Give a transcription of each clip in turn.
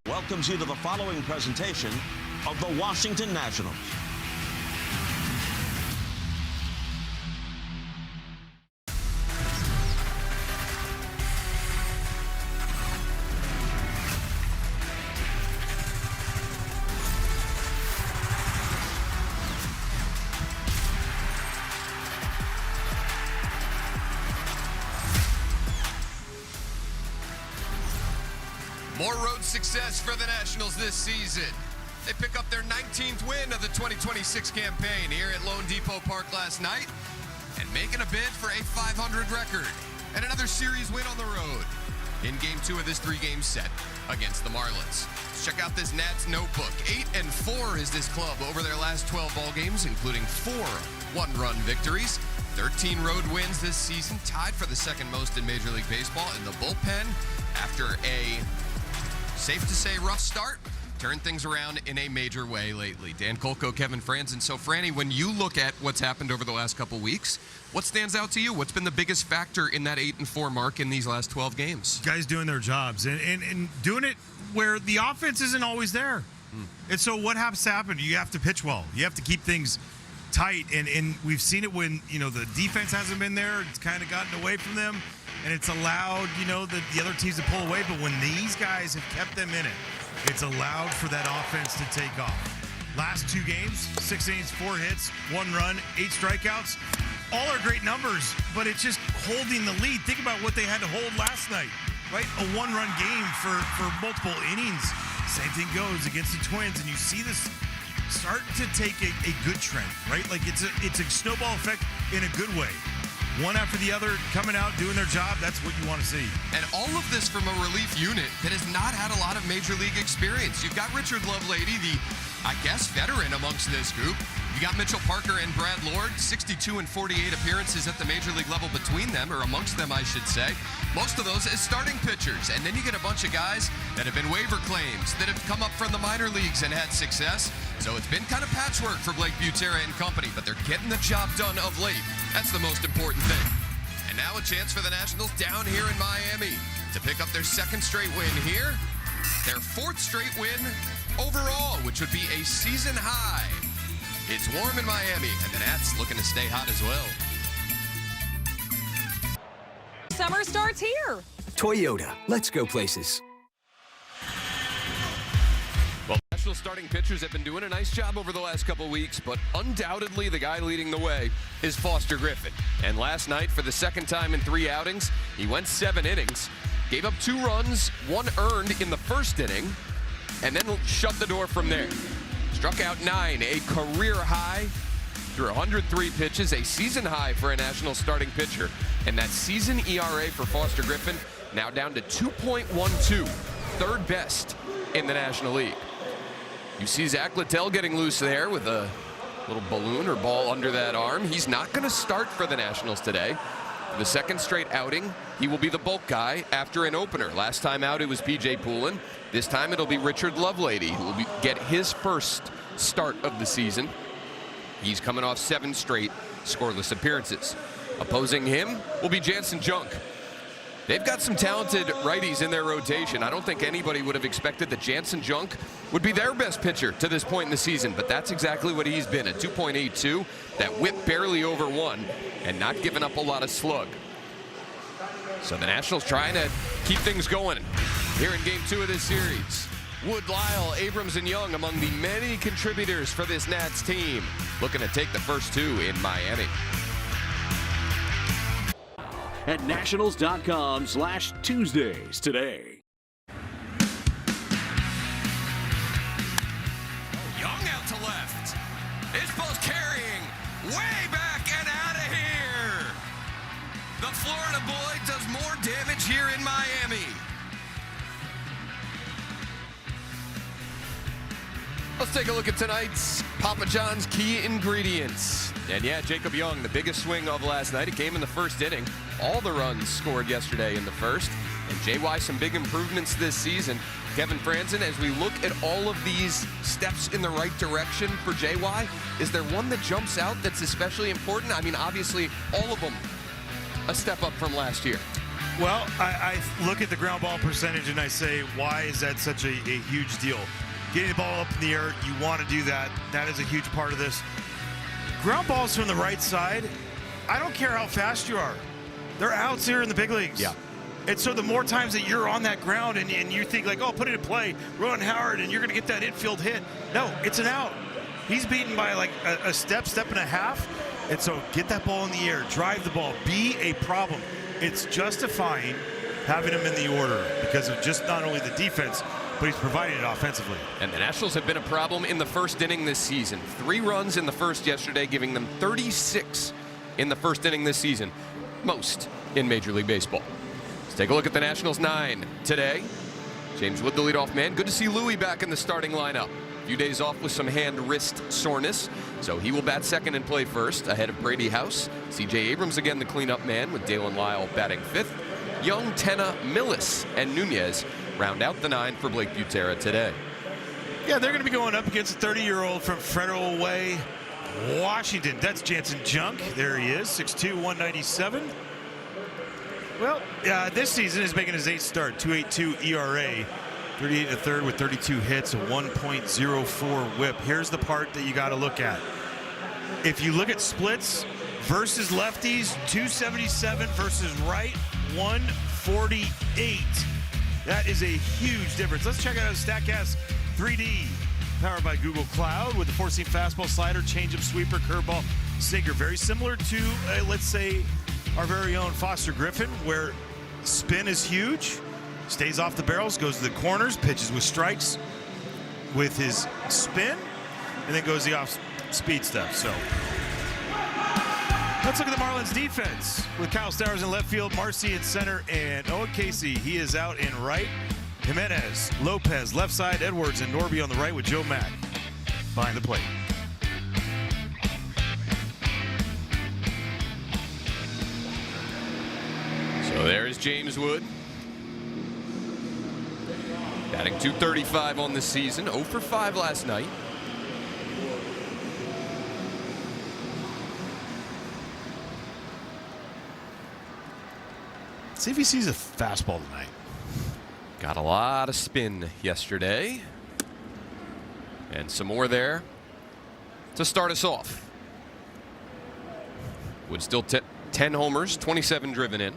welcomes you to the following presentation of the Washington Nationals. More road success for the Nationals this season. They pick up their 19th win of the 2026 campaign here at Lone Depot Park last night and making a bid for a 500 record and another series win on the road in Game 2 of this 3-game set against the Marlins. Let's check out this Nats notebook. 8-4 is this club over their last 12 ball games, including 4 one-run victories. 13 road wins this season, tied for the second most in Major League Baseball. In the bullpen, after a safe to say rough start, turned things around in a major way lately. Dan Kolko, Kevin Franzen. So, Franny, when you look at what's happened over the last couple weeks, what stands out to you? What's been the biggest factor in that 8-4 mark in these last 12 games? Guys doing their jobs and doing it where the offense isn't always there. And so what has to happen? You have to pitch well. You have to keep things tight. And we've seen it when, the defense hasn't been there. It's kind of gotten away from them. And it's allowed, the other teams to pull away. But when these guys have kept them in it, it's allowed for that offense to take off. Last 2 games, 6 innings, 4 hits, 1 run, 8 strikeouts. All are great numbers, but it's just holding the lead. Think about what they had to hold last night, right? A 1-run game for multiple innings. Same thing goes against the Twins, and you see this start to take a good trend, right? Like it's a snowball effect in a good way. One after the other coming out, doing their job. That's what you want to see. And all of this from a relief unit that has not had a lot of major league experience. You've got Richard Lovelady, the, veteran amongst this group. You got Mitchell Parker and Brad Lord, 62 and 48 appearances at the major league level between them, or amongst them, I should say. Most of those as starting pitchers. And then you get a bunch of guys that have been waiver claims, that have come up from the minor leagues and had success. So it's been kind of patchwork for Blake Butera and company, but they're getting the job done of late. That's the most important thing. And now a chance for the Nationals down here in Miami to pick up their 2nd straight win here, their 4th straight win overall, which would be a season high. It's warm in Miami, and the Nats looking to stay hot as well. Summer starts here. Toyota, let's go places. Well, National starting pitchers have been doing a nice job over the last couple weeks, but undoubtedly the guy leading the way is Foster Griffin. And last night, for the 2nd time in 3 outings, he went 7 innings, gave up 2 runs, 1 earned in the 1st inning, and then shut the door from there. Struck out 9, a career high, through 103 pitches, a season high for a National starting pitcher. And that season ERA for Foster Griffin now down to 2.12, 3rd best in the National League. You see Zach Littell getting loose there with a little balloon or ball under that arm. He's not going to start for the Nationals today. For the 2nd straight outing, he will be the bulk guy after an opener. Last time out, it was P.J. Poulin. This time, it'll be Richard Lovelady, who will get his first start of the season. He's coming off 7 straight scoreless appearances. Opposing him will be Jansen Junk. They've got some talented righties in their rotation. I don't think anybody would have expected that Jansen Junk would be their best pitcher to this point in the season, but that's exactly what he's been, at 2.82, that whip barely over 1, and not giving up a lot of slug. So the Nationals trying to keep things going here in Game 2 of this series. Wood, Lyle, Abrams, and Young among the many contributors for this Nats team, looking to take the first 2 in Miami. At nationals.com/Tuesdays today. Young out to left. This ball's carrying way back and out of here. The Florida boy does more damage here in Miami. Let's take a look at tonight's Papa John's key ingredients. And yeah, Jacob Young, the biggest swing of last night. It came in the 1st inning. All the runs scored yesterday in the 1st. And JY, some big improvements this season. Kevin Franzen, as we look at all of these steps in the right direction for JY, is there one that jumps out that's especially important? I mean, obviously, all of them a step up from last year. Well, I look at the ground ball percentage and I say, why is that such a huge deal? Getting the ball up in the air, you want to do that. That is a huge part of this. Ground balls from the right side, I don't care how fast you are. They're outs here in the big leagues. Yeah. And so the more times that you're on that ground and you think like, oh, put it in play, run Howard, and you're going to get that infield hit. No, it's an out. He's beaten by like a step and a half. And so get that ball in the air, drive the ball, be a problem. It's justifying having him in the order because of just not only the defense, but he's providing it offensively. And the Nationals have been a problem in the first inning this season. 3 runs in the first yesterday, giving them 36 in the first inning this season, most in Major League Baseball. Let's take a look at the Nationals 9 today. James Wood, the leadoff man. Good to see Louie back in the starting lineup. A few days off with some hand-wrist soreness, so he will bat second and play first ahead of Brady House. C.J. Abrams again the cleanup man with Dalen Lyle batting 5th. Young, Tenna, Millis, and Nunez round out the 9 for Blake Butera today. Yeah, they're going to be going up against a 30-year-old from Federal Way, Washington. That's Jansen Junk. There he is, 6'2", 197. Well, this season is making his 8th start, 2.82 ERA. 38 and a third with 32 hits, a 1.04 whip. Here's the part that you got to look at. If you look at splits versus lefties, 277 versus right, 148. That is a huge difference. Let's check out StatCast 3D, powered by Google Cloud with the 4-seam fastball, slider, changeup, sweeper, curveball, sinker. Very similar to, let's say, our very own Foster Griffin, where spin is huge. Stays off the barrels, goes to the corners, pitches with strikes with his spin, and then goes the off-speed stuff. So let's look at the Marlins defense with Kyle Stowers in left field, Marcy in center, and Owen Casey, he is out in right. Jimenez, Lopez, left side, Edwards, and Norby on the right with Joe Mack behind the plate. So there's James Wood. Batting .235 on the season, 0 for 5 last night. See if he sees a fastball tonight. Got a lot of spin yesterday. And some more there to start us off. Wood still 10 homers, 27 driven in.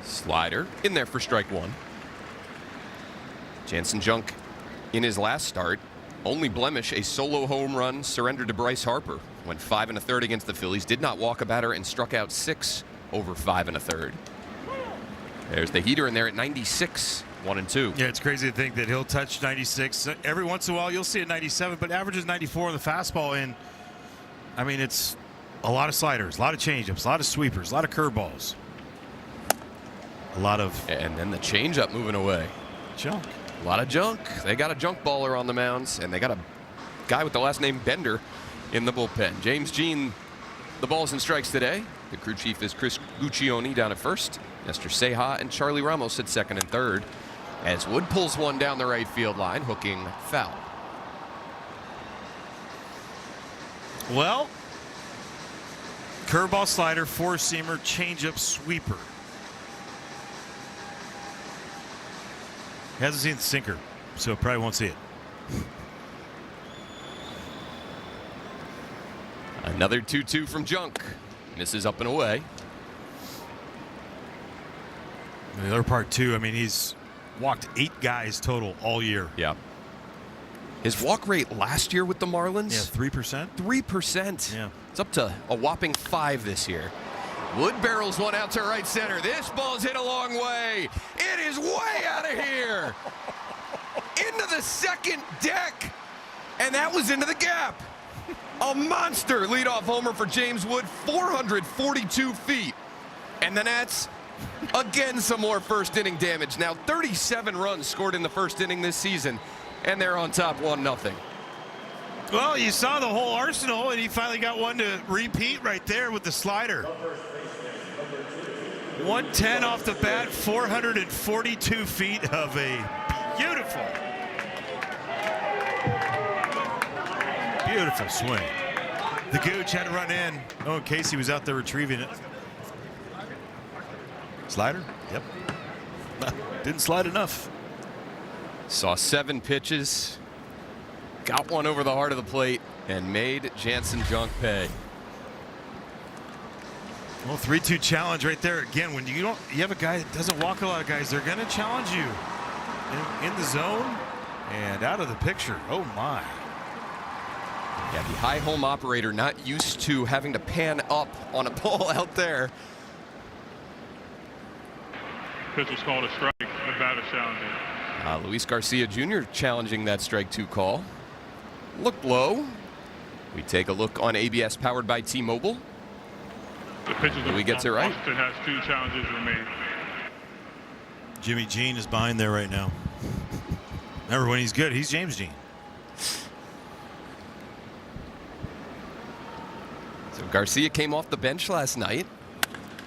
Slider in there for strike 1. Jansen Junk in his last start, only blemish, a solo home run surrendered to Bryce Harper. Went 5 1/3 against the Phillies, did not walk a batter, and struck out 6 over 5 1/3. There's the heater in there at 96, 1-2. Yeah, it's crazy to think that he'll touch 96. Every once in a while you'll see a 97, but averages 94 on the fastball. And I mean, it's a lot of sliders, a lot of changeups, a lot of sweepers, a lot of curveballs. A lot of... And then the changeup moving away. Junk. A lot of junk. They got a junk baller on the mounds, and they got a guy with the last name Bender in the bullpen. James Jean, the balls and strikes today. The crew chief is Chris Guccione down at first. Nestor Ceja and Charlie Ramos at second and third. As Wood pulls one down the right field line, hooking foul. Well, curveball, slider, four-seamer, changeup, sweeper. He hasn't seen the sinker, so probably won't see it. Another 2-2 from Junk. Misses up and away. The other part, too, I mean, he's walked 8 guys total all year. Yeah. His walk rate last year with the Marlins? Yeah, 3%. 3%. Yeah. It's up to a whopping 5 this year. Wood barrels one out to right center. This ball's hit a long way. It is way out of here. Into the second deck. And that was into the gap. A monster leadoff homer for James Wood, 442 feet. And the Nats, again, some more first inning damage. Now 37 runs scored in the first inning this season, and they're on top 1-0. Well, you saw the whole arsenal, and he finally got one to repeat right there with the slider. 110 off the bat, 442 feet of a beautiful swing. The Gooch had to run in. Oh, Casey was out there retrieving it. Slider? Yep. Didn't slide enough. Saw 7 pitches. Got one over the heart of the plate and made Jansen Junk pay. Well, 3-2 challenge right there. Again, when you have a guy that doesn't walk a lot of guys, they're going to challenge you in the zone and out of the picture. Oh my. Yeah, the high home operator not used to having to pan up on a ball out there. Pitch was called a strike. The batter challenging. Luis Garcia Jr. challenging that strike 2 call. Looked low. We take a look on ABS powered by T-Mobile. The pitches Louis gets it right. Washington has 2 challenges remaining. Jimmy Jean is behind there right now. Remember, when he's good, he's James Jean. So Garcia came off the bench last night.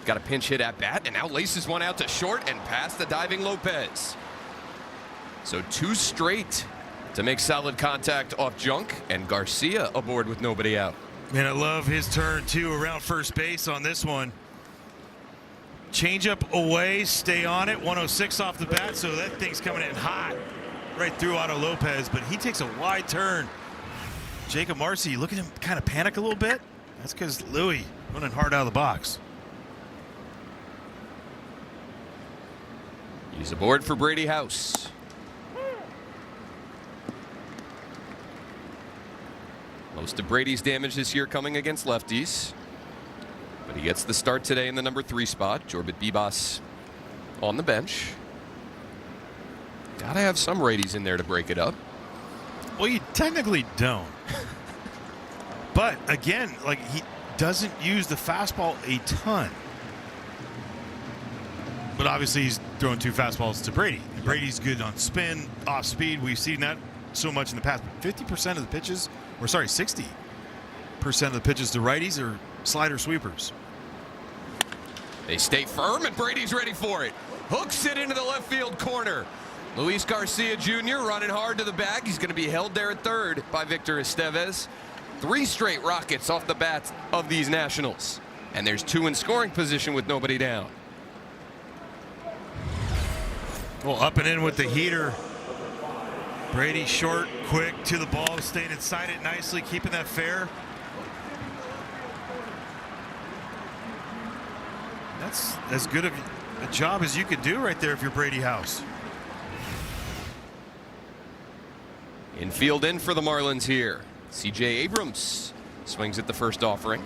Got a pinch hit at bat and now laces one out to short and past the diving Lopez. So 2 straight to make solid contact off Junk, and Garcia aboard with nobody out. Man, I love his turn too around first base on this one. Change up away, stay on it. 106 off the bat, so that thing's coming in hot right through Otto Lopez, but he takes a wide turn. Jacob Marcy, look at him kind of panic a little bit. That's because Louis running hard out of the box. He's aboard for Brady House. Most of Brady's damage this year coming against lefties. But he gets the start today in the number 3 spot. Jorbit Bibas on the bench. Gotta have some righties in there to break it up. Well, you technically don't. But again, like, he doesn't use the fastball a ton. But obviously he's throwing 2 fastballs to Brady. And Brady's good on spin, off speed. We've seen that so much in the past. But 50% of the pitches, or sorry, 60% of the pitches to righties are slider sweepers. They stay firm and Brady's ready for it. Hooks it into the left field corner. Luis Garcia Jr. running hard to the bag. He's going to be held there at third by Victor Estevez. 3 straight rockets off the bats of these Nationals. And there's 2 in scoring position with nobody down. Well, up and in with the heater. Brady short, quick to the ball, staying inside it nicely, keeping that fair. That's as good of a job as you could do right there if you're Brady House. Infield in for the Marlins here. C.J. Abrams swings at the first offering.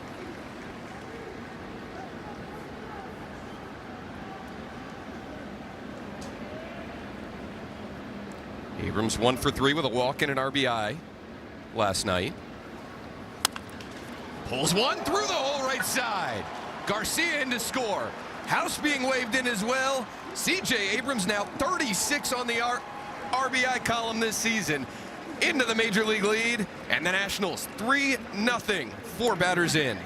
Abrams 1 for 3 with a walk and an RBI last night. Pulls one through the whole right side. Garcia in to score. House being waved in as well. C.J. Abrams now 36 on the RBI column this season. Into the major league lead, and the Nationals 3-0, 4 batters in.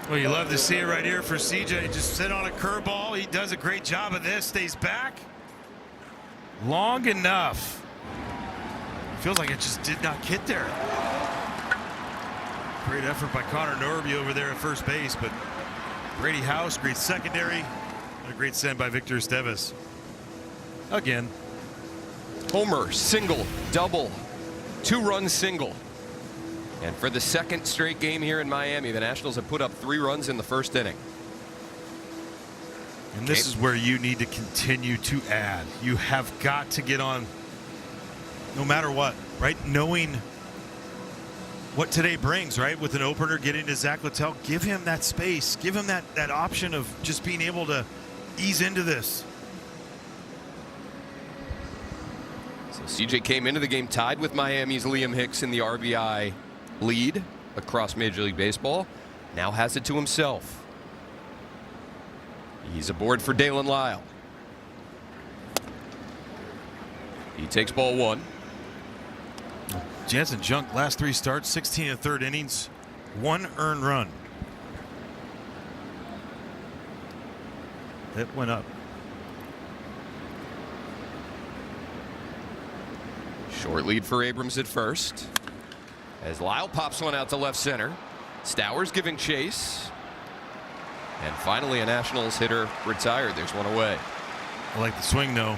Well, you love to see it right here for CJ. Just sit on a curveball. He does a great job of this. Stays back long enough. Feels like it just did not get there. Great effort by Connor Norby over there at first base, but Brady House, great secondary, and a great send by Victor Estevez. Again. Homer, single, double, 2-run single. And for the 2nd straight game here in Miami, the Nationals have put up 3 runs in the first inning. And this is where you need to continue to add. You have got to get on no matter what, right? Knowing what today brings, right? With an opener getting to Zach Littell, give him that space. Give him that option of just being able to ease into this. CJ came into the game tied with Miami's Liam Hicks in the RBI lead across Major League Baseball. Now has it to himself. He's aboard for Dalen Lyle. He takes ball 1. Jansen Junk, last 3 starts, 16 and 3rd innings, 1 earned run. It went up. Short lead for Abrams at first. As Lyle pops one out to left center. Stowers giving chase. And finally a Nationals hitter retired. There's one away. I like the swing, though.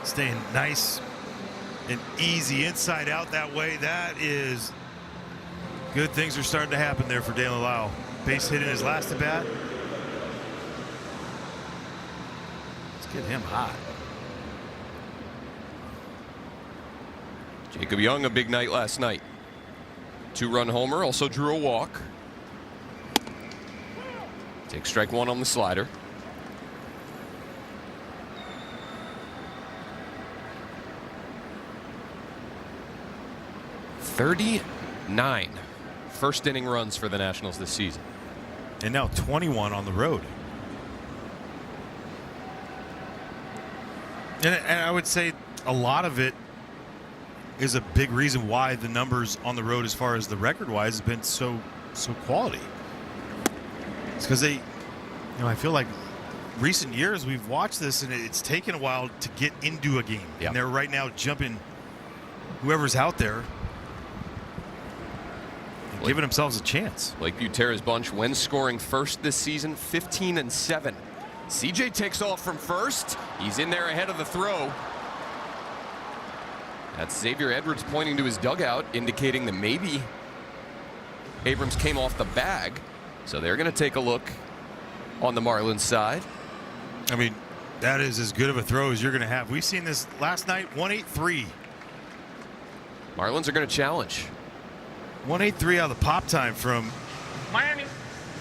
Staying nice and easy inside out that way. That is good. Things are starting to happen there for Dalen Lyle. Base hit in his last at bat. Let's get him hot. Jacob Young, a big night last night. 2-run homer, also drew a walk. Takes strike one on the slider. "39 first inning runs for the Nationals this season. And now 21 on the road. And I would say a lot of it is a big reason why the numbers on the road as far as the record-wise has been so quality. It's because I feel like recent years we've watched this and it's taken a while to get into a game. Yep. And they're right now jumping whoever's out there and giving themselves a chance. Blake Butera's bunch, when scoring first this season, 15-7. CJ takes off from first. He's in there ahead of the throw. That's Xavier Edwards pointing to his dugout, indicating that maybe Abrams came off the bag. So they're going to take a look on the Marlins side. I mean, that is as good of a throw as you're going to have. We've seen this last night, 1-8-3. Marlins are going to challenge. 1-8-3 out of the pop time from Miami.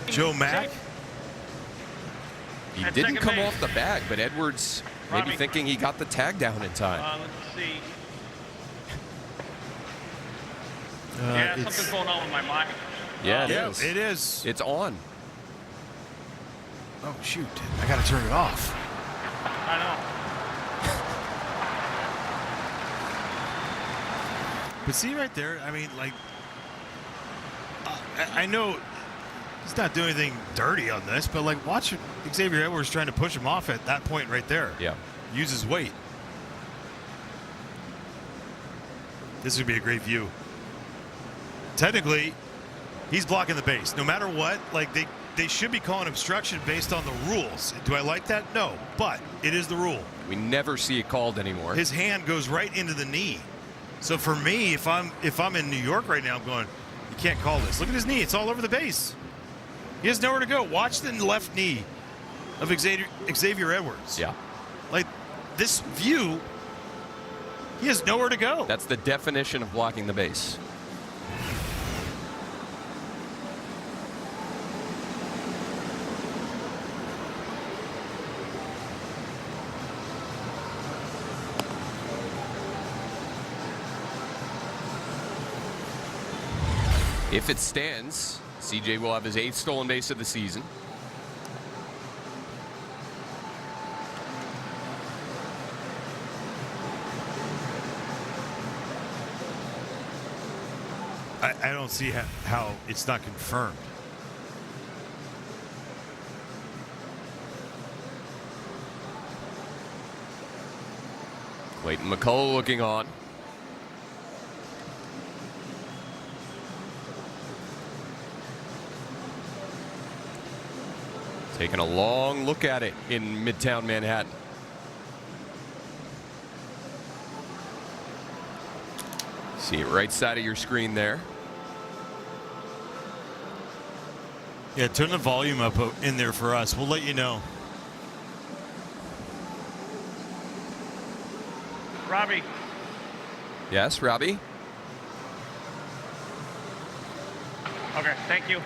Joe Mack. He At didn't second come base. off the bag, but Edwards maybe Robbie. thinking he got the tag down in time. Let's see. Yeah, something's going on with my mic. Yeah, Yeah, is. it is. It's on. Oh, shoot. I got to turn it off. I know. But see right there, I mean, like, I know he's not doing anything dirty on this, but, like, watch Xavier Edwards trying to push him off at that point right there. Yeah. Use his weight. This would be a great view. Technically, he's blocking the base. No matter what, like, they should be calling obstruction based on the rules. Do I like that? No, but it is the rule. We never see it called anymore. His hand goes right into the knee. So for me, if I'm in New York right now, I'm going, you can't call this. Look at his knee. It's all over the base. He has nowhere to go. Watch the left knee of Xavier Edwards. Yeah. Like, this view, he has nowhere to go. That's the definition of blocking the base. If it stands, CJ will have his 8th stolen base of the season. I don't see how it's not confirmed. Clayton McCullough looking on. Taking a long look at it in Midtown Manhattan. See it right side of your screen there. Yeah, turn the volume up in there for us. We'll let you know. Robbie. Yes, Robbie? Okay, thank you.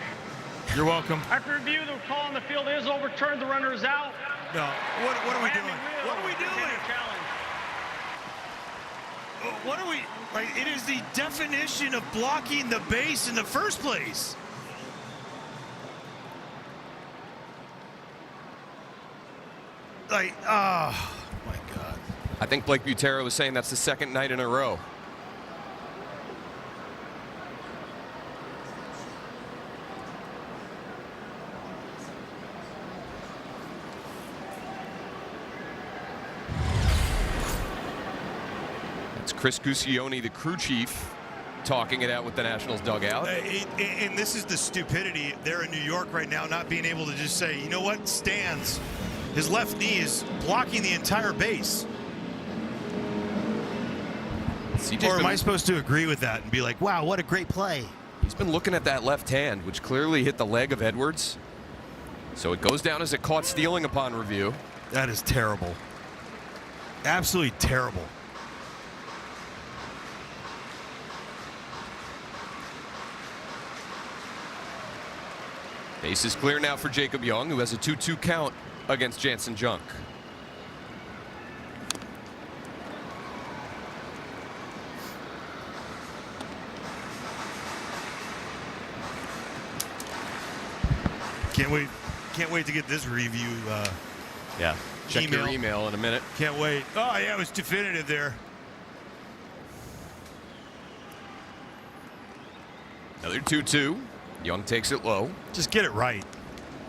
You're welcome. After review, the call on the field is overturned. The runner is out. No, what are we Miami doing? will What are we continue doing? challenge. What are we, like, it is the definition of blocking the base in the first place. Like, oh my God. I think Blake Butera was saying that's the second night in a row. It's Chris Guccione, the crew chief, talking it out with the Nationals dugout. And this is the stupidity there in New York right now, not being able to just say, you know what, stands. His left knee is blocking the entire base. Or am I supposed to agree with that and be like, wow, what a great play? He's been looking at that left hand, which clearly hit the leg of Edwards. So it goes down as a caught stealing upon review. That is terrible. Absolutely terrible. Base is clear now for Jacob Young, who has a 2-2 count against Jansen Junk. Can't wait to get this review. Yeah, check your email in a minute. Can't wait. Oh yeah, it was definitive there. Another 2-2. Young takes it low. Just get it right,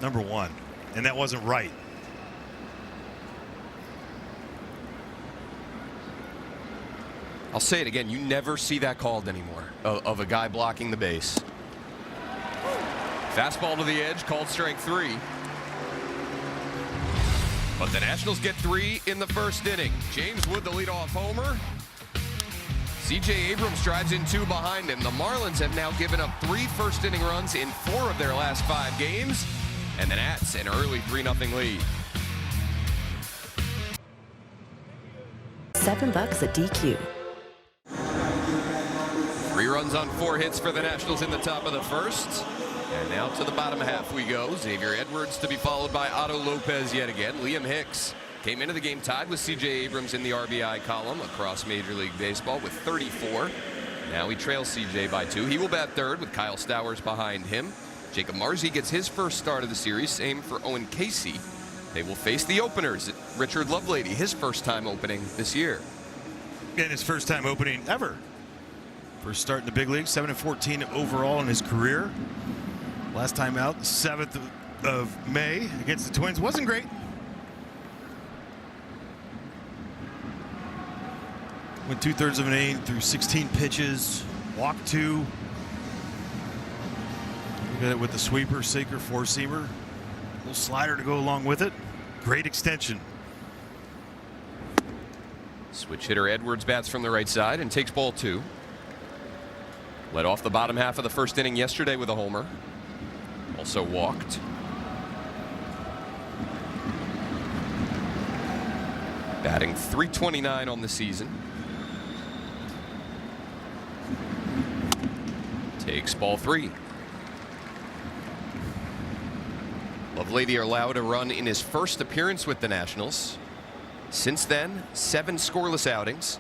number one, and that wasn't right. I'll say it again. You never see that called anymore of a guy blocking the base. Fastball to the edge, called strike 3. But the Nationals get 3 in the first inning. James Wood, the leadoff homer. C.J. Abrams drives in 2 behind him. The Marlins have now given up 3 first-inning runs in 4 of their last 5 games. And the Nats an early 3-0 lead. $7 at DQ. 3 runs on 4 hits for the Nationals in the top of the first. And now to the bottom half we go. Xavier Edwards to be followed by Otto Lopez yet again. Liam Hicks came into the game tied with C.J. Abrams in the RBI column across Major League Baseball with 34. Now he trails C.J. by 2. He will bat third with Kyle Stowers behind him. Jacob Marzi gets his first start of the series. Same for Owen Casey. They will face the openers. Richard Lovelady, his first time opening this year. And his first time opening ever. First start in the big league, 7-14 overall in his career. Last time out, 7th of May against the Twins. Wasn't great. Went 2/3 of an inning through 16 pitches. Walked 2. Look at it with the sweeper, sinker, 4-seamer. Little slider to go along with it. Great extension. Switch hitter Edwards bats from the right side and takes ball 2. Led off the bottom half of the first inning yesterday with a homer. Also walked. Batting .329 on the season. Takes ball 3. Lovelady allowed a run in his first appearance with the Nationals. Since then, 7 scoreless outings.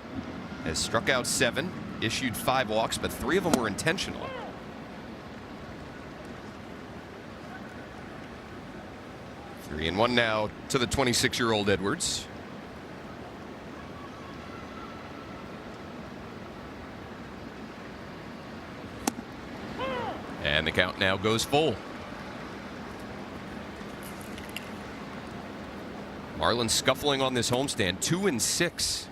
Has struck out 7, issued 5 walks, but 3 of them were intentional. Three and 1 now to the 26-year-old Edwards. And the count now goes full. Marlins scuffling on this homestand, 2-6.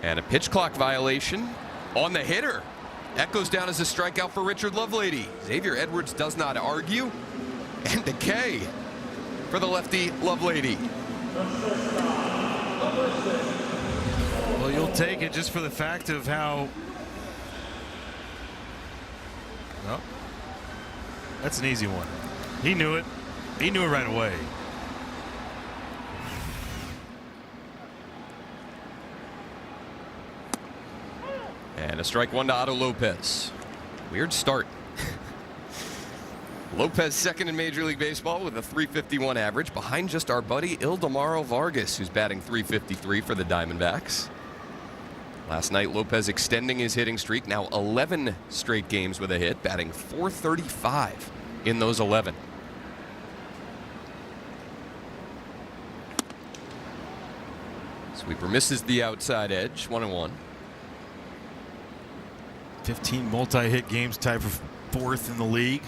And a pitch clock violation on the hitter. That goes down as a strikeout for Richard Lovelady. Xavier Edwards does not argue. And the K for the lefty Lovelady. Well, you'll take it just for the fact of how... Well, that's an easy one. He knew it. He knew it right away. And a strike 1 to Otto Lopez. Weird start. Lopez second in Major League Baseball with a .351 average, behind just our buddy Ildemaro Vargas, who's batting .353 for the Diamondbacks. Last night, Lopez extending his hitting streak, now 11 straight games with a hit, batting .435 in those 11. Sweeper misses the outside edge, 1-1. 15 multi-hit games, tied for 4th in the league.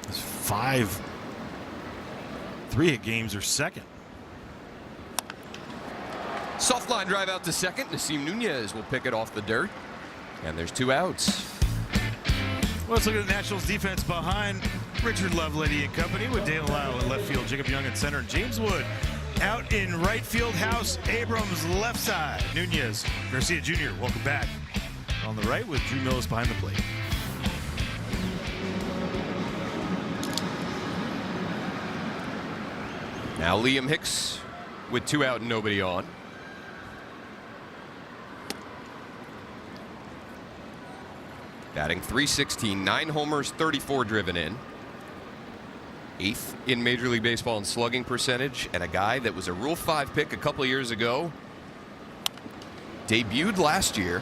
There's 5 3-hit games are second. Soft line drive out to second. Nasim Nunez will pick it off the dirt. And there's 2 outs. Well, let's look at the Nationals defense behind Richard Lovelady and company with Dale Lyle at left field, Jacob Young at center, and James Wood out in right field. House Abrams left side. Nunez Garcia Jr. welcome back on the right with Drew Millis behind the plate. Now Liam Hicks with 2 out and nobody on. Batting .316, 9 homers, 34 driven in. 8th in Major League Baseball in slugging percentage, and a guy that was a Rule 5 pick a couple of years ago. Debuted last year.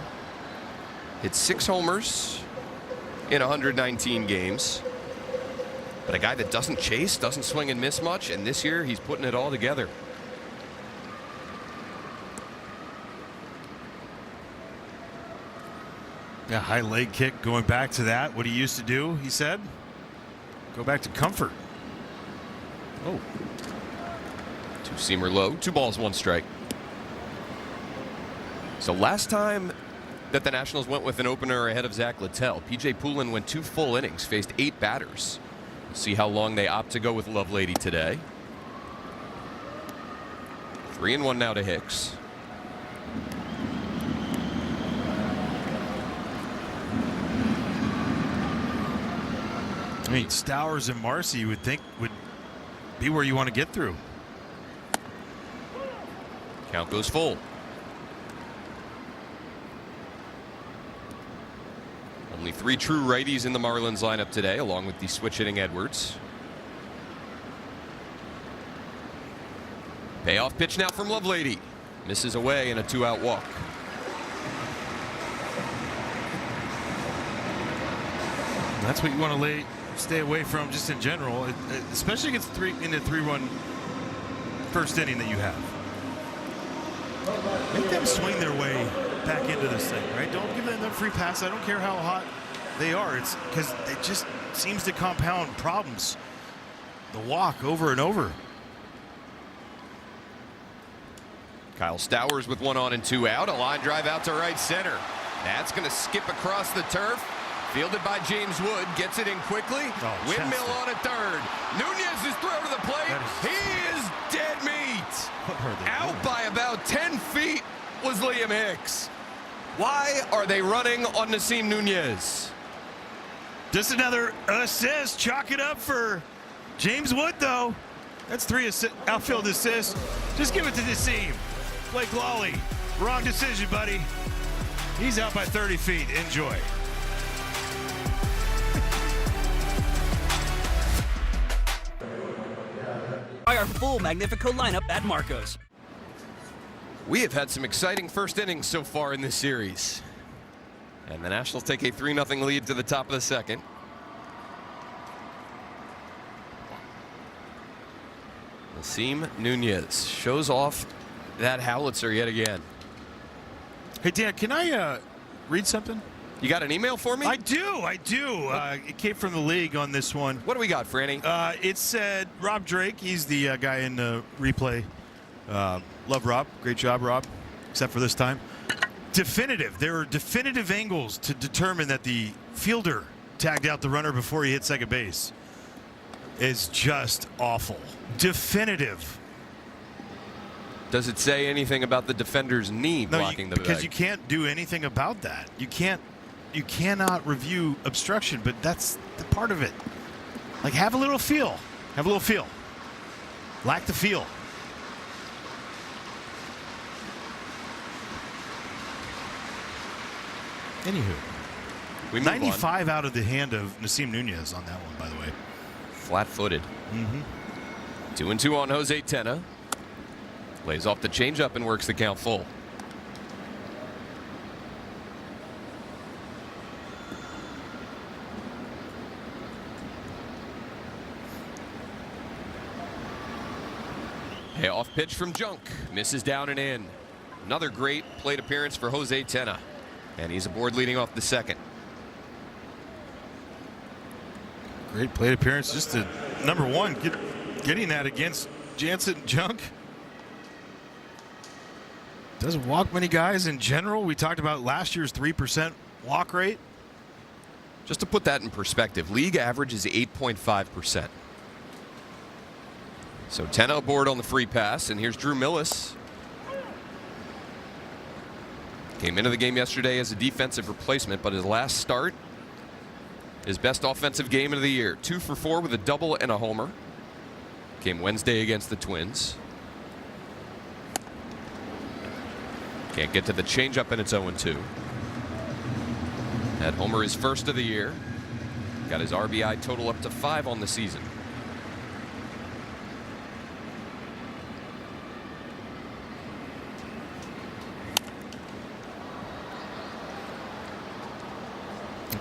Hit 6 homers in 119 games. But a guy that doesn't chase, doesn't swing and miss much, and this year he's putting it all together. Yeah, high leg kick, going back to that, what he used to do, he said. Go back to comfort. Oh. 2-seamer low, 2 balls, 1 strike. So last time that the Nationals went with an opener ahead of Zach Littell, P.J. Poulin went 2 full innings, faced 8 batters. We'll see how long they opt to go with Lovelady today. 3-1 now to Hicks. I mean, Stowers and Marcy you would think would be where you want to get through. Count goes full. Only 3 true righties in the Marlins lineup today, along with the switch hitting Edwards. Payoff pitch now from Lovelady. Misses away in a 2-out walk. That's what you want to stay away from just in general, especially against in the 3-1 first inning that you have. Make them swing their way back into this thing, right? Don't give them a free pass. I don't care how hot they are. It's because it just seems to compound problems. The walk over and over. Kyle Stowers with 1 on and 2 out. A line drive out to right center. That's going to skip across the turf. Fielded by James Wood. Gets it in quickly. Windmill on at third. Nunez's throw to the plate. He is dead meat. Out by about 10 feet was Liam Hicks. Why are they running on Nasim Nunez? Just another assist. Chalk it up for James Wood, though. That's 3 outfield assists. Just give it to Nasim. Blake Lawley. Wrong decision, buddy. He's out by 30 feet. Enjoy. Our full Magnifico lineup at Marco's. We have had some exciting first innings so far in this series. And the Nationals take a 3-0 lead to the top of the second. Nasim Nunez shows off that howitzer yet again. Hey, Dan, can I read something? You got an email for me? I do. It came from the league on this one. What do we got, Franny? It said Rob Drake. He's the guy in the replay. Love Rob. Great job, Rob. Except for this time. Definitive. There are definitive angles to determine that the fielder tagged out the runner before he hit second base. Is just awful. Definitive. Does it say anything about the defender's knee blocking the bag? Because you can't do anything about that. You cannot review obstruction, but that's the part of it. Like, have a little feel. Have a little feel. Lack the feel. Anywho, we 95 out of the hand of Nasim Nunez on that one, by the way. Flat-footed. 2-2 on Jose Tena. Lays off the changeup and works the count full. Payoff pitch from Junk. Misses down and in. Another great plate appearance for Jose Tena. And he's aboard leading off the second. Great plate appearance. Just to, number one, getting that against Jansen Junk. Doesn't walk many guys in general. We talked about last year's 3% walk rate. Just to put that in perspective, league average is 8.5%. So 10 outboard on the free pass, and here's Drew Millis. Came into the game yesterday as a defensive replacement, but his last start, his best offensive game of the year. 2 for 4 with a double and a homer. Came Wednesday against the Twins. Can't get to the changeup, and it's 0-2. That homer is first of the year. Got his RBI total up to 5 on the season.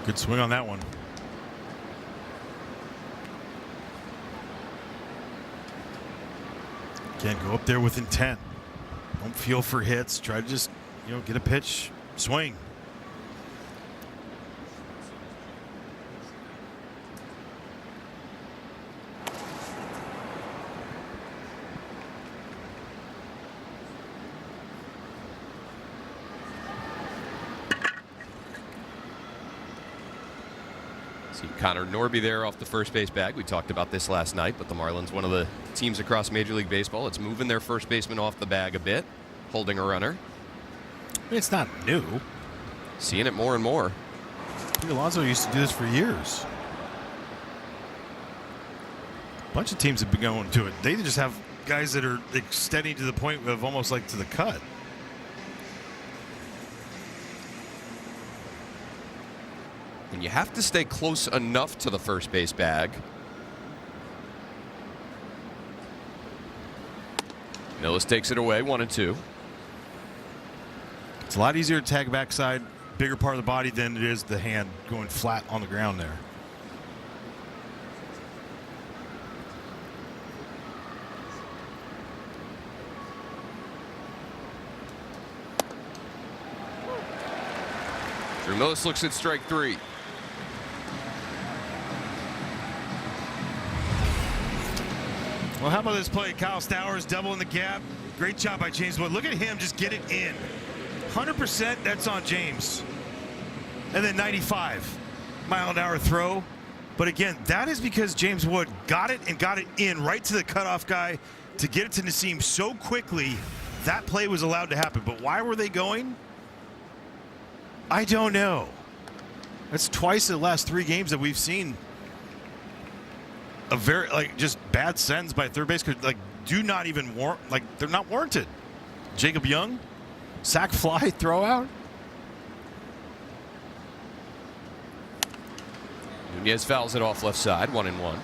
Good swing on that one. Can't go up there with intent. Don't feel for hits. Try to just, get a pitch, swing. See Connor Norby there off the first base bag. We talked about this last night, but the Marlins, one of the teams across Major League Baseball, it's moving their first baseman off the bag a bit, holding a runner. It's not new. Seeing it more and more. Pete Alonso used to do this for years. A bunch of teams have been going to it. They just have guys that are extending to the point of almost like to the cut. And you have to stay close enough to the first base bag. Millis takes it away, 1-2. It's a lot easier to tag backside, bigger part of the body than it is the hand going flat on the ground there. Drew Millis looks at strike 3. Well, how about this play? Kyle Stowers doubling the gap. Great job by James Wood. Look at him just get it in. 100% that's on James. And then 95-mile-an-hour throw. But again, that is because James Wood got it and got it in right to the cutoff guy to get it to Nassim so quickly. That play was allowed to happen. But why were they going? I don't know. That's twice in the last 3 games that we've seen a very just bad sends by third base, do not even warrant, they're not warranted. Jacob Young, sac fly, throw out. Nunez fouls it off left side, 1-1.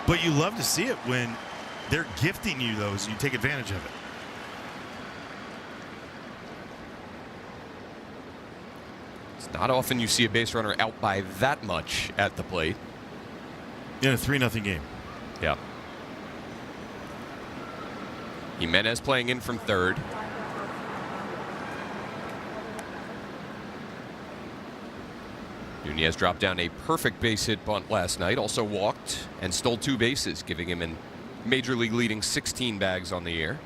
But you love to see it when they're gifting you those, you take advantage of it. It's not often you see a base runner out by that much at the plate. In a 3-0 game. Yeah. Jimenez playing in from third. Nunez dropped down a perfect base hit bunt last night. Also walked and stole 2 bases, giving him a major league leading 16 bags on the year.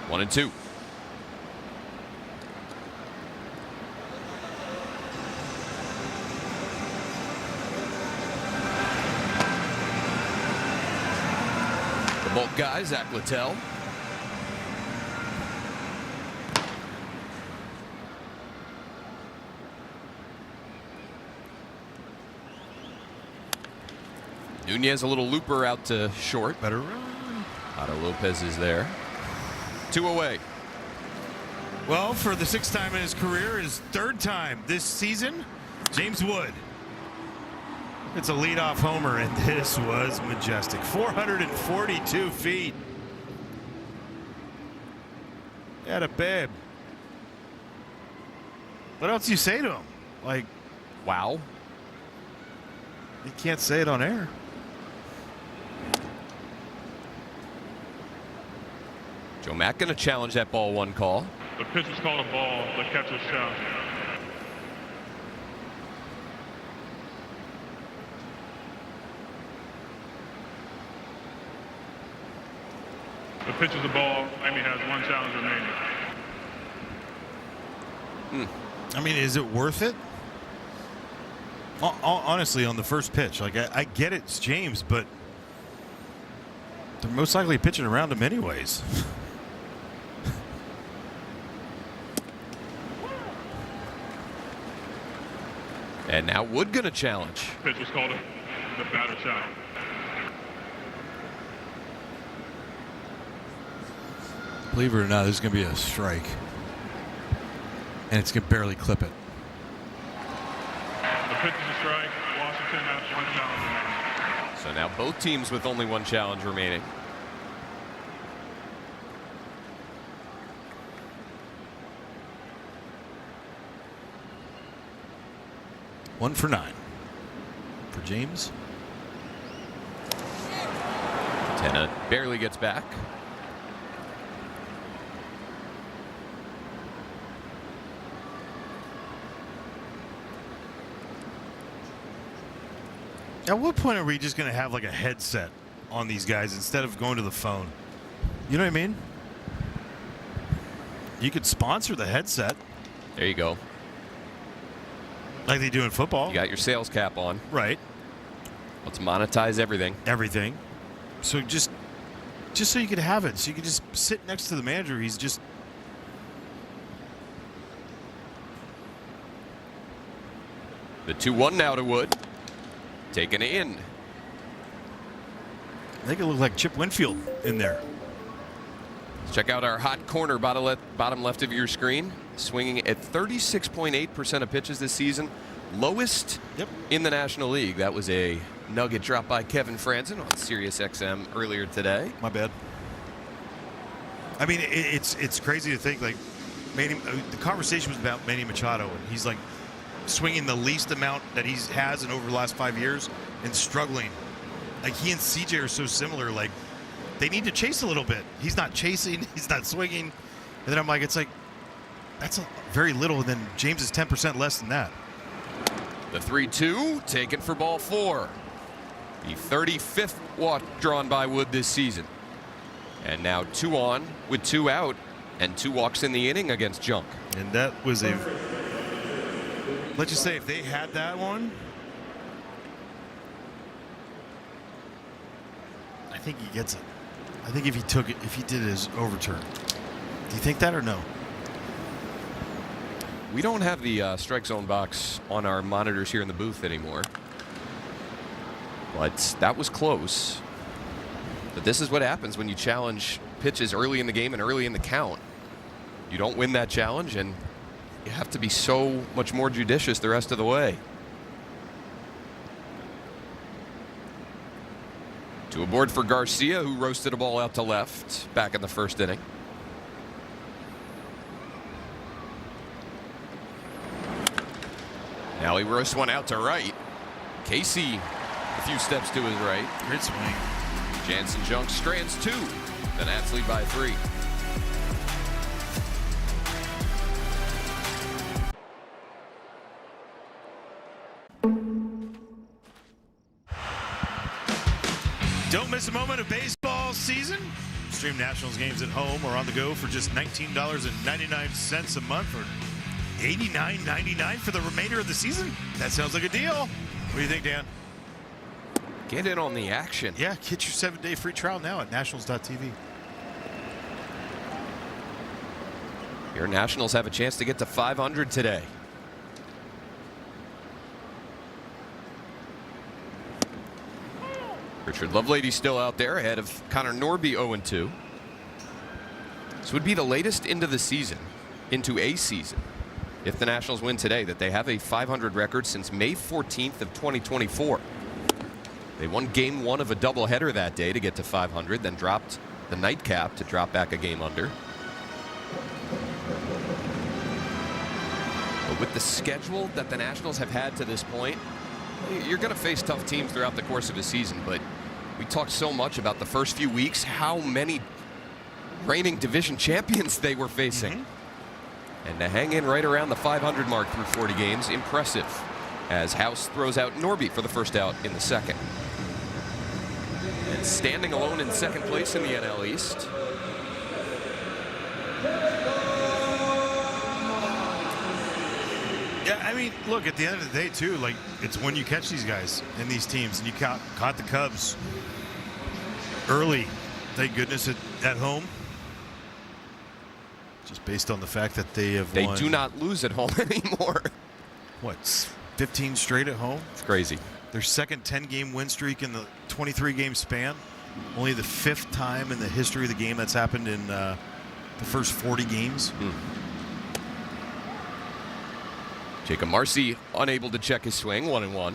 One and 2. The bulk guy, Zach Littell. Nunez a little looper out to short. Better run. Otto Lopez is there. 2 away. Well, for the 6th time in his career, his 3rd time this season, James Wood. It's a leadoff homer, and this was majestic. 442 feet. At a babe. What else do you say to him? Wow. You can't say it on air. Joe Mack going to challenge that ball 1 call. The pitch is called a ball. The catcher's challenge. The pitch is a ball. Miami has 1 challenge remaining. I mean, is it worth it? Honestly, on the first pitch, like I get it's James, but they're most likely pitching around him anyways. And now Wood gonna challenge. Pitch was called the batter challenge. Believe it or not, this is going to be a strike. And it's going to barely clip it. The pitch is a strike. Washington has 1 challenge remaining. So now both teams with only 1 challenge remaining. One for 9 for James. Tennant barely gets back. At what point are we just going to have like a headset on these guys instead of going to the phone? You know what I mean? You could sponsor the headset There you go. like they do in football. You got your sales cap on. Right. Let's monetize everything. Everything. So just so you could have it. So you could just sit next to the manager. He's just... The 2-1 now to Wood. Taken in. They could look like Chip Winfield in there. Check out our hot corner bottom left of your screen. Swinging at 36.8% of pitches this season. Lowest in the National League. That was a nugget dropped by Kevin Franzen on Sirius XM earlier today. My bad. I mean, it's crazy to think, like, the conversation was about Manny Machado, and he's, like, swinging the least amount that he has in over the last 5 years and struggling. Like, he and CJ are so similar. Like, they need to chase a little bit. He's not chasing. He's not swinging. And then I'm like, it's like, that's very little. And then James is 10% less than that. The 3-2 taken for ball 4. The 35th walk drawn by Wood this season. And now 2 on with 2 out and 2 walks in the inning against Junk. And that was a... Let's just say if they had that one, I think he gets it. I think if he took it, if he did his overturn. Do you think that or no? We don't have the strike zone box on our monitors here in the booth anymore. But that was close. But this is what happens when you challenge pitches early in the game and early in the count. You don't win that challenge, and you have to be so much more judicious the rest of the way. To a board for Garcia, who roasted a ball out to left back in the first inning. Now he roasts one out to right. Casey a few steps to his right. Great swing. Jansen Junk strands 2. The Nats lead by 3. Don't miss a moment of baseball season. Stream Nationals games at home or on the go for just $19.99 a month, or $89.99 for the remainder of the season. That sounds like a deal. What do you think, Dan? Get in on the action. Yeah, get your 7-day free trial now at nationals.tv. Your Nationals have a chance to get to 500 today. Richard Lovelady still out there ahead of Connor Norby 0-2. This would be the latest into a season if the Nationals win today, that they have a 500 record since May 14th of 2024. They won game 1 of a doubleheader that day to get to 500, then dropped the nightcap to drop back a game under. But with the schedule that the Nationals have had to this point, you're going to face tough teams throughout the course of the season, but we talked so much about the first few weeks, how many reigning division champions they were facing. And to hang in right around the 500 mark through 40 games, impressive. As House throws out Norby for the first out in the second. And standing alone in second place in the NL East. Yeah, I mean, look, at the end of the day, too, like, it's when you catch these guys in these teams, and you caught the Cubs early, thank goodness, at home. Just based on the fact that they won. Do not lose at home anymore. What, 15 straight at home? It's crazy. Their second 10-game win streak in the 23-game span. Only the 5th time in the history of the game that's happened in the first 40 games. Jacob Marcy unable to check his swing, 1-1.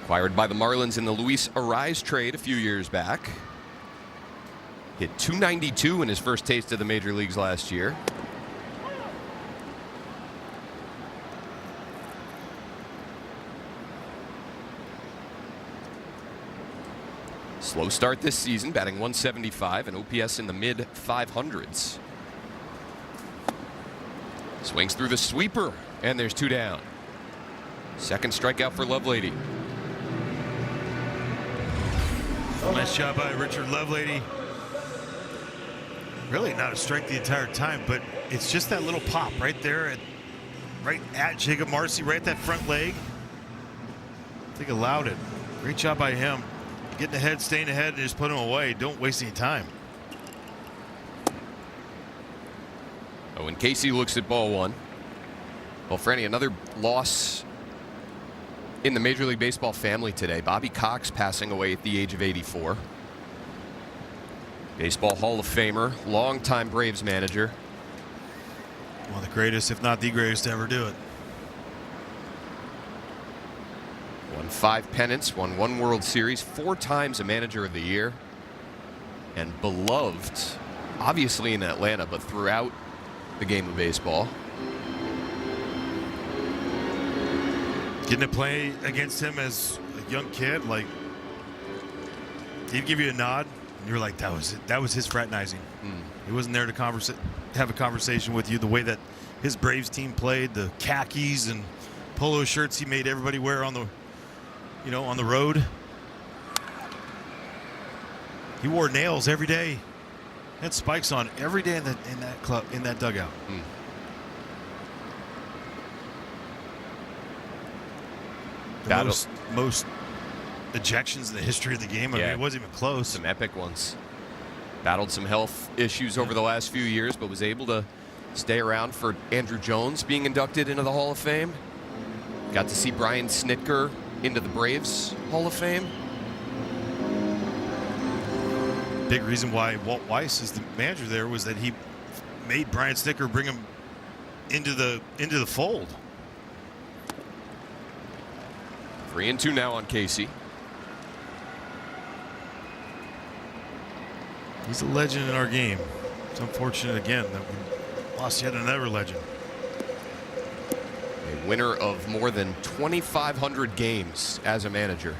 Acquired by the Marlins in the Luis Ariz trade a few years back. Hit .292 in his first taste of the major leagues last year. Slow start this season, batting .175 and OPS in the mid-500s. Swings through the sweeper, and there's 2 down. Second strikeout for Lovelady. Nice job by Richard Lovelady. Really not a strike the entire time, but it's just that little pop right there, right at Jacob Marcy, right at that front leg. I think allowed it. Great job by him. Getting ahead, staying ahead, and just put him away. Don't waste any time. Oh, and Casey looks at ball 1. Well, Franny, another loss in the Major League Baseball family today. Bobby Cox passing away at the age of 84. Baseball Hall of Famer, longtime Braves manager. One of the greatest, if not the greatest, to ever do it. Won 5 pennants, won 1 World Series, 4 times a Manager of the Year, and beloved, obviously in Atlanta, but throughout the game of baseball. Getting to play against him as a young kid, like, he'd give you a nod, and you're like, that was it. That was his fraternizing. He wasn't there to have a conversation with you. The way that his Braves team played, the khakis and polo shirts he made everybody wear on the, on the road. He wore nails every day. Had spikes on every day in that club, in that dugout. The most ejections in the history of the game. I mean, it wasn't even close. Some epic ones. Battled some health issues over the last few years, but was able to stay around for Andrew Jones being inducted into the Hall of Fame. Got to see Brian Snitker into the Braves Hall of Fame. Big reason why Walt Weiss is the manager there was that he made Brian Snitker bring him into the fold. 3-2 now on Casey. He's a legend in our game. It's unfortunate again that we lost yet another legend. A winner of more than 2,500 games as a manager.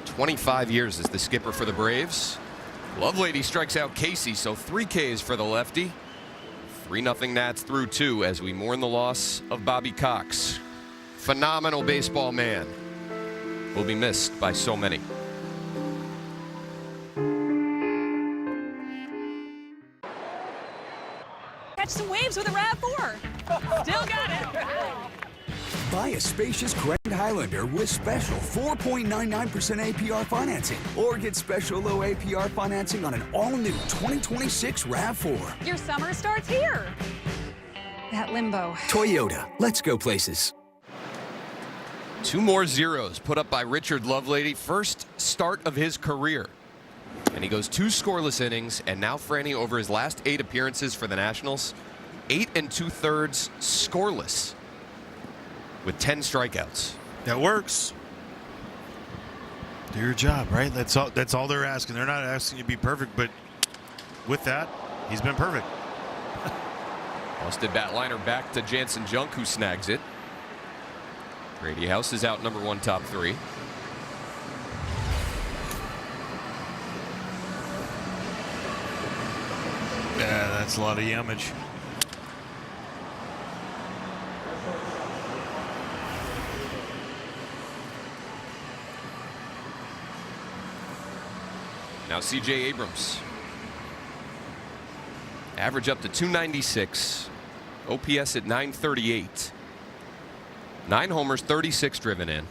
25 years as the skipper for the Braves. Lovelady strikes out Casey, so 3 Ks for the lefty. 3-0 Nats through 2 as we mourn the loss of Bobby Cox. Phenomenal baseball man. Will be missed by so many. Catch some waves with a RAV4. Still got it. Buy a spacious Grand Highlander with special 4.99% APR financing, or get special low APR financing on an all-new 2026 RAV4. Your summer starts here. That limbo. Toyota, let's go places. 2 more zeros put up by Richard Lovelady. First start of his career. And he goes 2 scoreless innings, and now Franny, over his last 8 appearances for the Nationals, 8 2/3 scoreless with 10 strikeouts. That works. Do your job, right? That's all they're asking. They're not asking you to be perfect, but with that, he's been perfect. Busted bat liner back to Jansen Junk, who snags it. Grady House is out number 1, top 3. Yeah, that's a lot of yamage. Now C.J. Abrams. Average up to 296. OPS at 938. 9 homers, 36 driven in.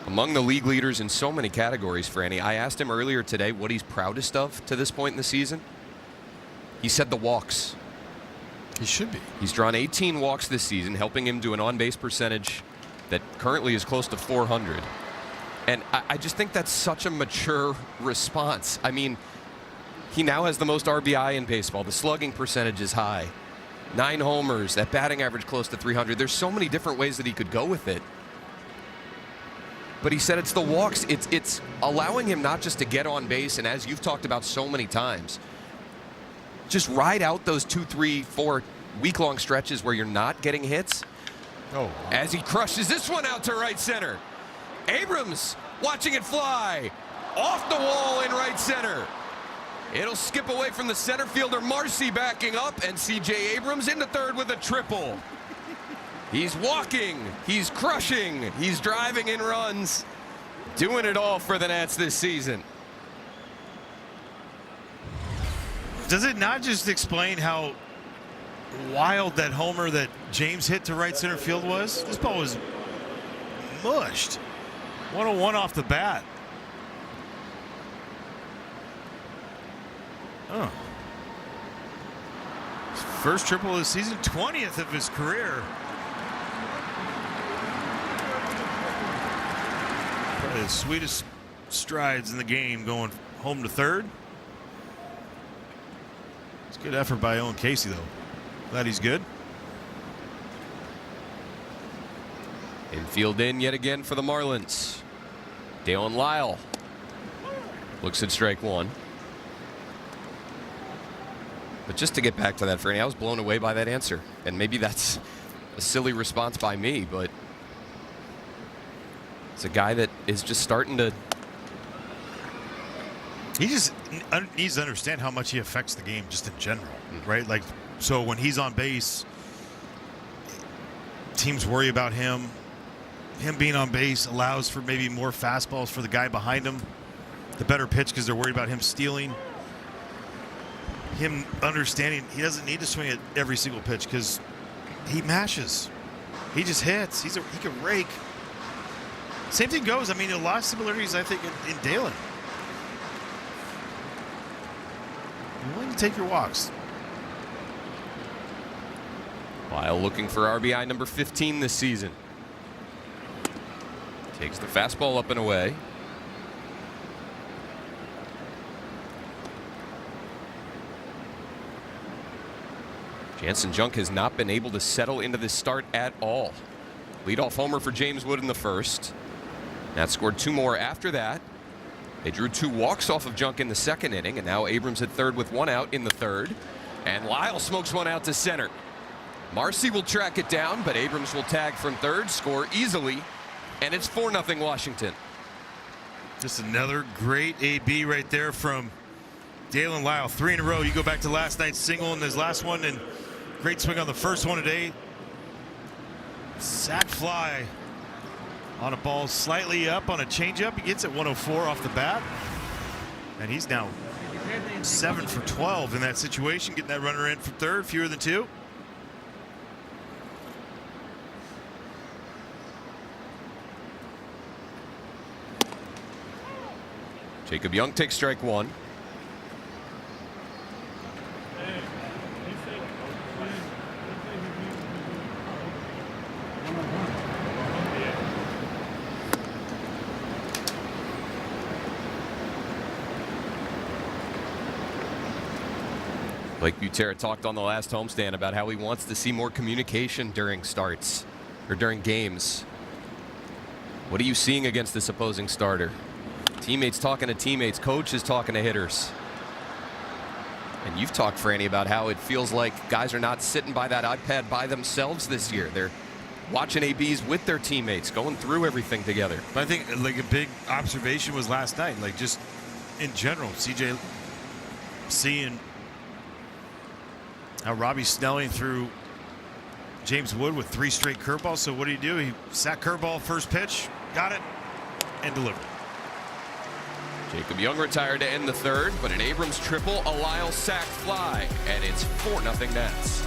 Among the league leaders in so many categories, Franny. I asked him earlier today what he's proudest of to this point in the season. He said the walks. He should be. He's drawn 18 walks this season, helping him to an on-base percentage that currently is close to 400. And I just think that's such a mature response. I mean, he now has the most RBI in baseball. The slugging percentage is high. 9 homers, that batting average close to 300. There's so many different ways that he could go with it. But he said it's the walks. It's allowing him not just to get on base, and as you've talked about so many times, just ride out those 2, 3, 4 week-long stretches where you're not getting hits. Oh. As he crushes this one out to right center. Abrams watching it fly off the wall in right center. It'll skip away from the center fielder Marcy backing up, and C.J. Abrams into third with a triple. He's walking, he's crushing, he's driving in runs, doing it all for the Nats this season. Does it not just explain how wild that homer that James hit to right center field was? This ball was mushed. 101 off the bat. Oh. First triple of the season, 20th of his career. Probably the sweetest strides in the game, going home to third. It's a good effort by Owen Casey, though. Glad he's good. Infield in yet again for the Marlins. Dalen Lyle looks at strike one. But just to get back to that, Franny, I was blown away by that answer. And maybe that's a silly response by me, but it's a guy that is just starting to... He just needs to understand how much he affects the game just in general, right? Like, so when he's on base, teams worry about him. Him being on base allows for maybe more fastballs for the guy behind him. The better pitch because they're worried about him stealing. Him understanding he doesn't need to swing at every single pitch because he mashes. He just hits. He can rake. Same thing goes. I mean, a lot of similarities, I think, in Dalen. You're willing to take your walks. Lyle looking for RBI number 15 this season. Takes the fastball up and away. Jansen Junk has not been able to settle into this start at all. Leadoff homer for James Wood in the first. Nats scored 2 more after that. They drew 2 walks off of Junk in the second inning, and now Abrams at third with 1 out in the third. And Lyle smokes one out to center. Marcy will track it down, but Abrams will tag from third, score easily, and it's 4-0 Washington. Just another great AB right there from Dalen Lyle. 3 in a row. You go back to last night's single and his last one, and great swing on the first one today. Sack fly on a ball slightly up on a changeup. He gets it 104 off the bat. And he's now 7 for 12 in that situation, getting that runner in from third, fewer than 2. Jacob Young takes strike 1. Blake Butera talked on the last homestand about how he wants to see more communication during starts or during games. What are you seeing against this opposing starter? Teammates talking to teammates, coaches talking to hitters. And you've talked, Franny, about how it feels like guys are not sitting by that iPad by themselves this year. They're watching ABs with their teammates, going through everything together. But I think like a big observation was last night, like just in general. CJ seeing how Robbie's snelling through James Wood with 3 straight curveballs. So what do? He sacked curveball first pitch, got it, and delivered. Jacob Young retired to end the third, but an Abrams triple, a Lyle sac fly, and it's 4-0 Nats.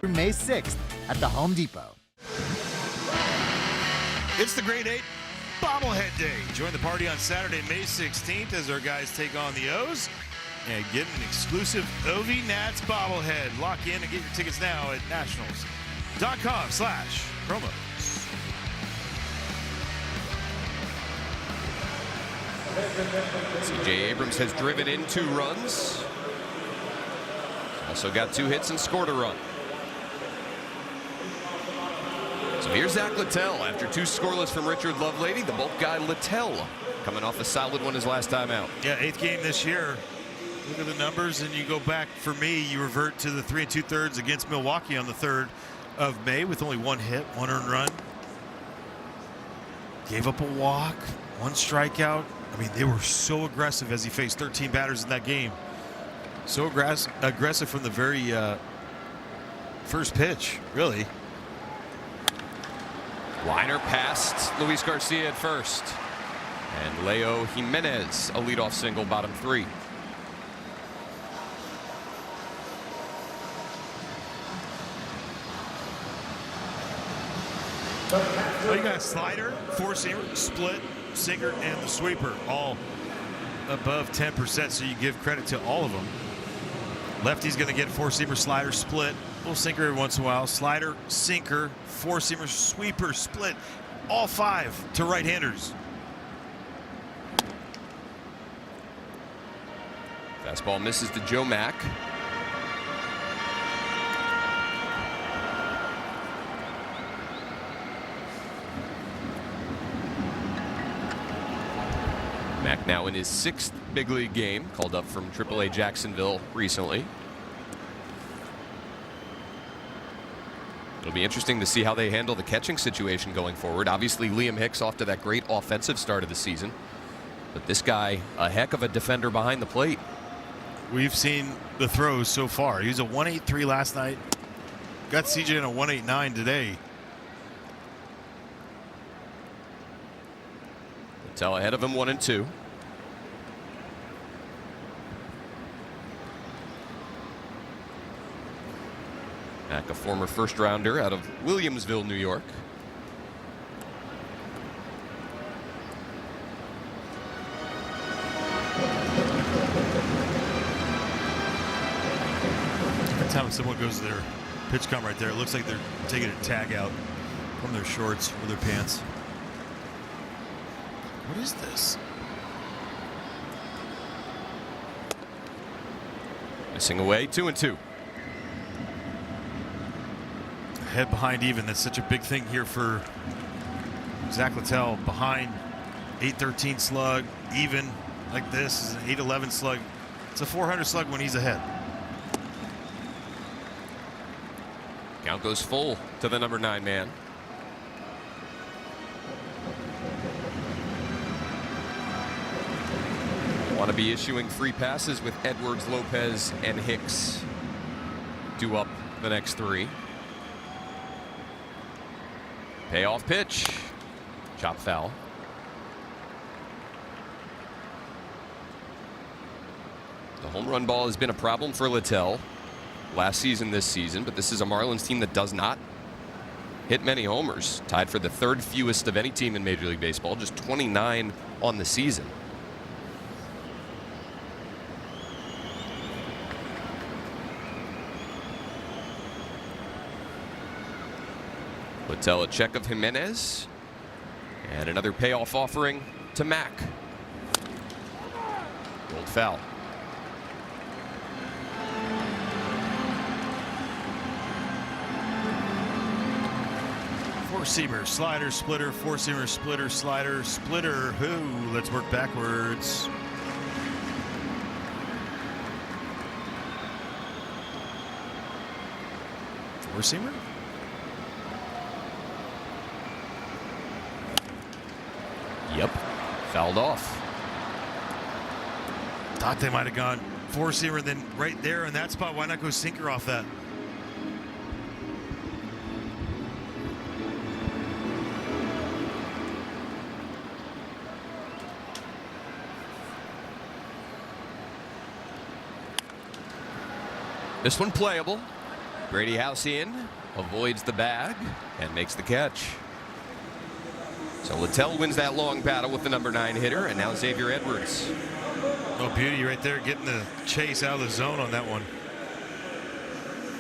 May 6th at the Home Depot. It's the Grade 8 Bobblehead Day. Join the party on Saturday, May 16th as our guys take on the O's and get an exclusive OV Nats bobblehead. Lock in and get your tickets now at nationals.com/promos. CJ Abrams has driven in 2 runs. Also got 2 hits and scored a run. So here's Zach Littell after 2 scoreless from Richard Lovelady. The bulk guy Littell coming off a solid one his last time out. Yeah, 8th game this year. Look at the numbers, and you go back, for me, you revert to the 3 2/3 against Milwaukee on the 3rd of May with only 1 hit, 1 earned run. Gave up a walk, 1 strikeout. I mean, they were so aggressive as he faced 13 batters in that game. So aggressive from the very first pitch, really. Liner past Luis Garcia at first. And Leo Jimenez, a leadoff single, bottom 3. Well, you got a slider, 4-seamer, split, sinker, and the sweeper, all above 10%, so you give credit to all of them. Lefty's going to get 4-seamer, slider, split, little sinker every once in a while, slider, sinker, 4-seamer, sweeper, split, all 5 to right-handers. Fastball misses to Joe Mack. Mack now in his 6th big league game, called up from AAA Jacksonville recently. It'll be interesting to see how they handle the catching situation going forward. Obviously, Liam Hicks off to that great offensive start of the season. But this guy, a heck of a defender behind the plate. We've seen the throws so far. He was a 1.83 last night. Got CJ in a 1.89 today. Littell ahead of him, 1-2. Mack, a former first-rounder out of Williamsville, New York. Every time someone goes to their pitch count right there, it looks like they're taking a tag out from their shorts or their pants. What is this? Missing away, 2-2. Head behind even. That's such a big thing here for Zach Littell. Behind 813 slug, even like this is an 811 slug. It's a 400 slug when he's ahead. Count goes full to the number 9 man. Want to be issuing free passes with Edwards, Lopez, and Hicks. Due up the next 3. Payoff pitch. Chop foul. The home run ball has been a problem for Littell last season, this season, but this is a Marlins team that does not hit many homers. Tied for the 3rd fewest of any team in Major League Baseball, just 29 on the season. Littell a check of Jimenez. And another payoff offering to Mack. Rolled foul. Four-seamer, slider, splitter, four-seamer, splitter, slider, splitter. Who? Let's work backwards. Four-seamer? Yep. Fouled off. Thought they might have gone four-seamer, then right there in that spot. Why not go sinker off that? This one playable. Brady House-in avoids the bag and makes the catch. So Littell wins that long battle with the number 9 hitter, and now Xavier Edwards. Oh, beauty right there, getting the chase out of the zone on that one.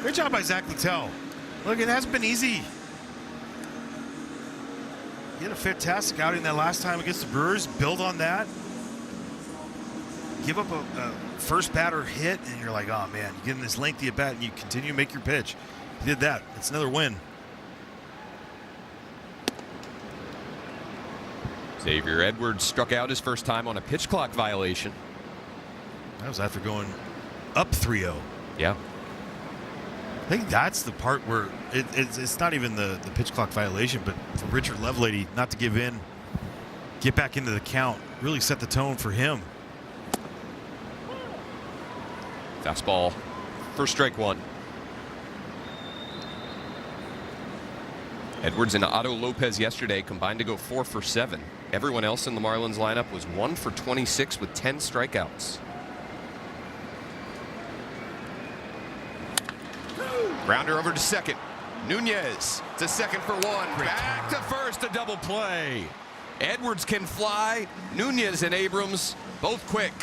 Great job by Zach Littell. Look, it hasn't been easy. He had a fantastic outing that last time against the Brewers. Build on that. Give up a first batter hit, and you're like, oh, man, you get in this lengthy at bat, and you continue to make your pitch. He did that. It's another win. Xavier Edwards struck out his first time on a pitch clock violation. That was after going up 3-0. Yeah. I think that's the part where it's not even the pitch clock violation, but for Richard Lovelady not to give in, get back into the count, really set the tone for him. Fastball for strike one. Edwards and Otto Lopez yesterday combined to go 4 for 7. Everyone else in the Marlins lineup was 1 for 26 with 10 strikeouts. Grounder over to second. Nunez to second for 1. Back to first, a double play. Edwards can fly. Nunez and Abrams both quick.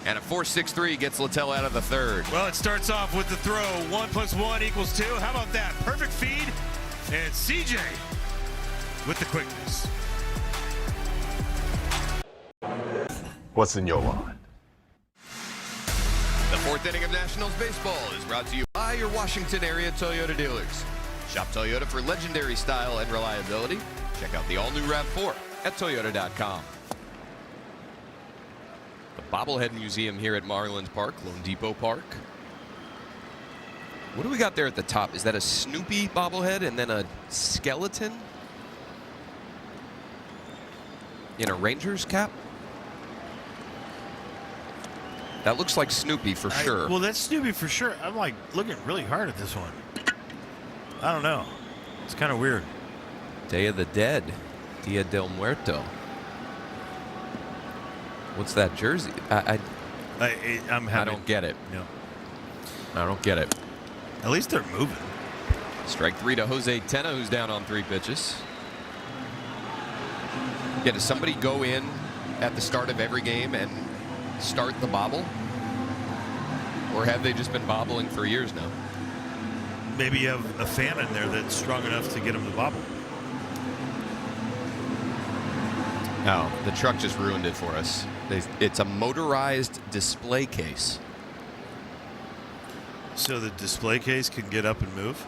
And a 4.63 gets Littell out of the third. Well, it starts off with the throw. 1 + 1 = 2. How about that? Perfect feed. And CJ with the quickness. What's in your mind? The 4th inning of Nationals baseball is brought to you by your Washington area Toyota dealers. Shop Toyota for legendary style and reliability. Check out the all-new RAV4 at toyota.com. The Bobblehead Museum here at Marlins Park, Lone Depot Park. What do we got there at the top? Is that a Snoopy bobblehead and then a skeleton in a Rangers cap? That looks like Snoopy for sure. Well, that's Snoopy for sure. I'm like looking really hard at this one. I don't know. It's kind of weird. Day of the Dead. Dia del Muerto. What's that jersey? I'm happy. I don't get it. No. I don't get it. At least they're moving. Strike 3 to Jose Tena, who's down on 3 pitches. Yeah, does somebody go in at the start of every game and start the bobble? Or have they just been bobbling for years now? Maybe you have a fan in there that's strong enough to get him to bobble. No, the truck just ruined it for us. It's a motorized display case. So the display case can get up and move?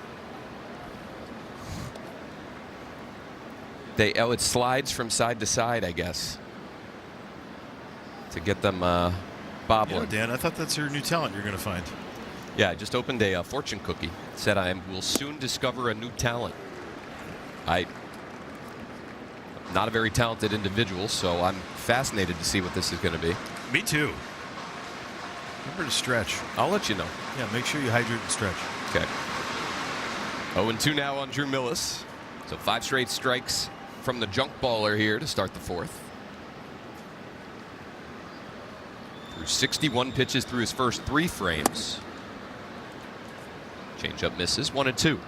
It slides from side to side, I guess, to get them bobbling. Yeah, Dan, I thought that's your new talent you're going to find. Yeah, I just opened a fortune cookie. Said I will soon discover a new talent. I'm not a very talented individual, so I'm fascinated to see what this is going to be. Me too. Remember to stretch. I'll let you know. Yeah, make sure you hydrate and stretch. Okay. 0-2 now on Drew Millis. So 5 straight strikes from the junk baller here to start the 4th. Through 61 pitches through his first 3 frames. Changeup misses. 1-2.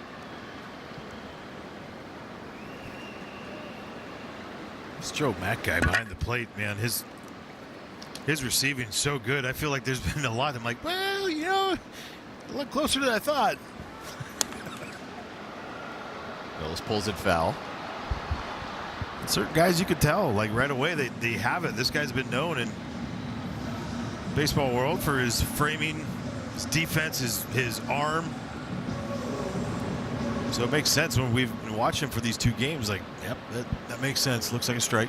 This Joe Mack guy behind the plate, man, his receiving is so good. I feel like there's been a lot. I'm like, well, you know, a lot closer than I thought. Millis pulls it foul. Certain guys you could tell, like right away, they have it. This guy's been known in baseball world for his framing, his defense, his arm. So it makes sense when we've been watching him for these 2 games. Like, yep, that makes sense. Looks like a strike.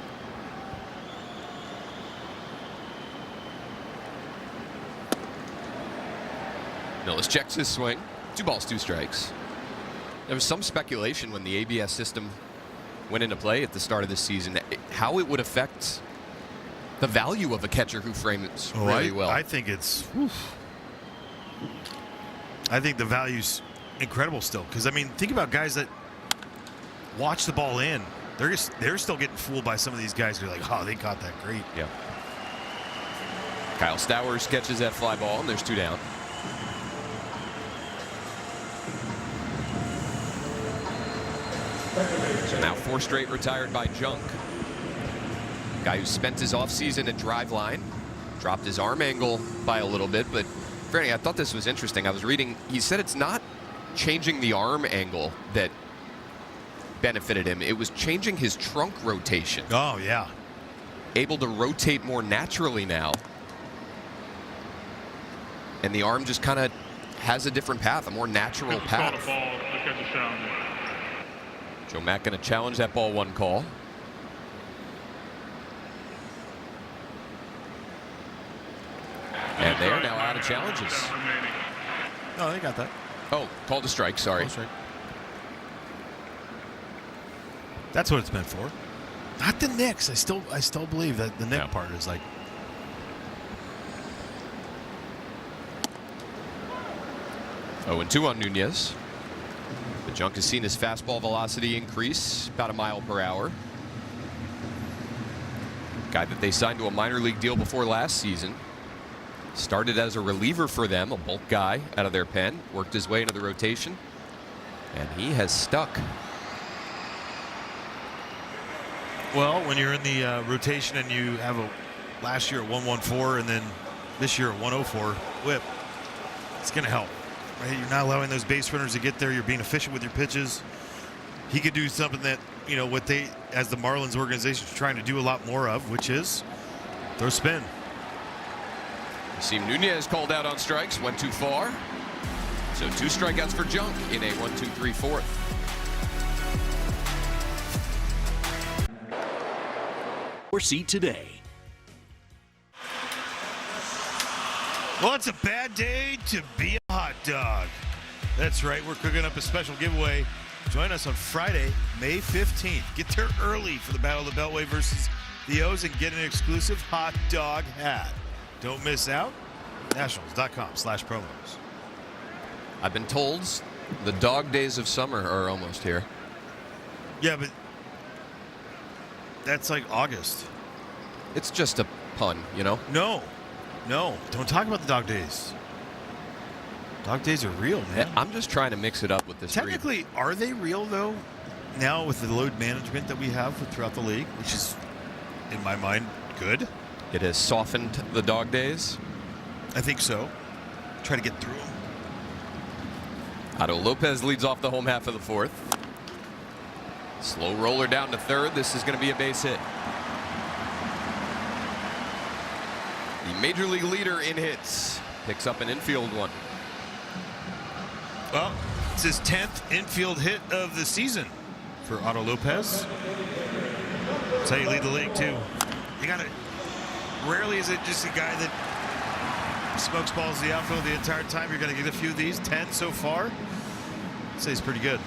Millis checks his swing. 2 balls, 2 strikes. There was some speculation when the ABS system went into play at the start of this season how it would affect the value of a catcher who frames really well. I think it's. I think the value's incredible still, because I mean, think about guys that watch the ball in. They're still getting fooled by some of these guys who are like, oh, they caught that great. Yeah. Kyle Stowers catches that fly ball, and there's 2 down. So now 4 straight retired by Junk. Guy who spent his offseason at driveline, dropped his arm angle by a little bit, but Franny, I thought this was interesting. I was reading, he said it's not changing the arm angle that benefited him. It was changing his trunk rotation. Oh, yeah. Able to rotate more naturally now. And the arm just kind of has a different path, a more natural path. Joe Mack going to challenge that ball 1 call. And they are now out of challenges. No, they got that. Oh, called a strike. Sorry. That's what it's meant for. Not the Knicks. I still believe that the Knicks part is like. Oh, and 2 on Nunez. The Junk has seen his fastball velocity increase about a mile per hour. Guy that they signed to a minor league deal before last season. Started as a reliever for them, a bulk guy out of their pen. Worked his way into the rotation. And he has stuck. Well, when you're in the rotation and you have last year a 114 and then this year a 104 whip, it's going to help. Right? You're not allowing those base runners to get there. You're being efficient with your pitches. He could do something that, what they, as the Marlins organization, is trying to do a lot more of, which is throw spin. You see Nunez called out on strikes, went too far. So 2 strikeouts for Junk in a 1-2-3 fourth. Or seat today. Well, it's a bad day to be a hot dog. That's right. We're cooking up a special giveaway. Join us on Friday, May 15th. Get there early for the Battle of the Beltway versus the O's and get an exclusive hot dog hat. Don't miss out. Nationals.com/promos. I've been told the dog days of summer are almost here. Yeah, but that's like August. It's just a pun, No, don't talk about the dog days. Dog days are real, man. I'm just trying to mix it up with this. Technically, are they real though? Now with the load management that we have throughout the league, which is, in my mind, good. It has softened the dog days. I think so. Try to get through them. Otto Lopez leads off the home half of the 4th. Slow roller down to 3rd. This is going to be a base hit. The major league leader in hits picks up an infield one. Well, it's his 10th infield hit of the season for Otto Lopez. That's how you lead the league too. You got to. Rarely is it just a guy that smokes balls in the outfield the entire time. You're going to get a few of these. 10 so far. I'd say he's pretty good.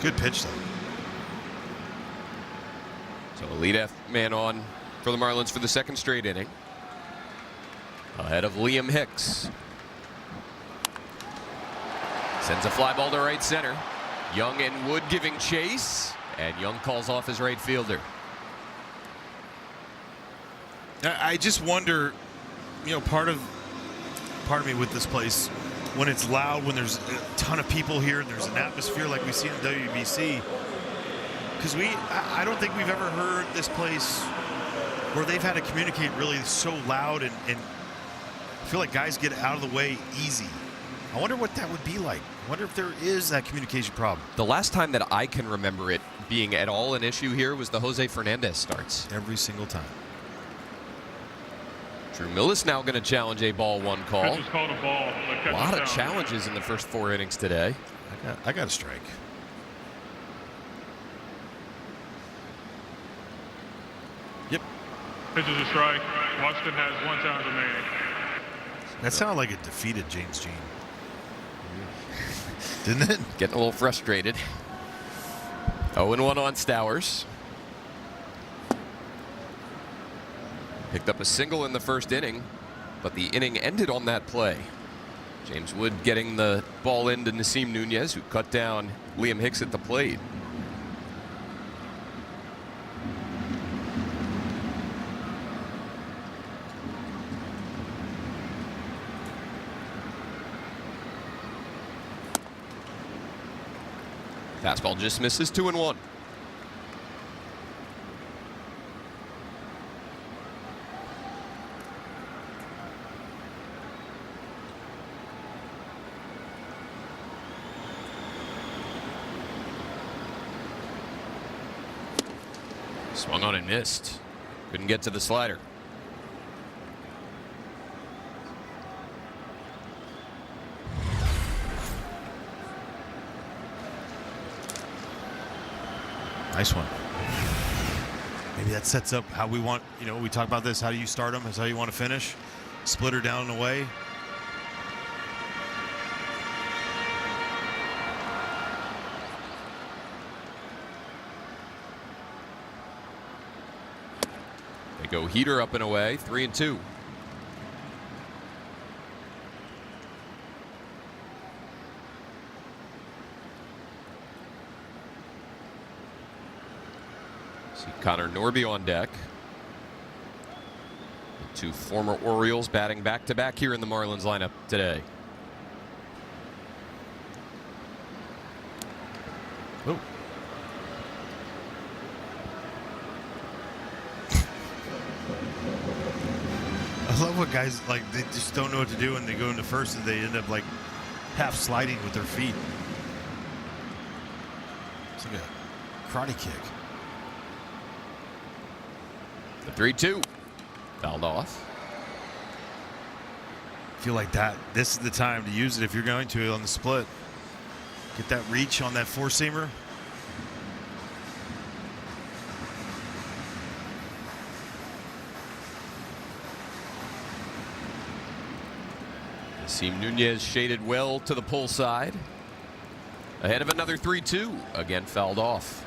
Good pitch though. So a leadoff man on for the Marlins for the 2nd straight inning. Ahead of Liam Hicks. Sends a fly ball to right center. Young and Wood giving chase, and Young calls off his right fielder. I just wonder, part of me with this place, when it's loud, when there's a ton of people here, and there's an atmosphere like we see in WBC, because I don't think we've ever heard this place where they've had to communicate really so loud, and I feel like guys get out of the way easy. I wonder what that would be like. I wonder if there is that communication problem. The last time that I can remember it being at all an issue here was the Jose Fernandez starts. Every single time. Drew Millis now going to challenge a ball 1 call. A lot of challenges in the first 4 innings today. I got a strike. Yep. Pitch is a strike. Washington has 1 challenge remaining. That sounded like a defeated James Jean. Didn't it? Getting a little frustrated. 0-1 on Stowers. Picked up a single in the first inning, but the inning ended on that play. James Wood getting the ball into Nasim Nunez, who cut down Liam Hicks at the plate. Fastball just misses, 2-1. Swung on and missed. Couldn't get to the slider. Nice one. Maybe that sets up how we want, we talk about this. How do you start them? Is how you want to finish. Splitter down and away. They go heater up and away, 3-2. See Connor Norby on deck. The two former Orioles batting back-to-back here in the Marlins lineup today. Oh. I love what guys they just don't know what to do when they go into first and they end up half sliding with their feet. It's like a karate kick. The 3-2 fouled off. I feel like this is the time to use it if you're going to on the split. Get that reach on that four-seamer. Nasim Nunez shaded well to the pull side. Ahead of another 3-2. Again fouled off.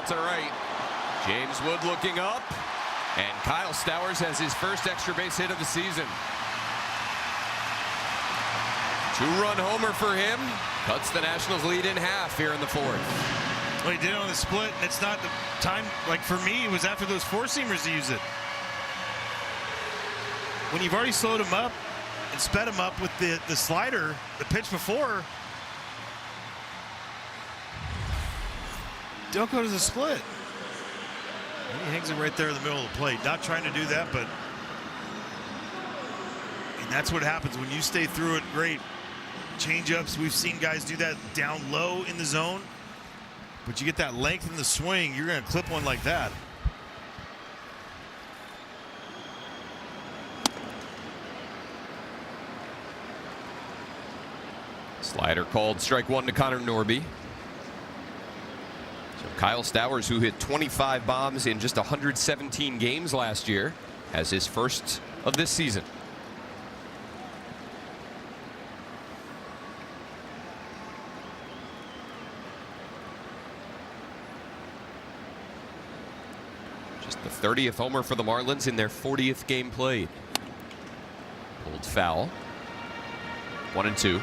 To right. James Wood looking up, and Kyle Stowers has his first extra base hit of the season. 2-run homer for him. Cuts the Nationals lead in half here in the fourth. Well, he did it on the split. It's not the time, for me, it was after those four-seamers to use it. When you've already slowed him up and sped him up with the slider, the pitch before, don't go to the split. And he hangs it right there in the middle of the plate. Not trying to do that, but and that's what happens when you stay through it. Great change-ups. We've seen guys do that down low in the zone, but you get that length in the swing, you're going to clip one like that. Slider called, strike one to Connor Norby. So Kyle Stowers, who hit 25 bombs in just 117 games last year, has his first of this season. Just the 30th homer for the Marlins in their 40th game played. Pulled foul. 1-2.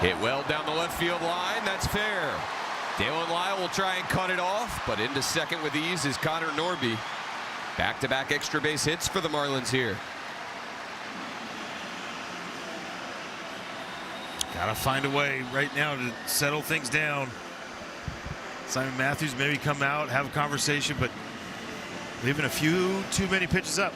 Hit well down the left field line. That's fair. Dalen Lyle will try and cut it off, but into second with ease is Connor Norby. Back-to-back extra base hits for the Marlins here. Gotta find a way right now to settle things down. Simon Matthews maybe come out, have a conversation, but leaving a few too many pitches up.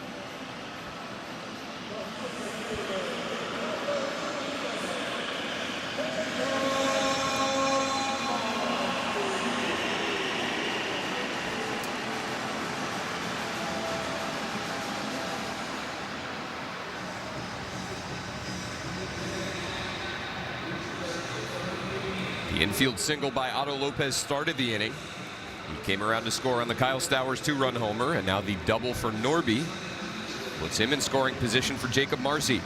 Infield single by Otto Lopez started the inning. He came around to score on the Kyle Stowers 2-run homer, and now the double for Norby puts him in scoring position for Jacob Marcy.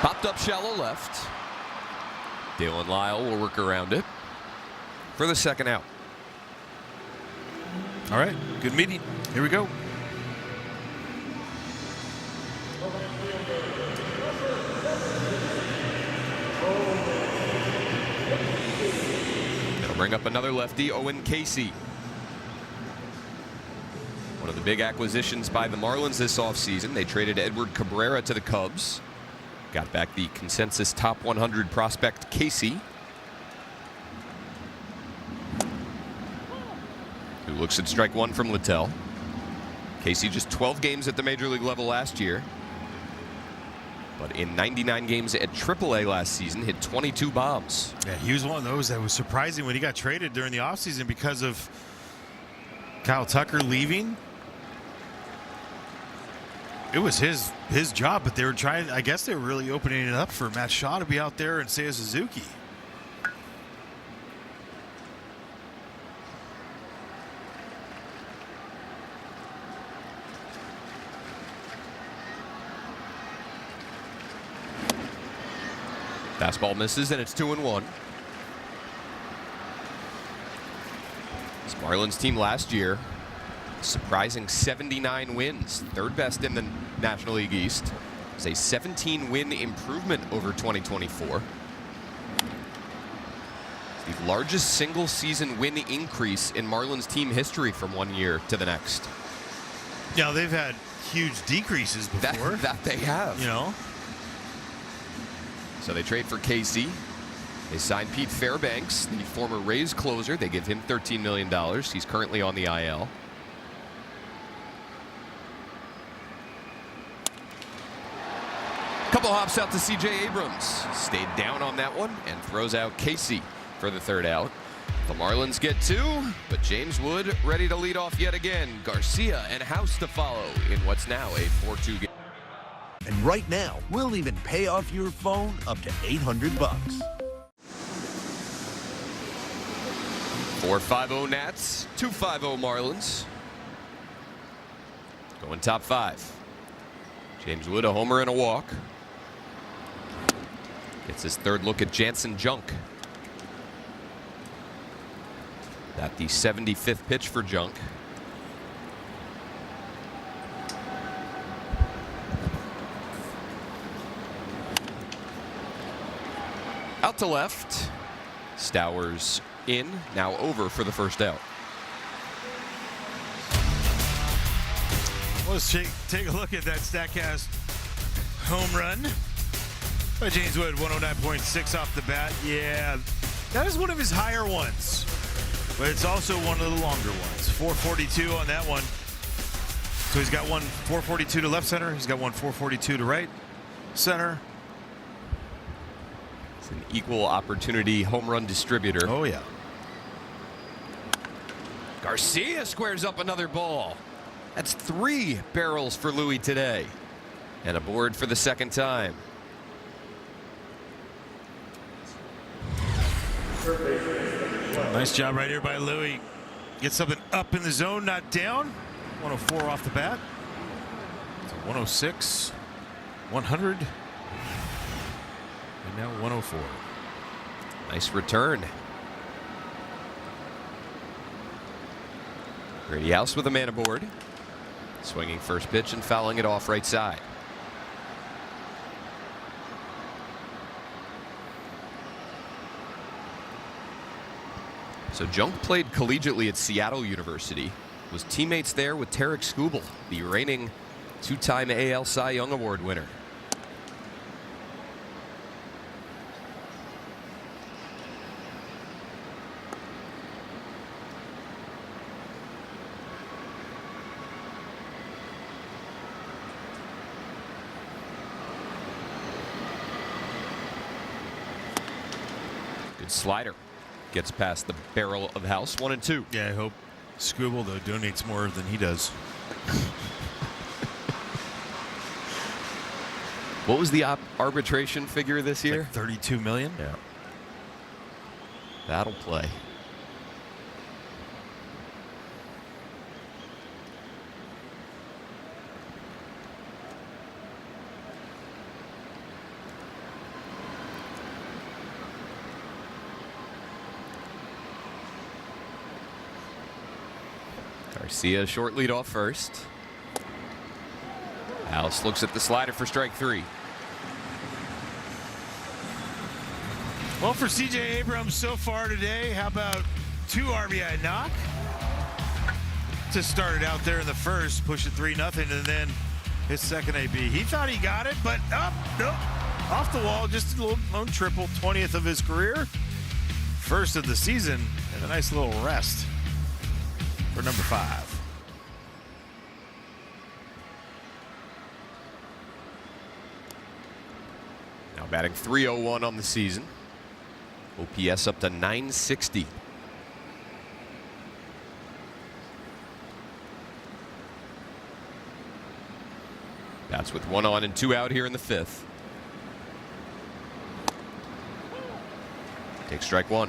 Popped up shallow left. Dalen Lyle will work around it for the second out. All right, good meeting. Here we go. It'll bring up another lefty, Owen Casey. One of the big acquisitions by the Marlins this offseason. They traded Edward Cabrera to the Cubs. Got back the consensus top 100 prospect Casey, who looks at strike one from Littell. Casey just 12 games at the major league level last year, but in 99 games at AAA last season, hit 22 bombs. Yeah, he was one of those that was surprising when he got traded during the offseason because of Kyle Tucker leaving. It was his job, but they were trying, I guess they were really opening it up for Matt Shaw to be out there and Seiya Suzuki. Fastball misses, and it's 2-1. This Marlins team last year, surprising 79 wins, third best in the National League East. It's a 17-win improvement over 2024. It's the largest single-season win increase in Marlins team history from one year to the next. Yeah, they've had huge decreases before. That they have. You know? So they trade for Casey. They signed Pete Fairbanks, the former Rays closer. They give him $13 million. He's currently on the IL. Couple hops out to C.J. Abrams. Stayed down on that one and throws out Casey for the third out. The Marlins get two, but James Wood ready to lead off yet again. Garcia and House to follow in what's now a 4-2 game. And right now, we'll even pay off your phone up to $800. 4-5-0 Nats, 2-5-0 Marlins. Going top five. James Wood, a homer and a walk. Gets his third look at Jansen Junk. That the 75th pitch for Junk. Out to left. Stowers in, now over for the first out. Let's take a look at that StatCast home run by James Wood, 109.6 off the bat. Yeah, that is one of his higher ones, but it's also one of the longer ones. 442 on that one. So he's got one 442 to left center. He's got one 442 to right center. It's an equal opportunity home run distributor. Oh, yeah. Garcia squares up another ball. That's 3 barrels for Louis today. And aboard for the second time. Nice job right here by Louis. Get something up in the zone, not down. 104 off the bat. So 106, 100, and now 104. Nice return. Grady House with a man aboard. Swinging first pitch and fouling it off right side. So Junk played collegiately at Seattle University. Was teammates there with Tarek Skubal, the reigning 2-time AL Cy Young Award winner. Good slider. Gets past the barrel of the house. 1-2. Yeah, I hope Scooble, though, donates more than he does. What was the arbitration figure this year? Like $32 million? Yeah. That'll play. Garcia short lead off first. House looks at the slider for strike 3. Well, for C.J. Abrams so far today, how about 2 RBI knock? Just started out there in the first, pushing 3-0, and then his second AB. He thought he got it, but nope, off the wall, just a little lone triple, 20th of his career. First of the season, and a nice little rest for number 5. Now batting .301 on the season. OPS up to .960. That's with 1 on and 2 out here in the 5th. Take strike 1.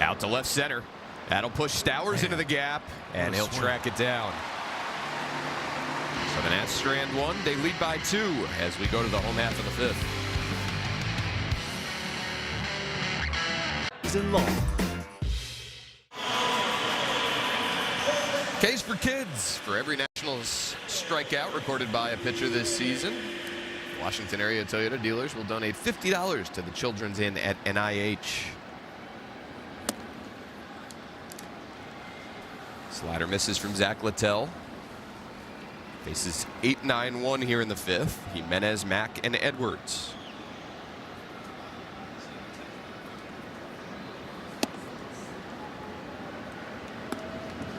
Out to left center. That'll push Stowers into the gap, and he'll track it down. So the Nats strand 1. They lead by 2 as we go to the home half of the 5th. Season long. Case for kids. For every Nationals strikeout recorded by a pitcher this season, Washington area Toyota dealers will donate $50 to the Children's Inn at NIH. Slider misses from Zach Littell. Faces 8-9-1 here in the 5th. Jimenez, Mack, and Edwards.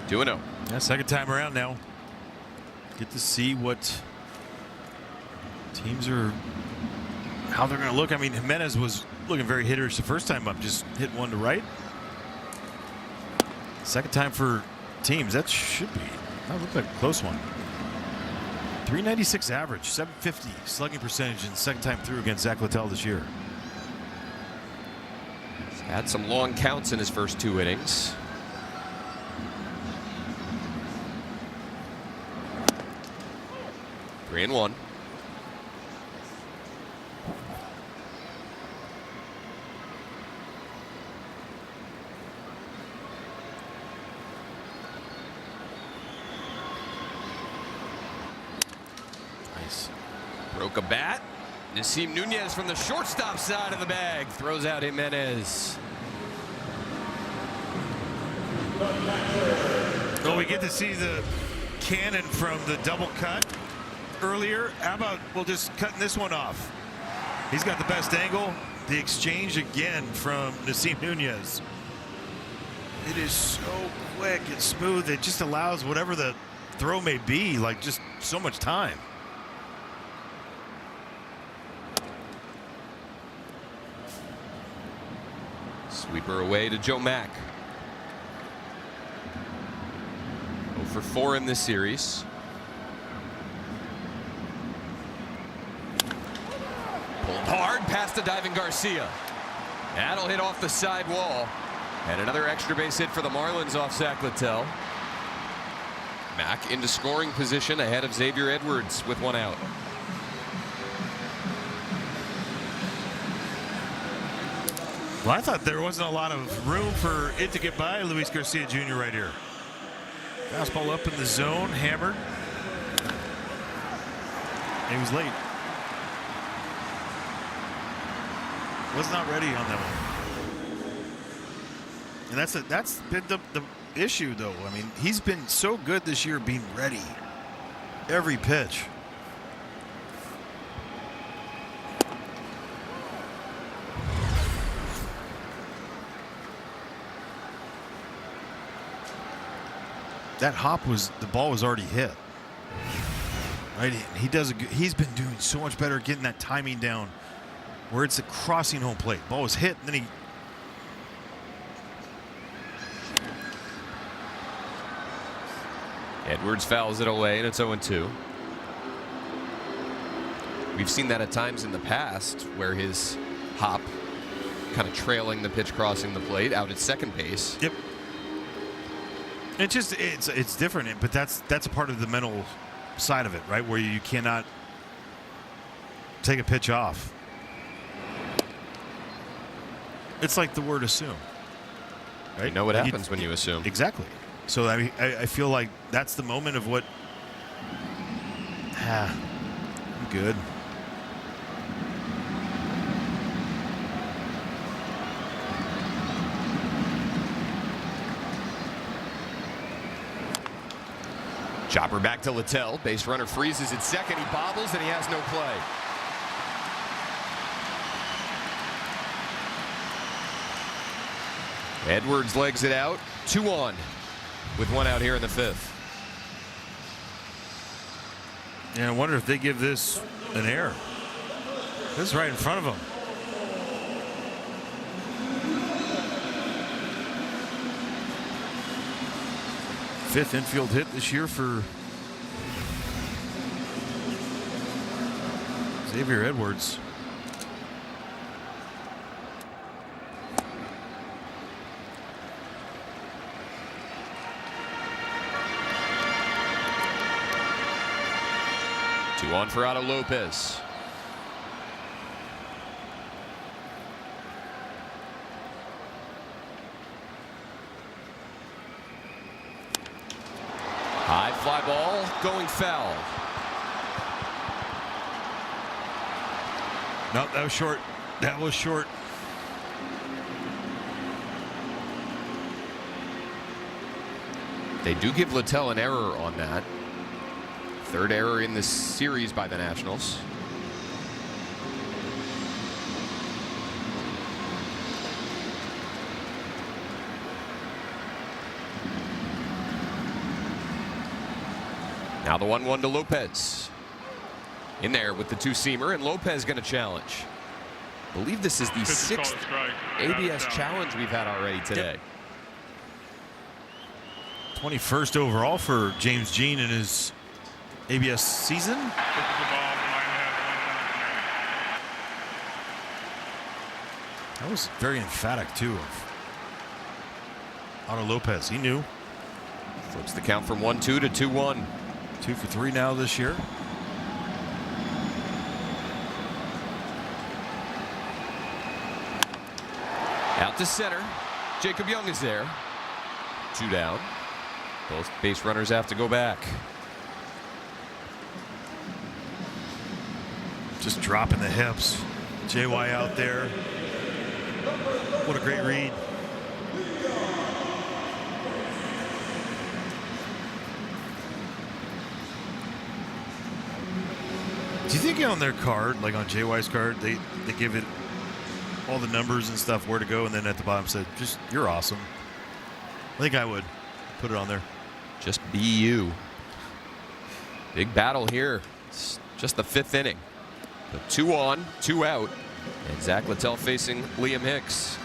Doing it. Yeah, second time around now. Get to see what teams are, how they're going to look. I mean, Jimenez was looking very hitterish the first time up, just hit one to right. Second time for teams, that should be, that looked like a close one. 396 average, 750 slugging percentage in the second time through against Zach Littell this year. He's had some long counts in his first 2 innings. Three and 1. Broke a bat. Nasim Nunez from the shortstop side of the bag throws out Jimenez. Well, we get to see the cannon from the double cut earlier. How about we'll just cutting this one off? He's got the best angle. The exchange again from Nasim Nunez. It is so quick and smooth. It just allows whatever the throw may be, like just so much time. Sweeper away to Joe Mack. 0 for 4 in this series. Pulled hard past the diving Garcia. That'll hit off the side wall. And another extra base hit for the Marlins off Zach Littell. Mack into scoring position ahead of Xavier Edwards with 1 out. Well, I thought there wasn't a lot of room for it to get by Luis Garcia Jr. right here. Fastball up in the zone, hammered. He was late. Was not ready on that one. And that's been the issue, though. I mean, he's been so good this year being ready. Every pitch. that hop was, the ball was already hit. Right? He's been doing so much better getting that timing down where it's a crossing home plate. Ball was hit, and then he. Edwards fouls it away, and it's 0-2. We've seen that at times in the past where his hop kind of trailing the pitch crossing the plate out at second base. Yep. It's different, but that's a part of the mental side of it, right? Where you cannot take a pitch off. It's like the word assume. Right? You know what happens when you assume. Exactly. So I mean, I feel like that's the moment of what. I'm good. Chopper back to Littell. Base runner freezes at second. He bobbles and he has no play. Edwards legs it out. 2 on with 1 out here in the 5th. Yeah, I wonder if they give this an error. This is right in front of them. Fifth infield hit this year for Xavier Edwards. Two on for Otto Lopez. High fly ball going foul. No, that was short. That was short. They do give Littell an error on that. 3rd error in this series by the Nationals. Now the 1-1 to Lopez. In there with the 2-seamer, and Lopez going to challenge. I believe this is the 6th ABS challenge we've had already today. Yep. 21st overall for James Jean in his ABS season. That was very emphatic too of Otto Lopez. He knew. Flips the count from 1-2 to 2-1. 2 for 3 now this year. Out to center. Jacob Young is there. 2 down. Both base runners have to go back. Just dropping the hips. JY out there. What a great read. Do you think on their card, like on JY's card, they give it all the numbers and stuff, where to go, and then at the bottom said, just, you're awesome? I think I would put it on there. Just be you. Big battle here. It's just the 5th inning. But 2 on, 2 out. And Zach Littell facing Liam Hicks.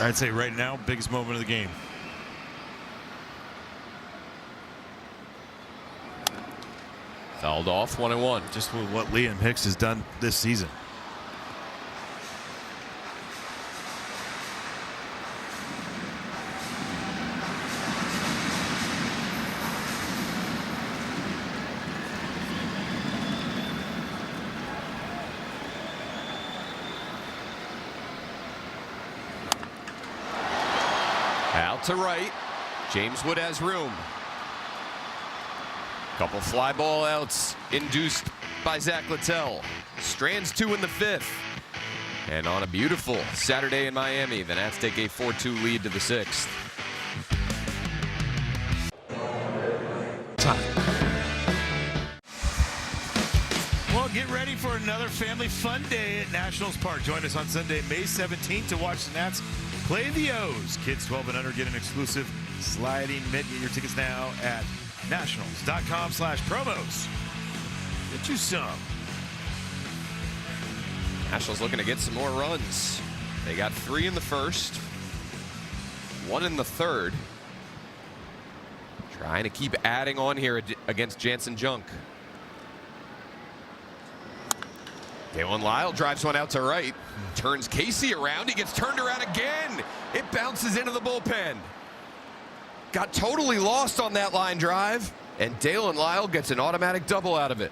I'd say right now, biggest moment of the game. Fouled off, 1-1. Just with what Liam Hicks has done this season. Out to right. James Wood has room. Couple fly ball outs induced by Zach Littell. Strands 2 in the 5th. And on a beautiful Saturday in Miami, the Nats take a 4-2 lead to the 6th. Well, get ready for another another family fun day at Nationals Park. Join us on Sunday, May 17th to watch the Nats play the O's. Kids 12 and under get an exclusive sliding mitt. Get your tickets now at nationals.com/promos. Get you some. Nationals looking to get some more runs. They got 3 in the first, 1 in the third. Trying to keep adding on here against Jansen Junk. Dalen Lyle drives one out to right. Turns Casey around. He gets turned around again. It bounces into the bullpen. Got totally lost on that line drive. And Dalen Lyle gets an automatic double out of it.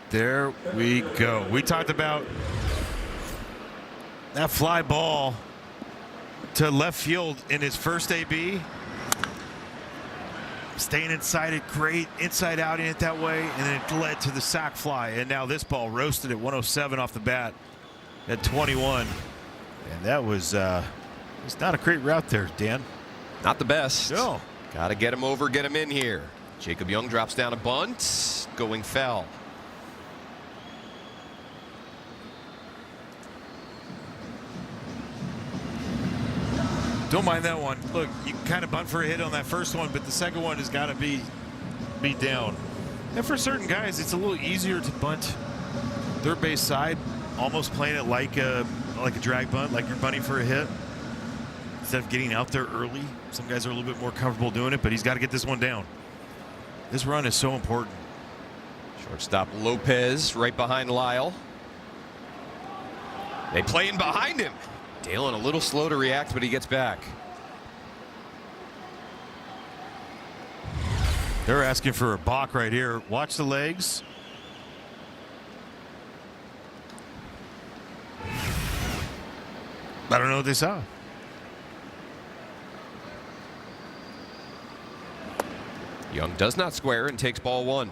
There we go. We talked about that fly ball to left field in his first AB. Staying inside it, great inside out in it that way, and then it led to the sac fly. And now this ball roasted at 107 off the bat at 21. And that was it's not a great route there, Dan. Not the best. No. Got to get him over, get him in here. Jacob Young drops down a bunt, going foul. Don't mind that one. Look, you can kind of bunt for a hit on that first one, but the second one has got to be down. And for certain guys, it's a little easier to bunt third base side, almost playing it like a drag bunt, like you're bunting for a hit, instead of getting out there early. Some guys are a little bit more comfortable doing it, but he's got to get this one down. This run is so important. Shortstop Lopez right behind Lyle. They play in behind him. Dalen a little slow to react, but he gets back. They're asking for a balk right here. Watch the legs. I don't know what they saw. Young does not square and takes ball 1.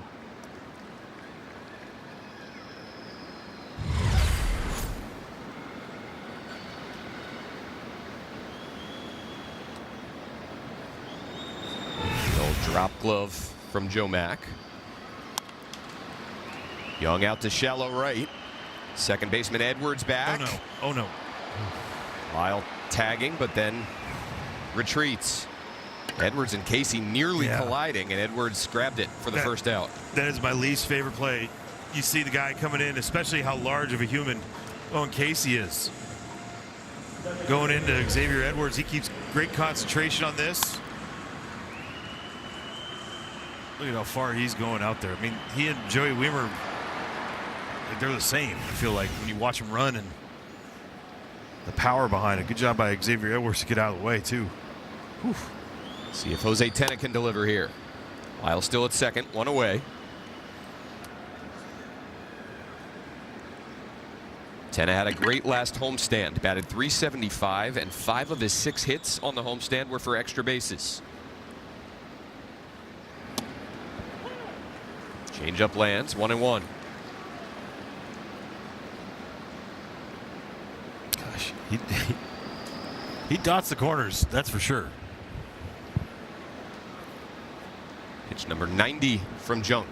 Drop glove from Joe Mack. Young out to shallow right. Second baseman Edwards back. Oh no. Oh no. Lyle tagging, but then retreats. Edwards and Casey nearly colliding, and Edwards grabbed it for the first out. That is my least favorite play. You see the guy coming in, especially how large of a human Owen Casey is. Going into Xavier Edwards, he keeps great concentration on this. Look at how far he's going out there. I mean, he and Joey Weimer, they're the same. I feel like when you watch him run and the power behind it. Good job by Xavier Edwards to get out of the way, too. Whew. See if Jose Tena can deliver here. Lyle still at second, 1 away. Tena had a great last homestand. Batted .375, and 5 of his 6 hits on the homestand were for extra bases. Changeup lands, 1-1. Gosh, he dots the corners, that's for sure. Pitch number 90 from Junk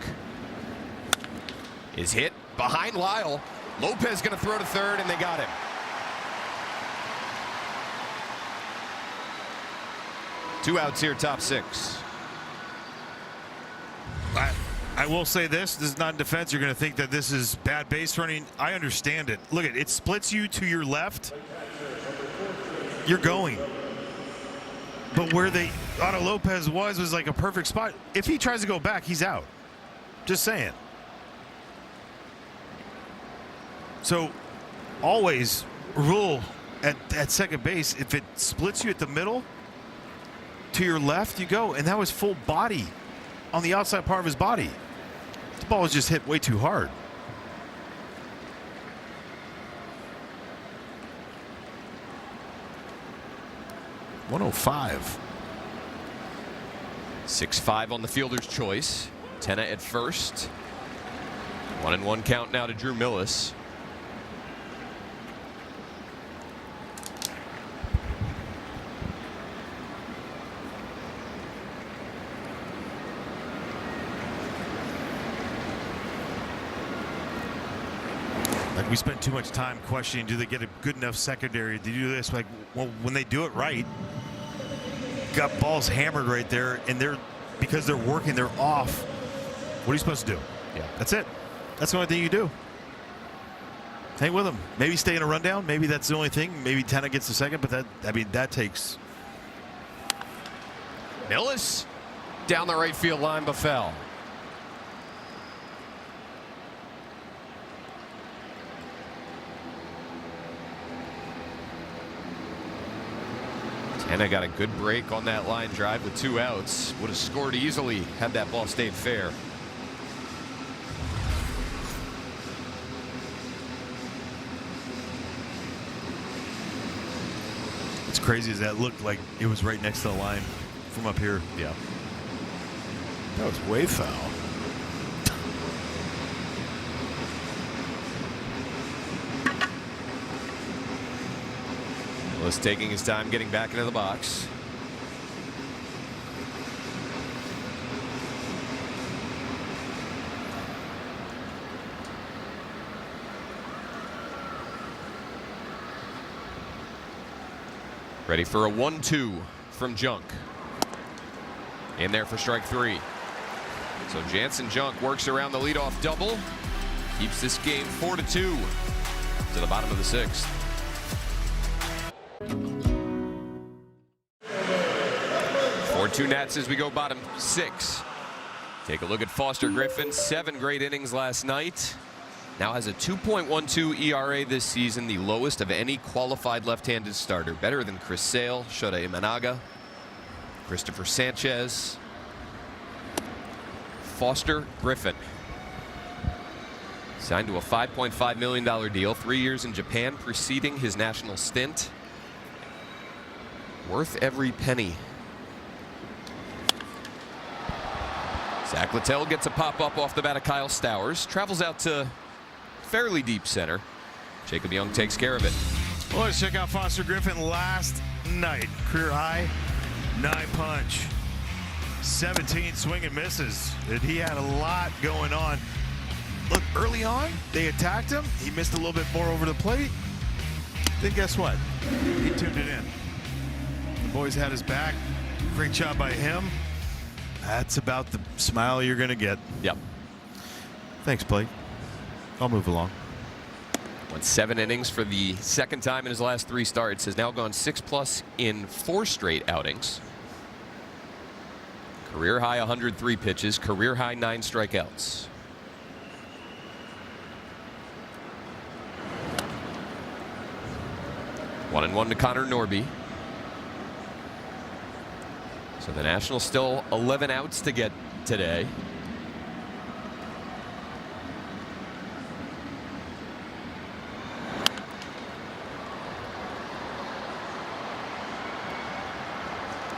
is hit behind Lyle. Lopez going to throw to third, and they got him. 2 outs here, top 6. I will say this is not in defense. You're going to think that this is bad base running. I understand it. Look, it splits you to your left. You're going. But where Otto Lopez was like a perfect spot. If he tries to go back, he's out. Just saying. So always rule at second base, if it splits you at the middle, to your left you go. And that was full body on the outside part of his body. The ball was just hit way too hard. .105. 6-5 on the fielder's choice. Tena at first. 1-1 count now to Drew Millis. Like, we spend too much time questioning, do they get a good enough secondary to do this? Like, well, when they do it right, got balls hammered right there, and because they're working, they're off. What are you supposed to do? Yeah. That's it. That's the only thing you do. Hang with them. Maybe stay in a rundown. Maybe that's the only thing. Maybe Tanner gets the second, but that takes. Millis down the right field line, but fell. Tanner got a good break on that line drive with 2 outs. Would have scored easily had that ball stayed fair. It's crazy as that looked like it was right next to the line from up here. Yeah. That was way foul. Was taking his time getting back into the box. Ready for a 1-2 from Junk. In there for strike 3. So Jansen Junk works around the leadoff double. Keeps this game 4-2 to the bottom of the 6th. 4-2 Nats as we go bottom 6. Take a look at Foster Griffin. 7 great innings last night. Now has a 2.12 ERA this season, the lowest of any qualified left-handed starter. Better than Chris Sale, Shota Imanaga, Christopher Sanchez. Foster Griffin signed to a $5.5 million deal, 3 years in Japan preceding his national stint. Worth every penny. Zach Littell gets a pop-up off the bat of Kyle Stowers. Travels out to fairly deep center. Jacob Young takes care of it. Well, let's check out Foster Griffin last night. Career high, 9 punch, 17 swing and misses. And he had a lot going on. Look, early on, they attacked him. He missed a little bit more over the plate. Then guess what? He tuned it in. The boys had his back. Great job by him. That's about the smile you're going to get. Yep. Thanks, Blake. I'll move along. Went 7 innings for the second time in his last 3 starts. Has now gone 6+ in 4 straight outings. Career high 103 pitches. Career high 9 strikeouts. One and 1 to Connor Norby. So the Nationals still 11 outs to get today.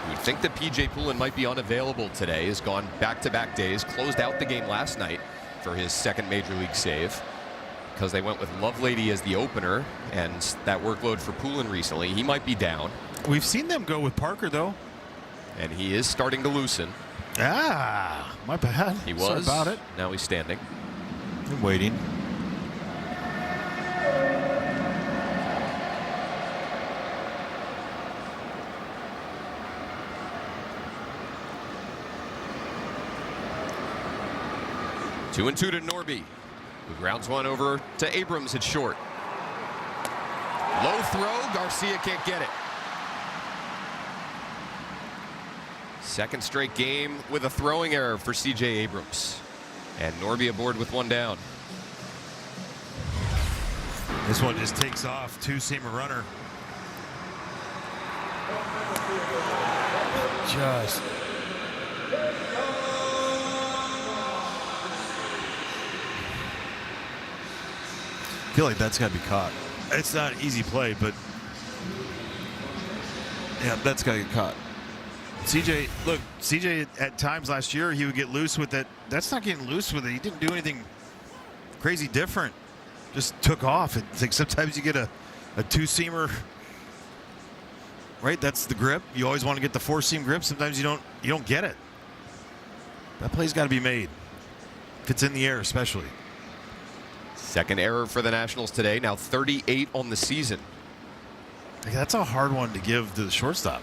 You'd think that P.J. Poulin might be unavailable today. Has gone back-to-back days. Closed out the game last night for his second major league save, because they went with Lovelady as the opener, and that workload for Poulin recently. He might be down. We've seen them go with Parker, though. And he is starting to loosen. Ah, my bad. He was. Sorry about it. Now he's standing. I'm waiting. Two and 2 to Norby, who grounds one over to Abrams at short. Low throw. Garcia can't get it. Second straight game with a throwing error for C.J. Abrams. And Norby aboard with 1 down. This one just takes off. 2-seamer runner. Just. I feel like that's got to be caught. It's not an easy play, but yeah, that's got to get caught. CJ, look, CJ at times last year, he would get loose with it. That's not getting loose with it. He didn't do anything crazy different. Just took off. It's like sometimes you get a 2-seamer, right? That's the grip. You always want to get the 4-seam grip. Sometimes you don't get it. That play's got to be made. If it's in the air, especially. Second error for the Nationals today, now 38 on the season. That's a hard one to give to the shortstop.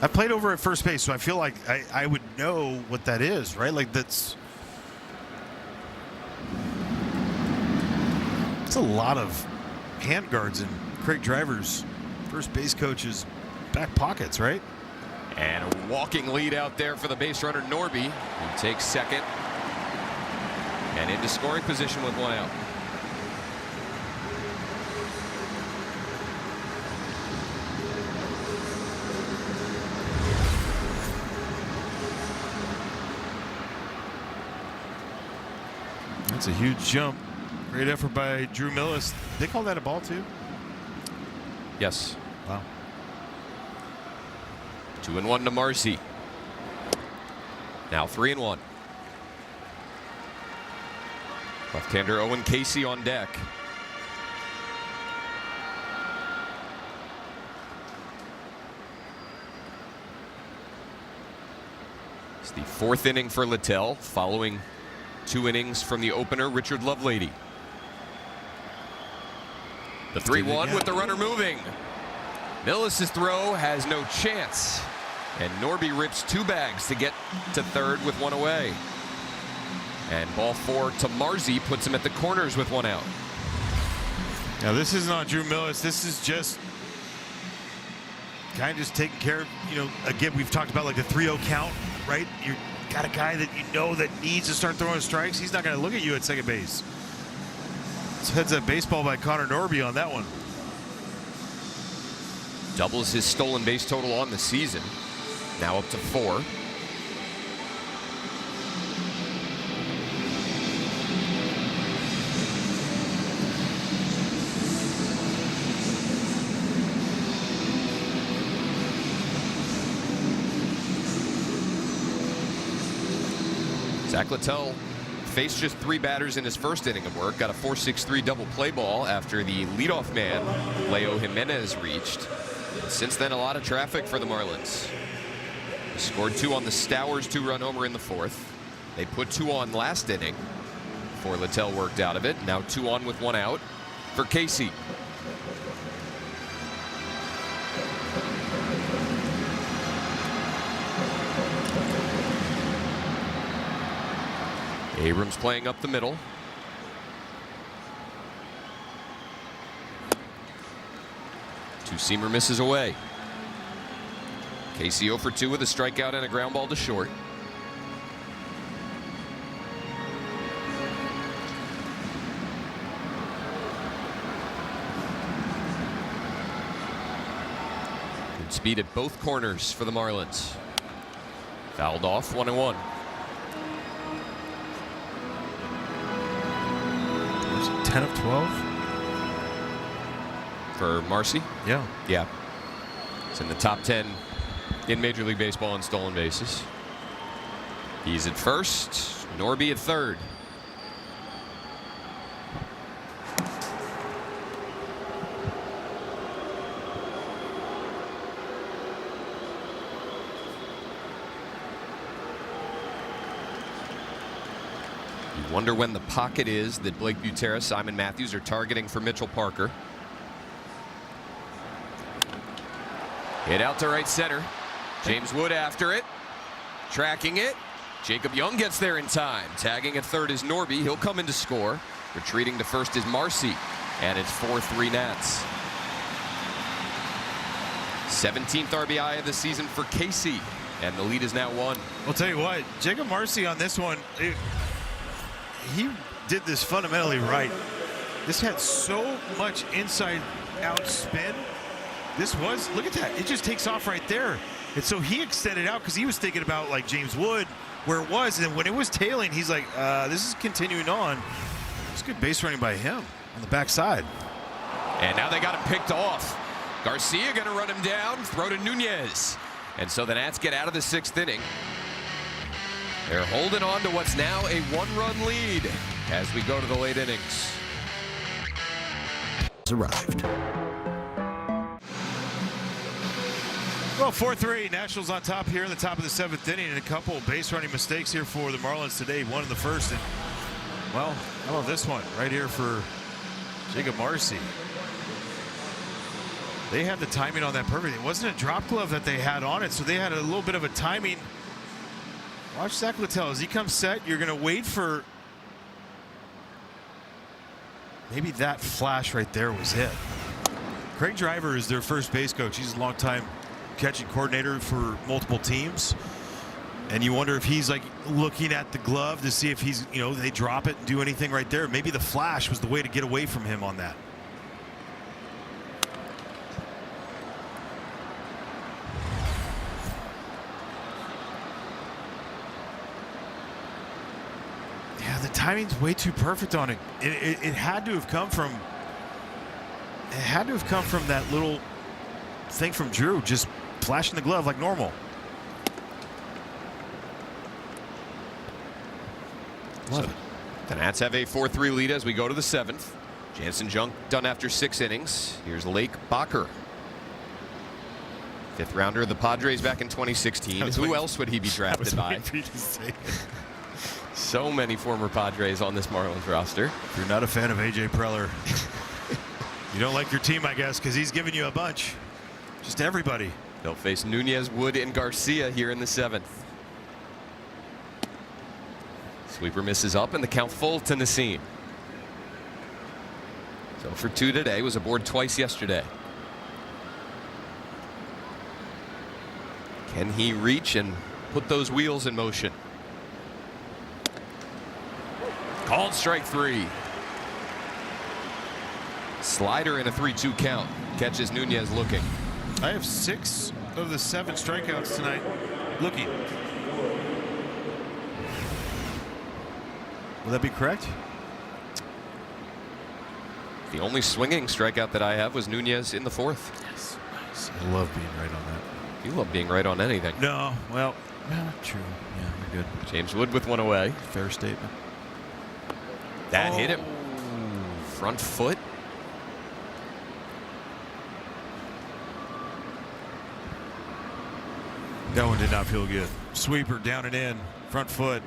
I played over at first base, so I feel like I would know what that is, right? Like it's a lot of hand guards in Craig Driver's first base coach's back pockets, right? And a walking lead out there for the base runner Norby, who takes second and into scoring position with one out. That's a huge jump. Great effort by Drew Millis. They call that a ball too? Yes. Wow. 2-1 to Marcy. Now 3-1. Left-hander Owen Casey on deck. It's the fourth inning for Littell, following 2 innings from the opener, Richard Lovelady. The 3-1 with the runner moving. Millis' throw has no chance. And Norby rips 2 bags to get to third with 1 away. And ball 4 to Marcy puts him at the corners with 1 out. Now this is not Drew Millis. This is just kind of just taking care of, again, we've talked about like the 3-0 count, right? You got a guy that you know that needs to start throwing strikes. He's not going to look at you at second base. It's heads up baseball by Connor Norby on that one. Doubles his stolen base total on the season. Now up to 4. Zach Littell faced just 3 batters in his first inning of work. Got a 4.63 double play ball after the leadoff man, Leo Jimenez, reached. Since then, a lot of traffic for the Marlins. They scored 2 on the Stowers 2-run homer in the 4th. They put 2 on last inning before Littell worked out of it. Now 2 on with 1 out for Casey. Abrams playing up the middle. Two-seamer misses away. Casey 0 for 2 with a strikeout and a ground ball to short. Good speed at both corners for the Marlins. Fouled off, 1-1. 10 of 12 for Marcy. Yeah. Yeah. It's in the top 10 in Major League Baseball in stolen bases. He's at first, Norby at third. You wonder when the pocket is that Blake Butera, Simon Matthews are targeting for Mitchell Parker. Hit out to right center. James Wood after it. Tracking it. Jacob Young gets there in time. Tagging at third is Norby. He'll come in to score. Retreating to first is Marcy. And it's 4-3 Nats. 17th RBI of the season for Casey. And the lead is now 1. I'll tell you what, Jacob Marcy on this one, he did this fundamentally right. This had so much inside out spin. This was, look at that, it just takes off right there. And so he extended out because he was thinking about like James Wood where it was, and when it was tailing, he's like, this is continuing on. It's good base running by him on the backside. And now they got him picked off. Garcia gonna run him down, throw to Nunez. And so the Nats get out of the 6th inning. They're holding on to what's now a 1-run lead as we go to the late innings. Arrived. Well, 4-3, Nationals on top here in the top of the 7th inning, and a couple base running mistakes here for the Marlins today. One in the first, and well, How about this one right here for Jacob Marcy? They had the timing on that perfect. It wasn't a drop glove that they had on it, so they had a little bit of a timing. Watch Zach Littell. As he comes set, you're going to wait for maybe that flash right there was it. Craig Driver is their first base coach. He's a longtime catching coordinator for multiple teams. And you wonder if he's like looking at the glove to see if he's, they drop it and do anything right there. Maybe the flash was the way to get away from him on that. Yeah, the timing's way too perfect on it. It had to have come from. It had to have come from that little thing from Drew, just flashing the glove like normal. So the Nats have a 4-3 lead as we go to the 7th. Jansen Junk done after 6 innings. Here's Lake Bacher. 5th rounder of the Padres back in 2016. Who else would he be drafted by? So many former Padres on this Marlins roster. If you're not a fan of A.J. Preller, you don't like your team, I guess, because he's giving you a bunch. Just everybody. They'll face Nunez, Wood, and Garcia here in the 7th. Sweeper misses up, and the count full to Nassim. So for 2 today, was aboard twice yesterday. Can he reach and put those wheels in motion? Called strike 3. Slider in a 3-2 count. Catches Nunez looking. I have 6 of the 7 strikeouts tonight looking. Will that be correct? The only swinging strikeout that I have was Nunez in the 4th. Yes. Nice. I love being right on that. You love being right on anything. No, well, true. Yeah, you're good. James Wood with one away. Fair statement. That hit him. Front foot. That one did not feel good. Sweeper down and in. Front foot.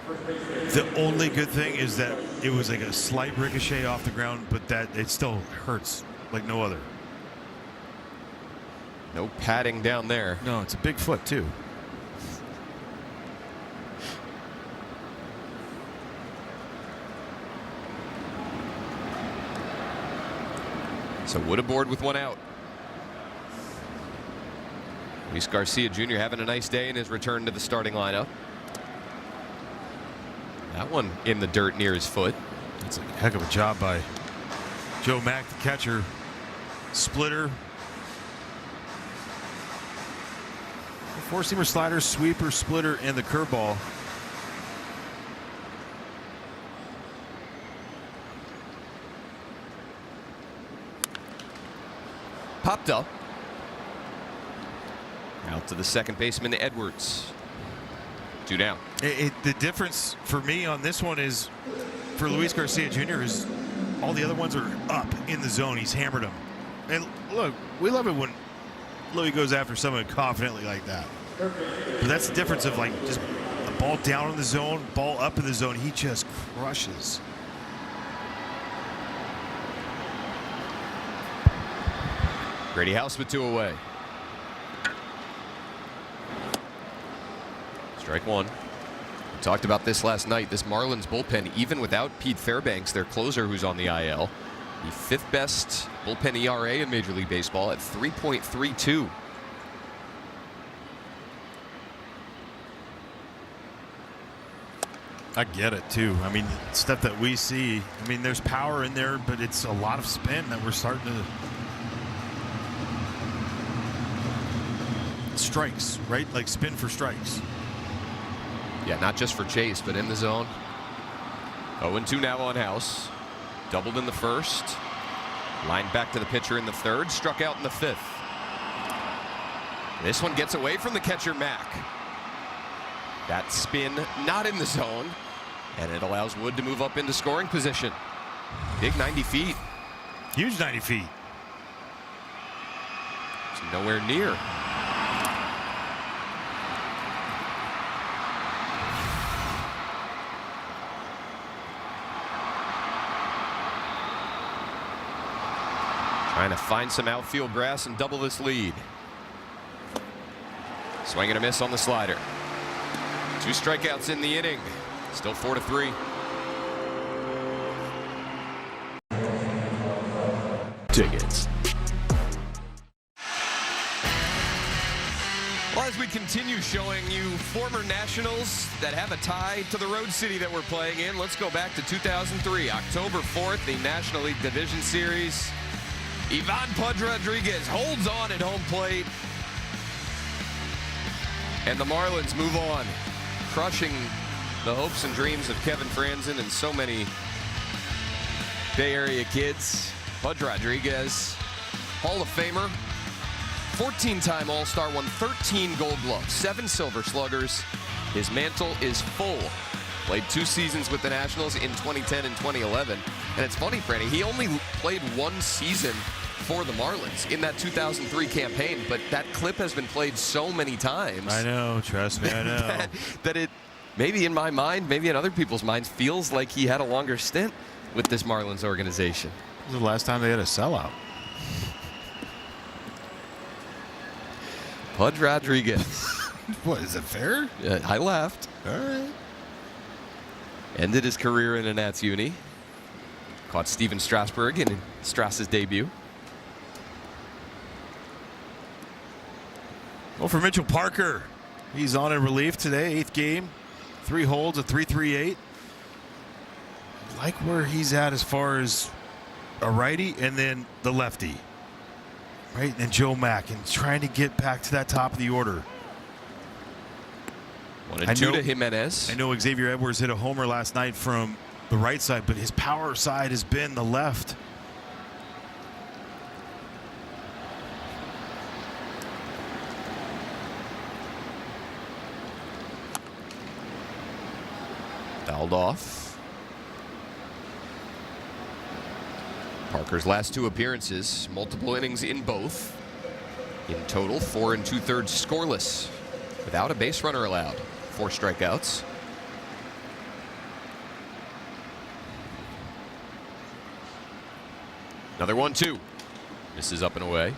The only good thing is that it was like a slight ricochet off the ground, but that it still hurts like no other. No padding down there. No, it's a big foot too. So Wood aboard with one out. Luis Garcia Jr. having a nice day in his return to the starting lineup. That one in the dirt near his foot. That's a heck of a job by Joe Mack, the catcher. Splitter. 4-seamer slider, sweeper, splitter, and the curveball. Popped up. Out to the second baseman, Edwards. 2 down. The difference for me on this one is for Luis Garcia Jr. is all the other ones are up in the zone. He's hammered them. And look, we love it when Louis goes after someone confidently like that. But that's the difference of like just the ball down in the zone, ball up in the zone. He just crushes. Grady House with 2 away. Strike 1. We talked about this last night. This Marlins bullpen, even without Pete Fairbanks, their closer who's on the IL, the 5th best bullpen ERA in Major League Baseball at 3.32. I get it too. I mean, stuff that we see. I mean, there's power in there, but it's a lot of spin that we're starting to. Strikes, right? Like spin for strikes. Yeah, not just for Chase, but in the zone. 0-2 now on House. Doubled in the 1st. Lined back to the pitcher in the 3rd. Struck out in the 5th. This one gets away from the catcher, Mack. That spin not in the zone. And it allows Wood to move up into scoring position. Big 90 feet. Huge 90 feet. It's nowhere near. Trying to find some outfield grass and double this lead. Swing and a miss on the slider. 2 strikeouts in the inning. Still 4-3. Tickets. Well, as we continue showing you former Nationals that have a tie to the road city that we're playing in, let's go back to 2003, October 4th, the National League Division Series. Ivan Pudge Rodriguez holds on at home plate. And the Marlins move on, crushing the hopes and dreams of Kevin Franzen and so many Bay Area kids. Pudge Rodriguez, Hall of Famer, 14-time All-Star, won 13 Gold Gloves, 7 Silver Sluggers. His mantle is full. Played 2 seasons with the Nationals in 2010 and 2011. And it's funny, Franny, he only played 1 season for the Marlins in that 2003 campaign, but that clip has been played so many times. I know, trust me, I know. that it, maybe in my mind, maybe in other people's minds, feels like he had a longer stint with this Marlins organization. This was the last time they had a sellout. Pudge Rodriguez. What, is it fair? I laughed. All right. Ended his career in a Nats uni. Caught Steven Strasburg in Stras's debut. Well, for Mitchell Parker, he's on in relief today, 8th game. 3 holds, a 3.38. Like where he's at as far as a righty and then the lefty. Right? And Joe Mack, and trying to get back to that top of the order. 1-2 to Jimenez. I know Xavier Edwards hit a homer last night from the right side, but his power side has been the left. Fouled off. Parker's last 2 appearances, multiple innings in both. In total, 4 2/3 scoreless, without a base runner allowed. 4 strikeouts. Another 1-2. Misses up and away.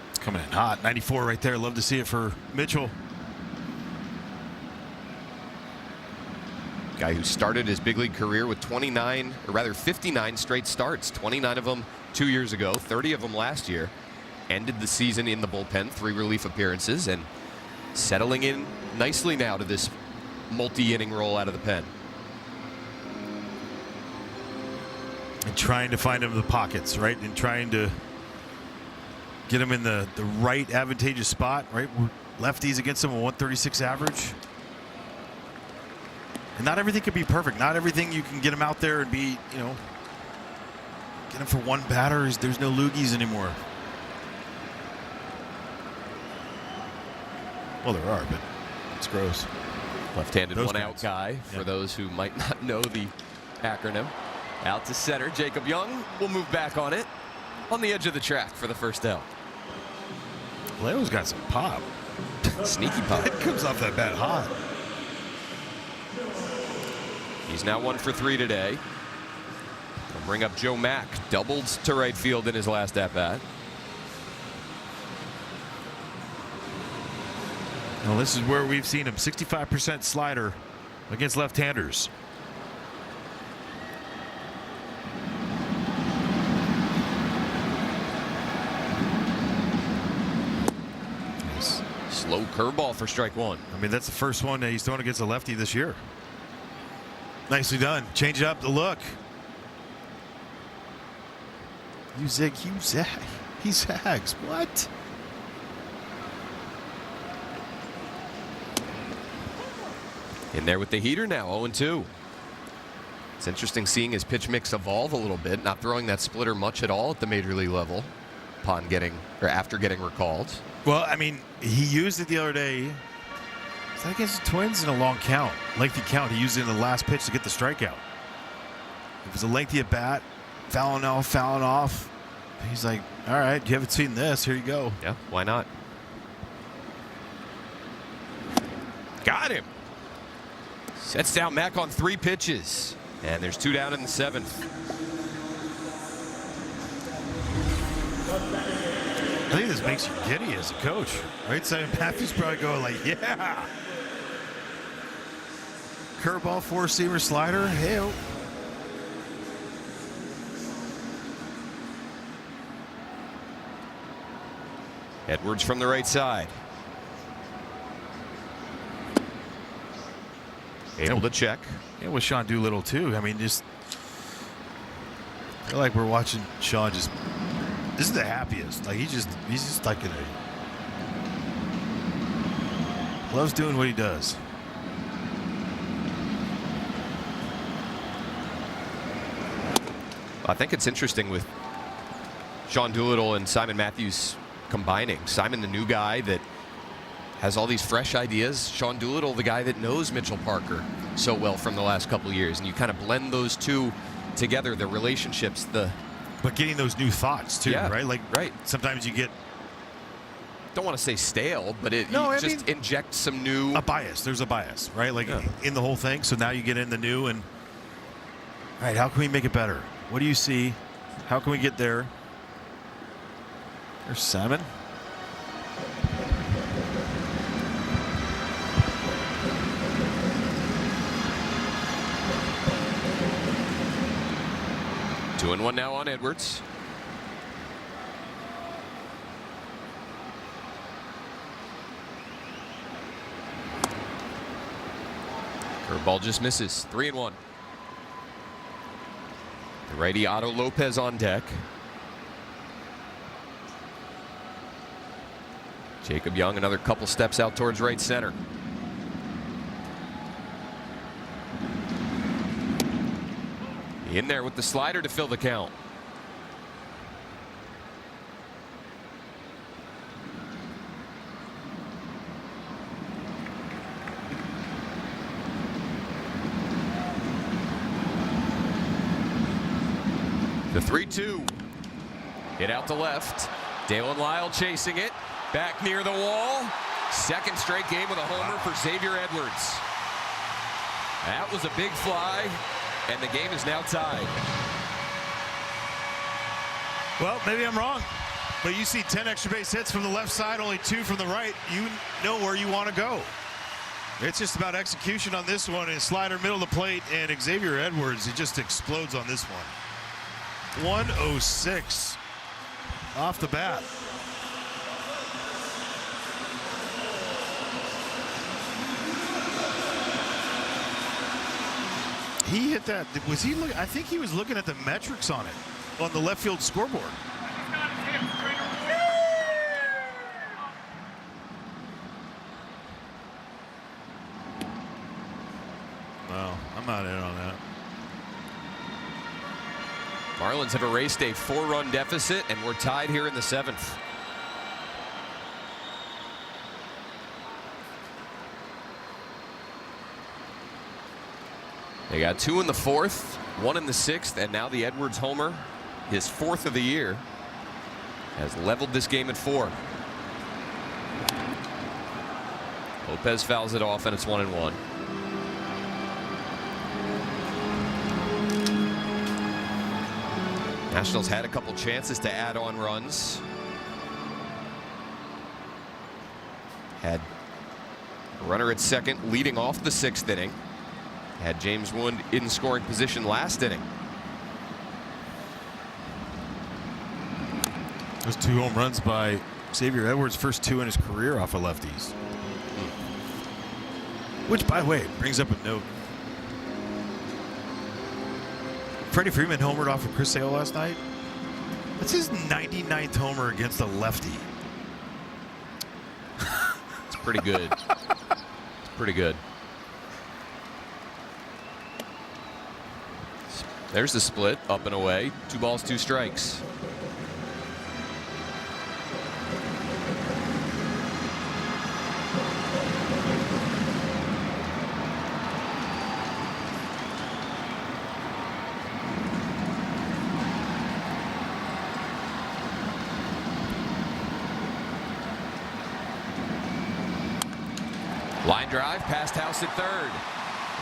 It's coming in hot. 94 right there. Love to see it for Mitchell. Guy who started his big league career with 59 straight starts, 29 of them 2 years ago, 30 of them last year. Ended the season in the bullpen, 3 relief appearances, and settling in nicely now to this multi-inning role out of the pen. And trying to find him in the pockets, right? And trying to get him in the right advantageous spot, right? Lefties against him, a 136 average. And not everything can be perfect. Not everything you can get him out there and be, you know, get him for 1 batter. There's no loogies anymore. Well, there are, but it's gross. Left-handed Those one-out guys. guy, for those who might not know the acronym. Out to center, Jacob Young will move back on it, on the edge of the track for the first out. Leo's got some pop. Sneaky pop. It comes off that bat hot. He's now 1 for 3 today. He'll bring up Joe Mack, doubled to right field in his last at-bat. Well, this is where we've seen him. 65% slider against left-handers. Nice. Slow curveball for strike 1. I mean, that's the first one that he's thrown against a lefty this year. Nicely done. Change it up the look. You zig, you zag. He zags. What? In there with the heater now, 0-2. It's interesting seeing his pitch mix evolve a little bit, not throwing that splitter much at all at the major league level upon getting, or after getting recalled. Well, I mean, he used it the other day. Is that against the Twins in a long count? Lengthy count. He used it in the last pitch to get the strikeout. It was a lengthy at bat, fouling off. He's like, all right, you haven't seen this. Here you go. Yeah, why not? Got him. Sets down Mack on 3 pitches. And there's 2 down in the 7th. I think this makes you giddy as a coach, right? Simon Matthews probably going like, yeah. Curveball, four-seamer, slider, hey-o. Edwards from the right side. Able to check. Yeah, with Sean Doolittle too. I mean, just I feel like we're watching Sean just. This is the happiest. Like he's just like in a. Loves doing what he does. I think it's interesting with Sean Doolittle and Simon Matthews combining. Simon, the new guy that has all these fresh ideas. Sean Doolittle, the guy that knows Mitchell Parker so well from the last couple of years. And you kind of blend those two together, the relationships, but getting those new thoughts too, yeah, right? Like right. Sometimes you get. Don't want to say stale, but it just injects some new. A bias. There's a bias, right? Like in the whole thing. So now you get in the new and. All right, how can we make it better? What do you see? How can we get there? There's Simon. Two and one now on Edwards. Curveball just misses. 3-1. The righty Otto Lopez on deck. Jacob Young another couple steps out towards right center. In there with the slider to fill the count. The 3-2. Hit out to left. Dalen Lyle chasing it. Back near the wall. Second straight game with a homer for Xavier Edwards. That was a big fly, and the game is now tied. Well, maybe I'm wrong, but you see 10 extra base hits from the left side, only 2 from the right. You know where you want to go. It's just about execution on this one. And slider middle of the plate, and Xavier Edwards, he just explodes on this one. 106 off the bat. He hit that. Was he look? I think he was looking at the metrics on it, on the left field scoreboard. No, I'm not in on that. Marlins have erased a 4-run deficit, and we're tied here in the 7th. They got 2 in the 4th, 1 in the 6th, and now the Edwards homer, his 4th of the year, has leveled this game at 4. Lopez fouls it off, and it's 1-1. Nationals had a couple chances to add on runs. Had a runner at second leading off the 6th inning. Had James Wood in scoring position last inning. Those 2 home runs by Xavier Edwards, first 2 in his career off of lefties. Which, by the way, brings up a note. Freddie Freeman homered off of Chris Sale last night. That's his 99th homer against a lefty. It's pretty good. It's pretty good. There's the split, up and away. 2 balls, 2 strikes. Line drive past House at third.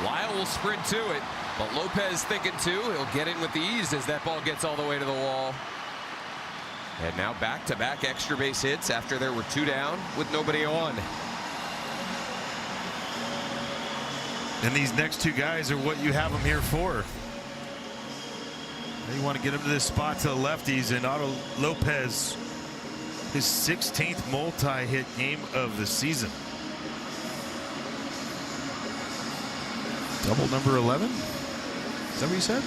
Lyle will sprint to it, but Lopez thinking too. He'll get in with ease as that ball gets all the way to the wall. And now back-to-back extra base hits after there were 2 down with nobody on. And these next 2 guys are what you have them here for. You want to get them to this spot to the lefties, and Otto Lopez, his 16th multi-hit game of the season. Double number 11? Is that what you said?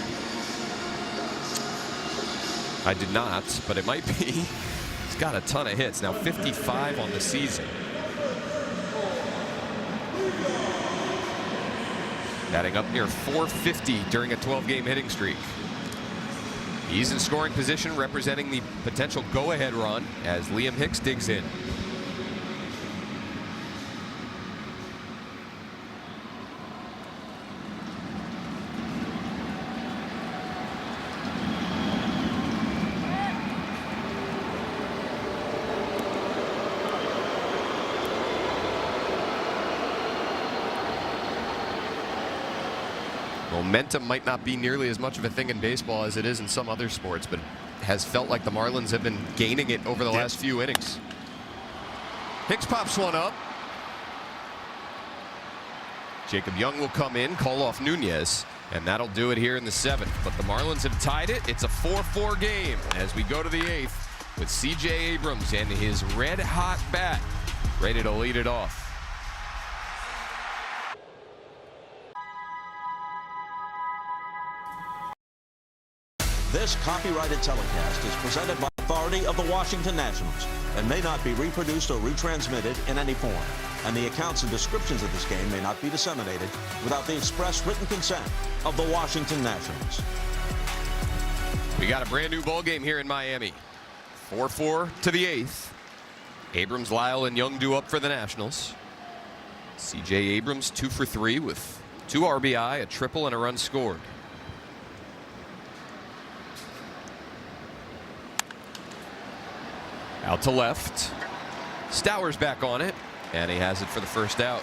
I did not, but it might be. He's got a ton of hits. Now 55 on the season. Batting up near 450 during a 12-game hitting streak. He's in scoring position, representing the potential go-ahead run as Liam Hicks digs in. Momentum might not be nearly as much of a thing in baseball as it is in some other sports, but has felt like the Marlins have been gaining it over the last few innings. Hicks pops one up. Jacob Young will come in, call off Nunez, and that'll do it here in the 7th. But the Marlins have tied it. It's a 4-4 game as we go to the 8th with C.J. Abrams and his red-hot bat ready to lead it off. This copyrighted telecast is presented by authority of the Washington Nationals and may not be reproduced or retransmitted in any form. And the accounts and descriptions of this game may not be disseminated without the express written consent of the Washington Nationals. We got a brand new ball game here in Miami. 4-4 to the 8th. Abrams, Lyle, and Young due up for the Nationals. C.J. Abrams 2 for 3 with 2 RBI, a triple, and a run scored. Out to left. Stowers back on it, and he has it for the first out.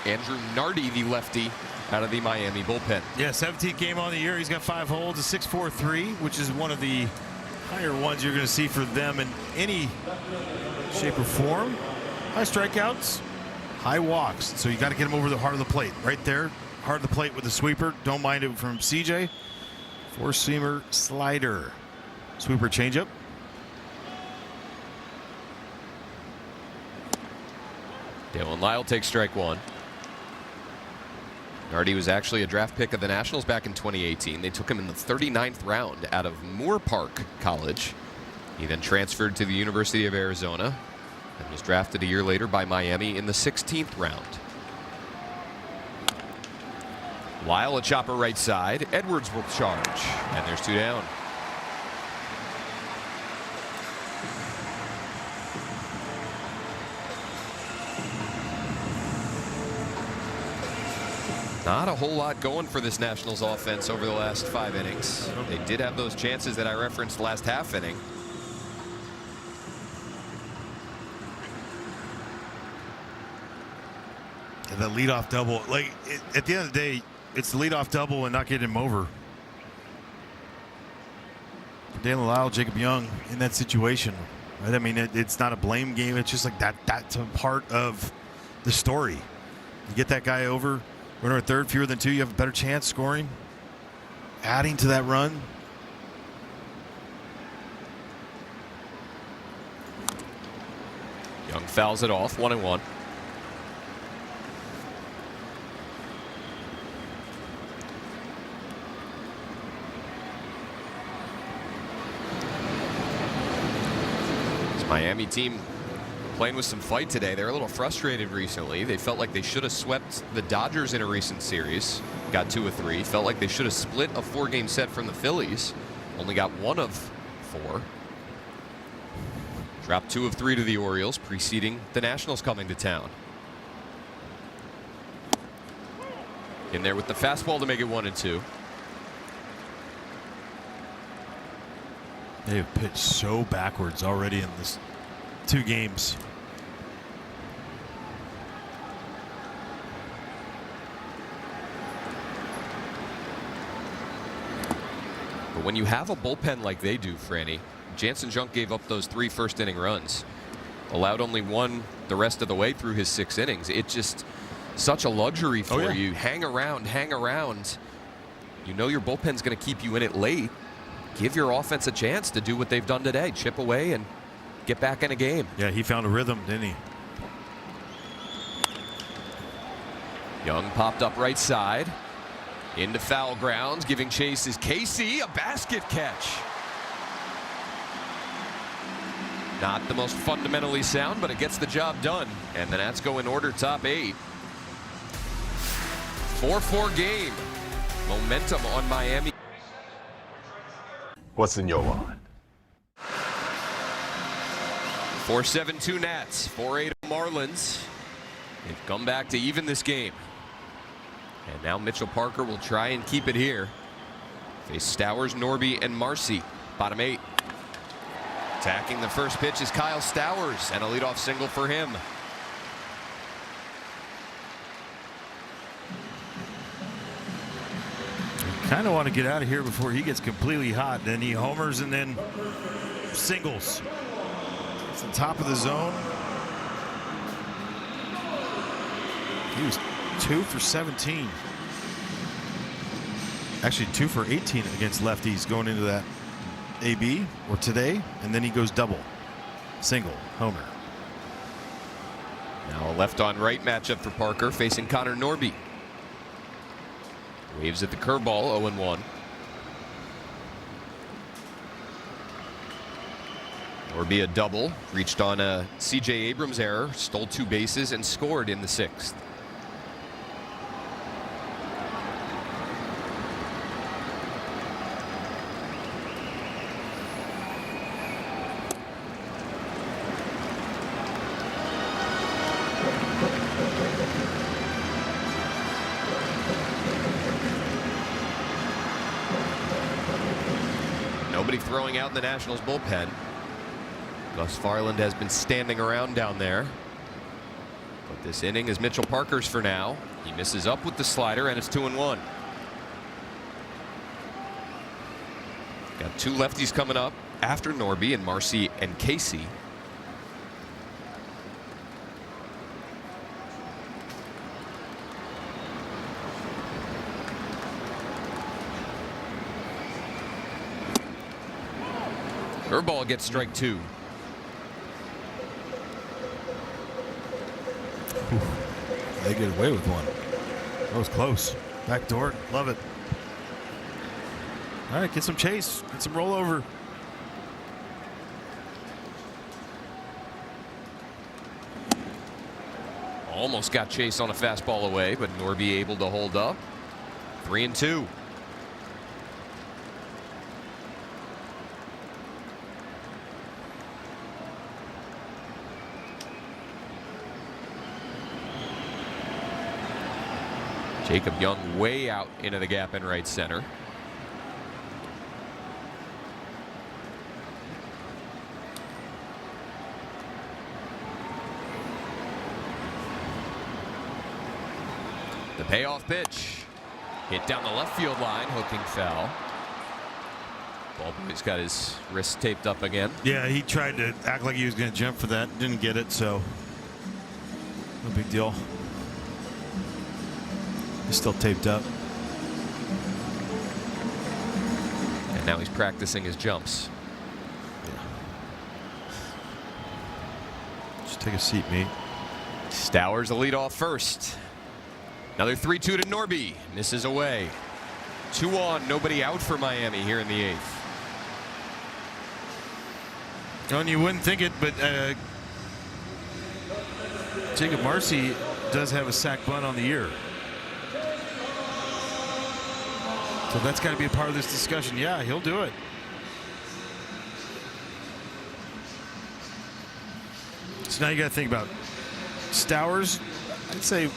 Andrew Nardi, the lefty, out of the Miami bullpen. Yeah, 17th game on the year. He's got 5 holds, a 6.43, which is one of the higher ones you're going to see for them in any shape or form. High strikeouts, high walks. So you got to get him over the heart of the plate. Right there, heart of the plate with the sweeper. Don't mind it from CJ. Four-seamer slider. Sweeper changeup. Dalen Lyle takes strike 1. Nardi was actually a draft pick of the Nationals back in 2018. They took him in the 39th round out of Moore Park College. He then transferred to the University of Arizona and was drafted a year later by Miami in the 16th round. Lyle a chopper right side. Edwards will charge, and there's 2 down. Not a whole lot going for this Nationals offense over the last 5 innings. They did have those chances that I referenced last half inning. And the leadoff double, like at the end of the day, it's the leadoff double and not getting him over. Dalen Lyle, Jacob Young in that situation, right? I mean, it's not a blame game. It's just like that's a part of the story. You get that guy over. Runner at third, fewer than 2, you have a better chance scoring, adding to that run. Young fouls it off, 1-1. This Miami team playing with some fight today. They're a little frustrated recently. They felt like they should have swept the Dodgers in a recent series. Got 2 of 3. Felt like they should have split a 4-game set from the Phillies. Only got 1 of 4. Dropped 2 of 3 to the Orioles, preceding the Nationals coming to town. In there with the fastball to make it 1-2. They have pitched so backwards already in this 2 games. But when you have a bullpen like they do, Franny, Jansen Junk gave up those 3 first-inning runs. Allowed only 1 the rest of the way through his 6 innings. It's just such a luxury for you. Hang around, hang around. You know your bullpen's going to keep you in it late. Give your offense a chance to do what they've done today. Chip away and get back in a game. Yeah, he found a rhythm, didn't he? Young popped up right side. Into foul grounds. Giving chase is Casey. A basket catch. Not the most fundamentally sound, but it gets the job done. And the Nats go in order, top 8. 4-4 game. Momentum on Miami. What's in your wallet? 4-7-2 Nats. 4-8 Marlins. They've come back to even this game. And now Mitchell Parker will try and keep it here. Face Stowers, Norby, and Marcy. Bottom 8. Attacking the first pitch is Kyle Stowers, and a leadoff single for him. Kind of want to get out of here before he gets completely hot. Then he homers and then singles. It's the top of the zone. He was 2 for 17. Actually 2 for 18 against lefties going into that AB or today, and then he goes double, single, homer. Now a left on right matchup for Parker facing Connor Norby. Waves at the curveball, 0-1. Norby a double, reached on a C.J. Abrams error, stole 2 bases and scored in the 6th. Nobody throwing out in the Nationals bullpen. Gus Farland has been standing around down there. But this inning is Mitchell Parker's for now. He misses up with the slider, and it's 2-1. Got 2 lefties coming up after Norby and Marcy and Casey. Curveball gets strike 2. They get away with one. That was close. Back door. Love it. All right, get some chase. Get some rollover. Almost got Chase on a fastball away, but Norby able to hold up. 3-2. Jacob Young way out into the gap in right center. The payoff pitch hit down the left field line, hooking foul. Ballboy's got his wrist taped up again. Yeah, he tried to act like he was going to jump for that. Didn't get it, so no big deal. He's still taped up. And now he's practicing his jumps. Yeah. Just take a seat, mate. Stowers the lead off first. Another 3-2 to Norby. Misses away. 2 on, nobody out for Miami here in the 8th. And you wouldn't think it, but Jacob Marcy does have a sack bunt on the year. So that's got to be a part of this discussion. Yeah, he'll do it. So now you got to think about Stowers. I'd say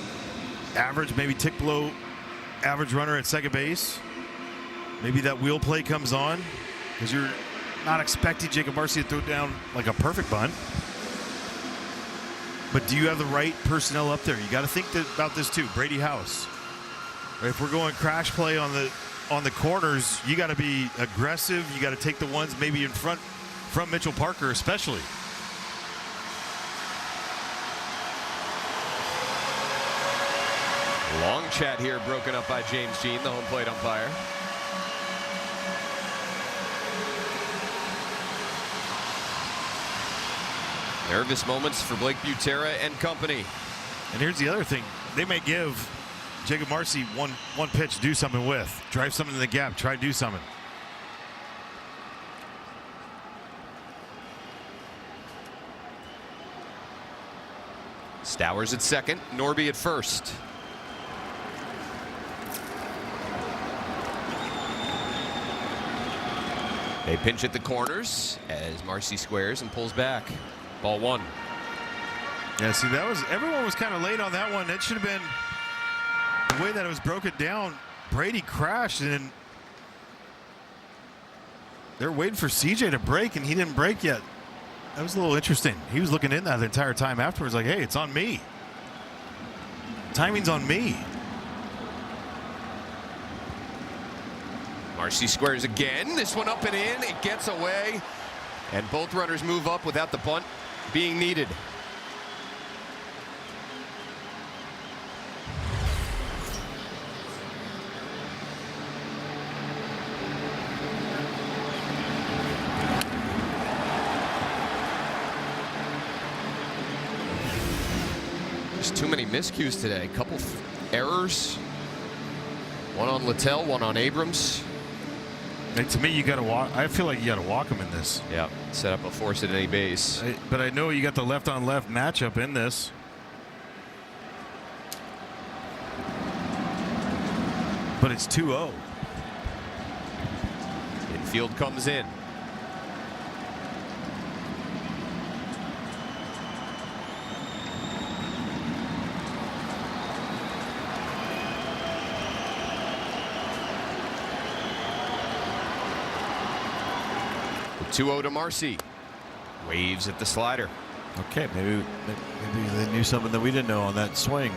average, maybe tick below average runner at second base. Maybe that wheel play comes on because you're not expecting Jacob Marcy to throw down like a perfect bunt. But do you have the right personnel up there? You got to think about this too. Brady House. If we're going crash play on the corners, you got to be aggressive. You got to take the ones maybe in front from Mitchell Parker especially. Long chat here broken up by James Jean, the home plate umpire. Nervous moments for Blake Butera and company. And here's the other thing. They may give Jacob Marcy one pitch to do something with. Drive something in the gap. Try to do something. Stowers at second, Norby at first. They pinch at the corners as Marcy squares and pulls back. Ball one. Yeah, see, everyone was kind of late on that one. It should have been the way that it was broken down. Brady crashed, and they're waiting for CJ to break, and he didn't break yet. That was a little interesting. He was looking in that the entire time afterwards, like, hey, it's on me. Timing's on me. Marcy squares again. This one up and in. It gets away. And both runners move up without the bunt being needed. Just too many miscues today. A couple errors. One on Littell, one on Abrams. And to me, you got to walk. I feel like you got to walk him in this. Yeah, set up a force at any base. But I know you got the left-on-left matchup in this. But it's 2-0. Infield comes in. The 2-0 to Marcy. Waves at the slider. Okay, maybe they knew something that we didn't know on that swing.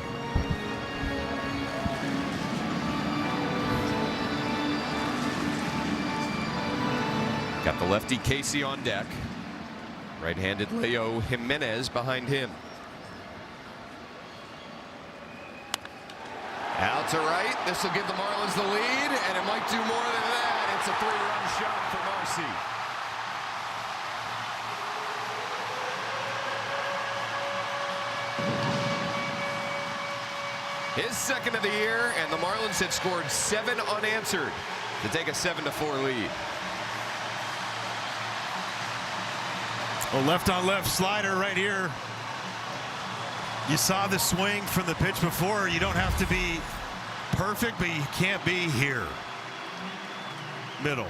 Got the lefty Casey on deck. Right-handed Leo Jimenez behind him. Out to right. This will give the Marlins the lead, and it might do more than that. It's a 3-run shot for Marcy. His second of the year, and the Marlins had scored 7 unanswered to take a 7-4 lead. Oh, left-on-left slider right here. You saw the swing from the pitch before. You don't have to be perfect, but you can't be here. Middle.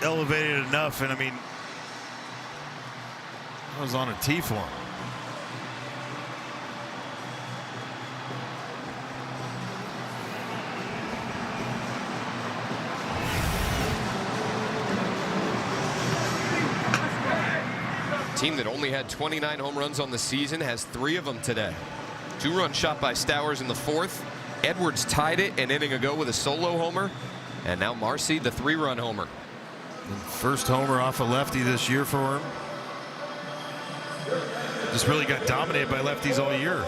Elevated enough, and I mean, I was on a tee for him. Team that only had 29 home runs on the season has 3 of them today. 2-run shot by Stowers in the 4th. Edwards tied it an inning ago with a solo homer. And now Marcy, the 3-run homer. First homer off a lefty this year for him. Just really got dominated by lefties all year.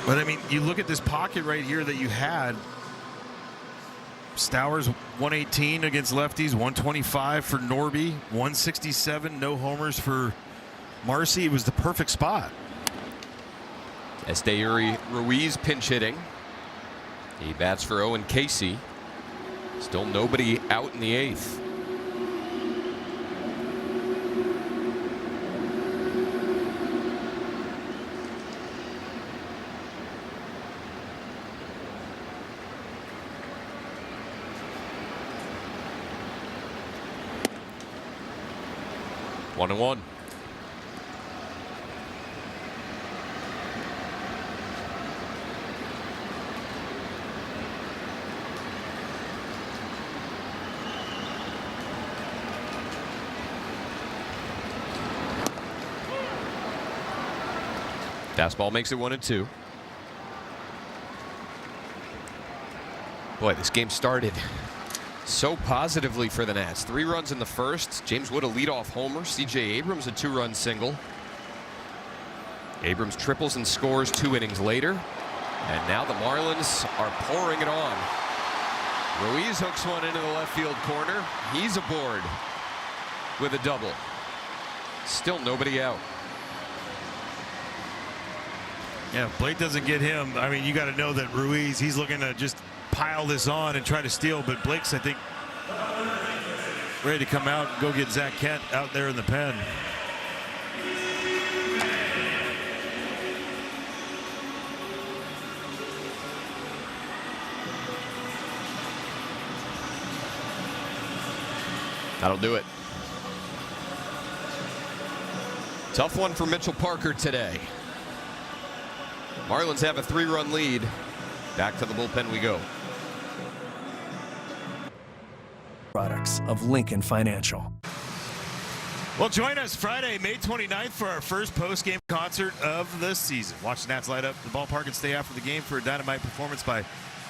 But I mean, you look at this pocket right here that you had. Stowers 118 against lefties, 125 for Norby, 167, no homers for Marcy. It was the perfect spot. Esteury Ruiz pinch hitting. He bats for Owen Casey. Still nobody out in the 8th. One and one. Fastball makes it 1-2. Boy, this game started so positively for the Nats. 3 runs in the first. James Wood a leadoff homer. C.J. Abrams a 2-run single. Abrams triples and scores 2 innings later. And now the Marlins are pouring it on. Ruiz hooks one into the left field corner. He's aboard with a double. Still nobody out. Yeah, if Blake doesn't get him, I mean, you got to know that Ruiz, he's looking to just pile this on and try to steal. But Blake's, I think, ready to come out and go get Zach Kent out there in the pen. That'll do it. Tough one for Mitchell Parker today. Marlins have a 3-run lead. Back to the bullpen we go. Products of Lincoln Financial. Well, join us Friday, May 29th for our first post-game concert of the season. Watch the Nats light up the ballpark and stay after the game for a dynamite performance by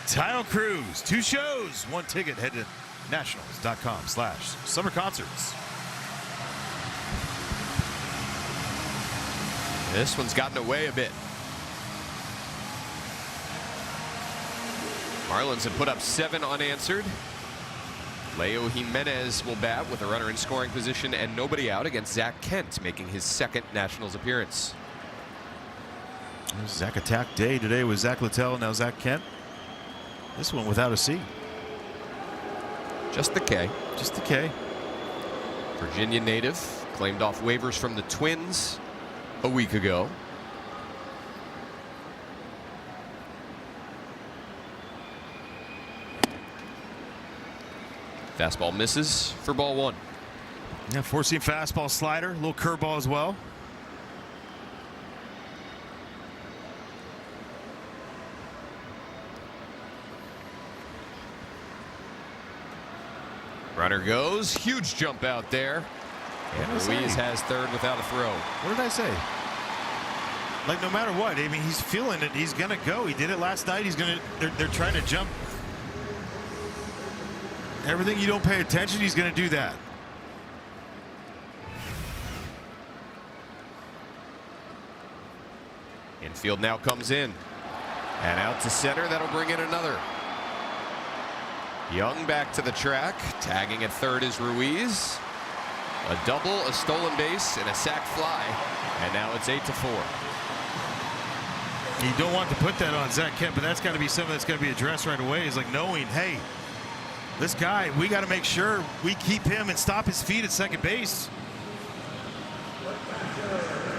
Tile Cruz. 2 shows, 1 ticket. Head to nationals.com/summer concerts. This one's gotten away a bit. Marlins have put up 7 unanswered. Leo Jimenez will bat with a runner in scoring position and nobody out against Zach Kent, making his 2nd Nationals appearance. Zach attack day today with Zach Littell, now Zach Kent. This one without a C. Just the K. Just the K. Virginia native, claimed off waivers from the Twins a week ago. Fastball misses for ball 1. Yeah, 4-seam fastball slider, a little curveball as well. Runner goes, huge jump out there. And Ruiz has 3rd without a throw. What did I say? Like, no matter what, I mean, he's feeling it. He's gonna go. He did it last night. He's gonna. They're trying to jump. Everything you don't pay attention, he's gonna do that. Infield now comes in. And out to center, that'll bring in another. Young back to the track. Tagging at 3rd is Ruiz. A double, a stolen base, and a sac fly. And now it's 8-4. You don't want to put that on Zach Kent, but that's got to be something that's got to be addressed right away. Is like knowing, hey, this guy, we got to make sure we keep him and stop his feet at second base.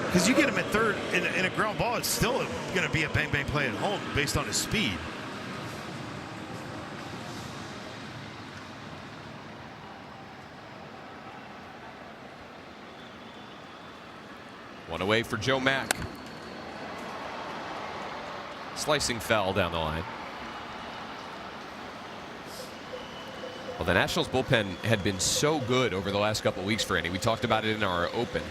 Because you get him at 3rd in a ground ball, it's still going to be a bang-bang play at home based on his speed. One away for Joe Mack. Slicing foul down the line. Well, the Nationals bullpen had been so good over the last couple of weeks for Andy. We talked about it in our open.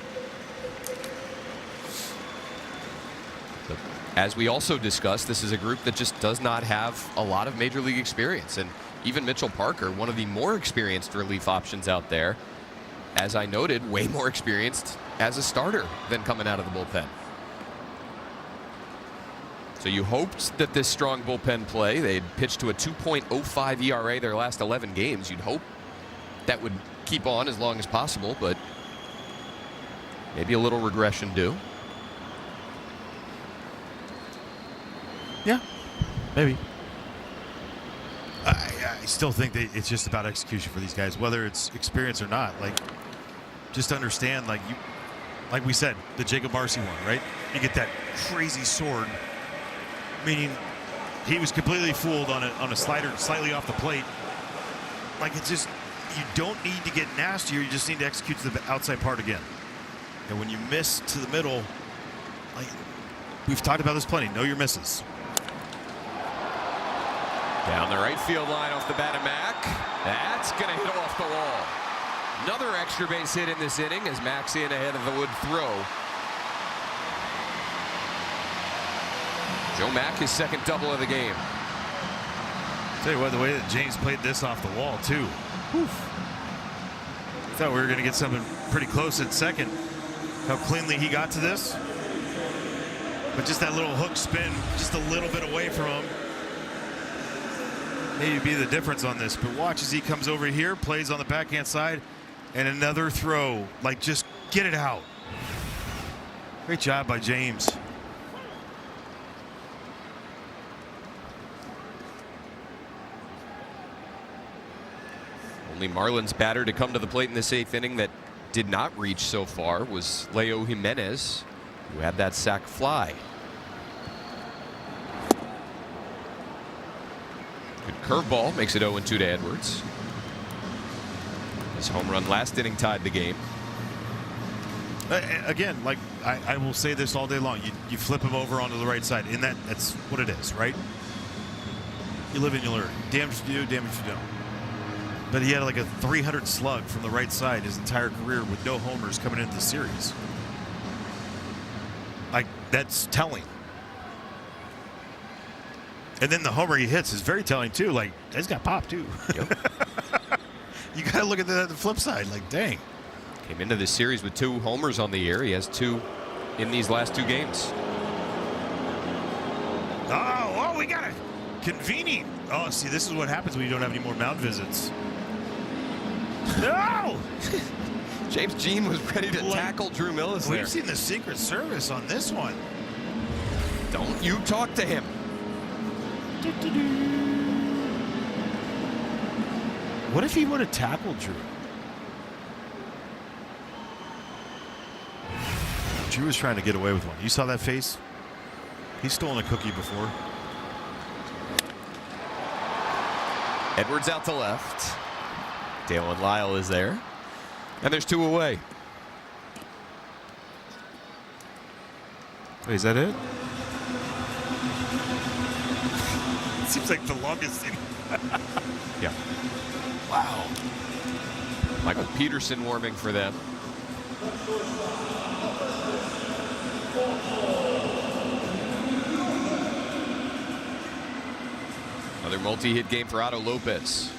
But as we also discussed, this is a group that just does not have a lot of major league experience. And even Mitchell Parker, one of the more experienced relief options out there, as I noted, way more experienced as a starter than coming out of the bullpen. So you hoped that this strong bullpen play, they'd pitched to a 2.05 ERA their last 11 games. You'd hope that would keep on as long as possible, but maybe a little regression due. Yeah, maybe. I still think that it's just about execution for these guys, whether it's experience or not. Like, just understand, like we said, the Jacob Marcy one, right? You get that crazy sword, meaning he was completely fooled on a slider slightly off the plate. Like, it's just, you don't need to get nastier. You just need to execute to the outside part again. And when you miss to the middle, like we've talked about this plenty, know your misses. Down the right field line off the bat of Mack. That's going to hit off the wall. Another extra base hit in this inning as Mack's in ahead of the Wood throw. Joe Mack, his 2nd double of the game. Tell you what, the way that James played this off the wall, too. Whew. Thought we were going to get something pretty close at second. How cleanly he got to this. But just that little hook spin, just a little bit away from him. Maybe be the difference on this. But watch as he comes over here, plays on the backhand side, and another throw. Like, just get it out. Great job by James. Only Marlins batter to come to the plate in this 8th inning that did not reach so far was Leo Jimenez, who had that sac fly. Good curveball makes it 0-2 to Edwards. His home run last inning tied the game. Again, like I will say this all day long. You flip him over onto the right side, and that's what it is, right? You live and you learn. Damned if you do, damned if you don't. But he had like a 300 slug from the right side his entire career with no homers coming into the series. Like, that's telling. And then the homer he hits is very telling too. Like, he's got pop too. Yep. You got to look at the flip side. Like, dang. Came into this series with 2 homers on the year. He has 2 in these last 2 games. Oh, we got it. Convening. Oh, see, this is what happens when you don't have any more mound visits. No! James Jean was ready to tackle Drew Millis there. We've seen the Secret Service on this one. Don't you talk to him. What if he would have tackled Drew? Drew was trying to get away with one. You saw that face? He's stolen a cookie before. Edwards out to left. Dale and Lyle is there. And there's 2 away. Wait, is that it? It seems like the longest inning. Yeah. Wow. Michael Peterson warming for them. Another multi-hit game for Otto Lopez.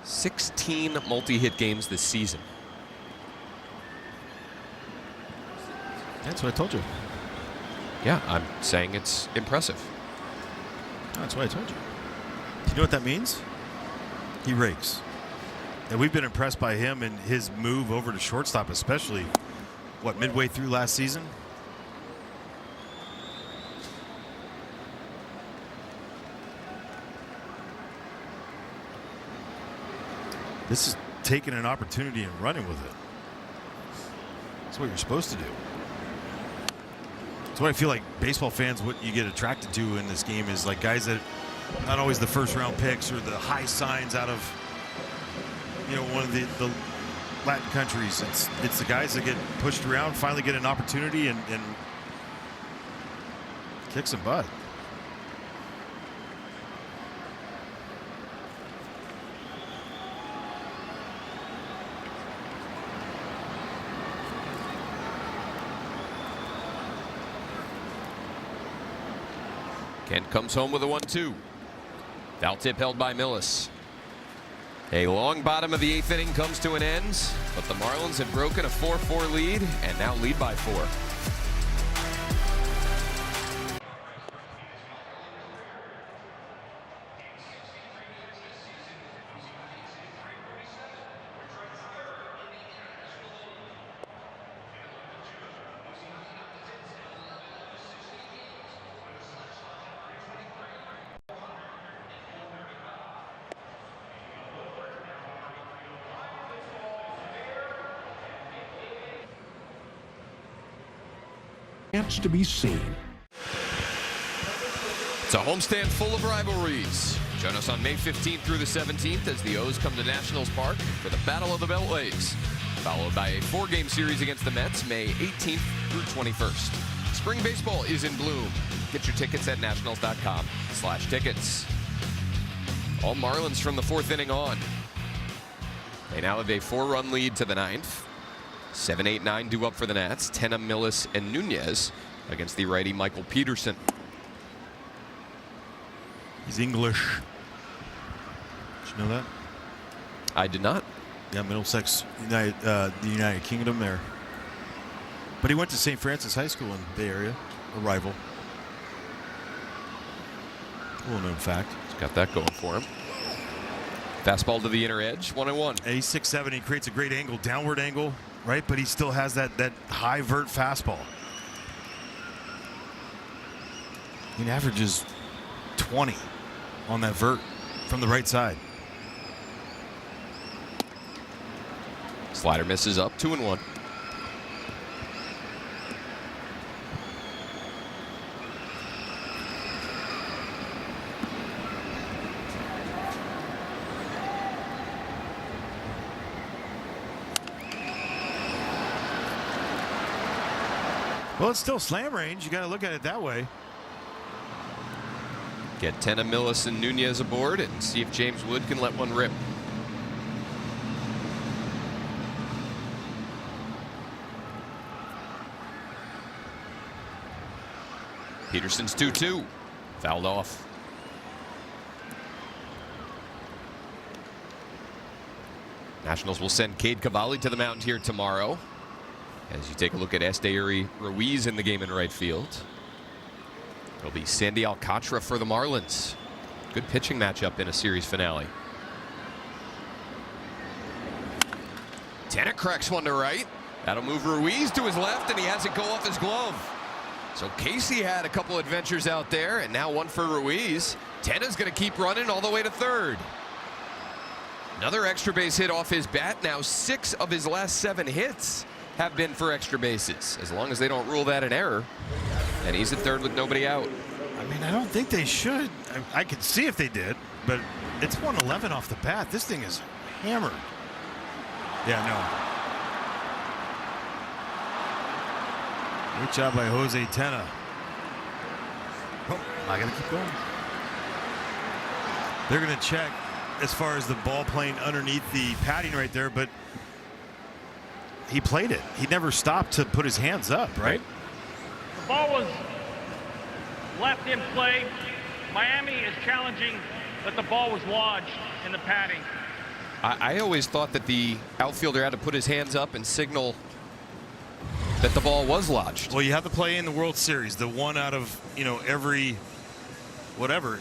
$16 multi-hit games this season. That's what I told you. Yeah, I'm saying it's impressive. That's what I told you. Do you know what that means? He rakes. And we've been impressed by him and his move over to shortstop, especially, what, midway through last season? This is taking an opportunity and running with it. That's what you're supposed to do. That's what I feel like baseball fans, what you get attracted to in this game is like guys that not always the first round picks or the high signs out of, you know, one of the Latin countries. It's the guys that get pushed around, finally get an opportunity and kick some butt. Kent comes home with a 1-2. Foul tip held by Millis. A long bottom of the 8th inning comes to an end, but the Marlins have broken a 4-4 lead and now lead by 4. To be seen. It's a homestand full of rivalries. Join us on May 15th through the 17th as the O's come to Nationals Park for the Battle of the Beltways, followed by a 4-game series against the Mets May 18th through 21st. Spring baseball is in bloom. Get your tickets at nationals.com/tickets. All Marlins from the 4th inning on. They now have a 4-run lead to the 9th. 7, 8, 9 due up for the Nats. Tena, Millis, and Nunez against the righty Michael Peterson. He's English. Did you know that? I did not. Yeah, Middlesex, the United Kingdom there. But he went to St. Francis High School in the Bay Area, a rival. Little known fact. He's got that going for him. Fastball to the inner edge, 1-1. And he's 6'7". He creates a great angle, downward angle, right? But he still has that high vert fastball. He averages 20 on that vert from the right side. Slider misses up, 2-1. Well, it's still slam range. You got to look at it that way. Get Tena, Millis, and Nunez aboard and see if James Wood can let one rip. Peterson's 2-2. Fouled off. Nationals will send Cade Cavalli to the mound here tomorrow. As you take a look at Esteury Ruiz in the game in right field. It'll be Sandy Alcantara for the Marlins. Good pitching matchup in a series finale. Tena cracks one to right. That'll move Ruiz to his left, and he has it go off his glove. So Casey had a couple adventures out there, and now one for Ruiz. Tena's going to keep running all the way to third. Another extra base hit off his bat. Now 6 of his last 7 hits have been for extra bases, as long as they don't rule that an error. And he's at third with nobody out. I mean, I don't think they should. I could see if they did, but it's 111 off the bat. This thing is hammered. Yeah, no. Great job by Jose Tena. Oh, I got to keep going. They're going to check as far as the ball playing underneath the padding right there, but he played it. He never stopped to put his hands up, right? The ball was left in play. Miami is challenging that the ball was lodged in the padding. I always thought that the outfielder had to put his hands up and signal that the ball was lodged. Well, you have to play in the World Series, the one out of, every whatever.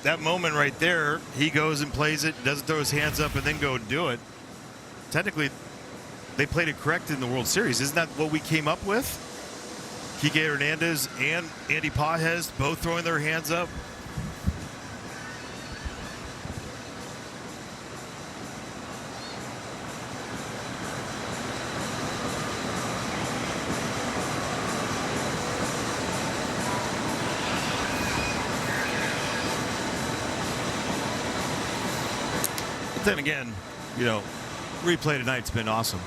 That moment right there, he goes and plays it, doesn't throw his hands up and then go and do it. Technically, they played it correct in the World Series. Isn't that what we came up with? Kike Hernandez and Andy Pages both throwing their hands up. But then again, replay tonight's been awesome.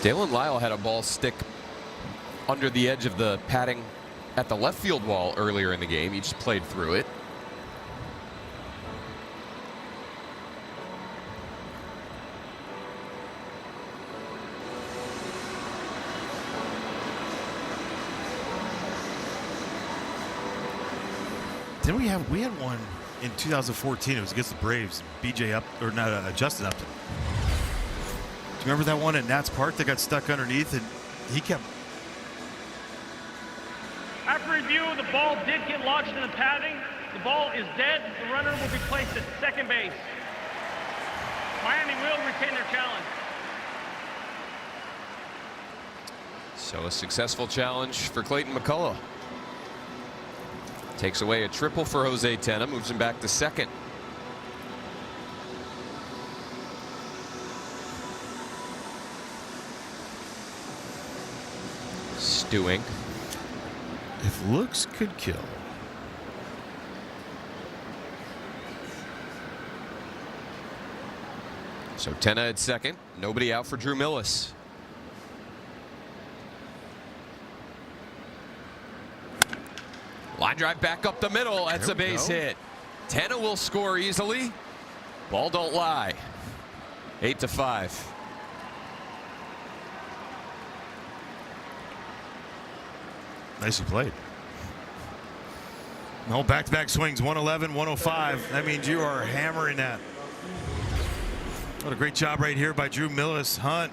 Dalen Lyle had a ball stick under the edge of the padding at the left field wall earlier in the game. He just played through it. Then we had one in 2014. It was against the Braves. Justin Upton. Do you remember that one at Nats Park that got stuck underneath and he kept. After review, the ball did get lodged in the padding. The ball is dead. The runner will be placed at second base. Miami will retain their challenge. So a successful challenge for Clayton McCullough. Takes away a triple for Jose Tena, moves him back to second. Stewing. If looks could kill. So Tena at second, nobody out for Drew Millis. Line drive back up the middle. That's a base hit. Tena will score easily. Ball don't lie. 8-5. Nicely played. No, back-to-back swings, 111, 105. That means you are hammering that. What a great job right here by Drew Millis. Hunt,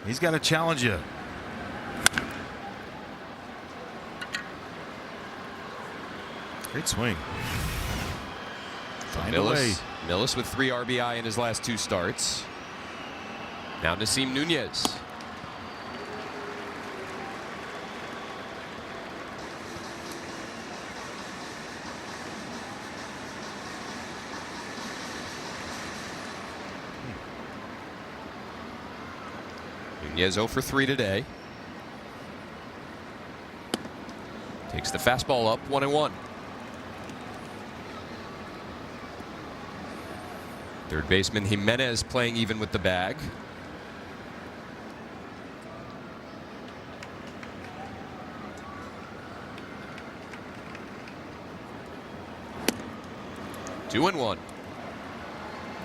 he's got to challenge you. Great swing. Find a way. Millis with 3 RBI in his last 2 starts. Now Nasim Nunez. Nunez 0 for 3 today. Takes the fastball up, 1-1. Third baseman Jimenez playing even with the bag. Two and one.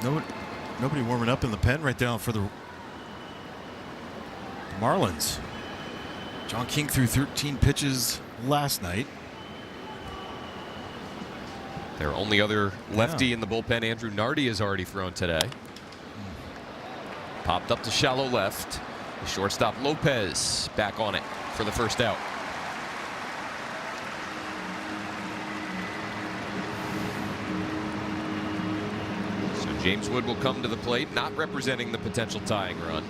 Nobody warming up in the pen right now for the Marlins. John King threw 13 pitches last night. Their only other lefty in the bullpen, Andrew Nardi, has already thrown today. Popped up to shallow left. The shortstop Lopez back on it for the first out. So James Wood will come to the plate, not representing the potential tying run.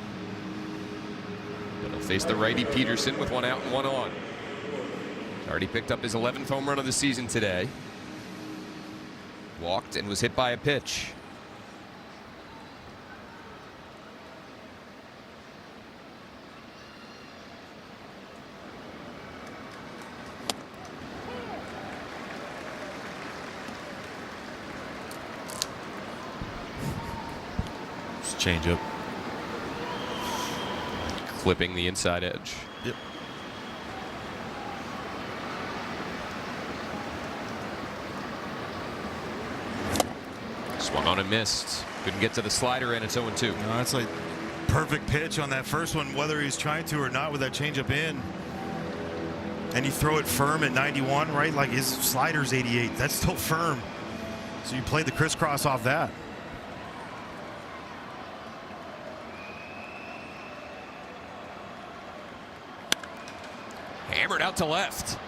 But he'll face the righty Peterson with 1 out and 1 on. Nardi picked up his 11th home run of the season today. Walked and was hit by a pitch. Just change up. Clipping the inside edge. Yep. Swung on and missed. Couldn't get to the slider, and it's 0-2. No, that's like perfect pitch on that first one, whether he's trying to or not, with that changeup in. And you throw it firm at 91, right? Like his slider's 88. That's still firm. So you played the crisscross off that. Hammered out to left.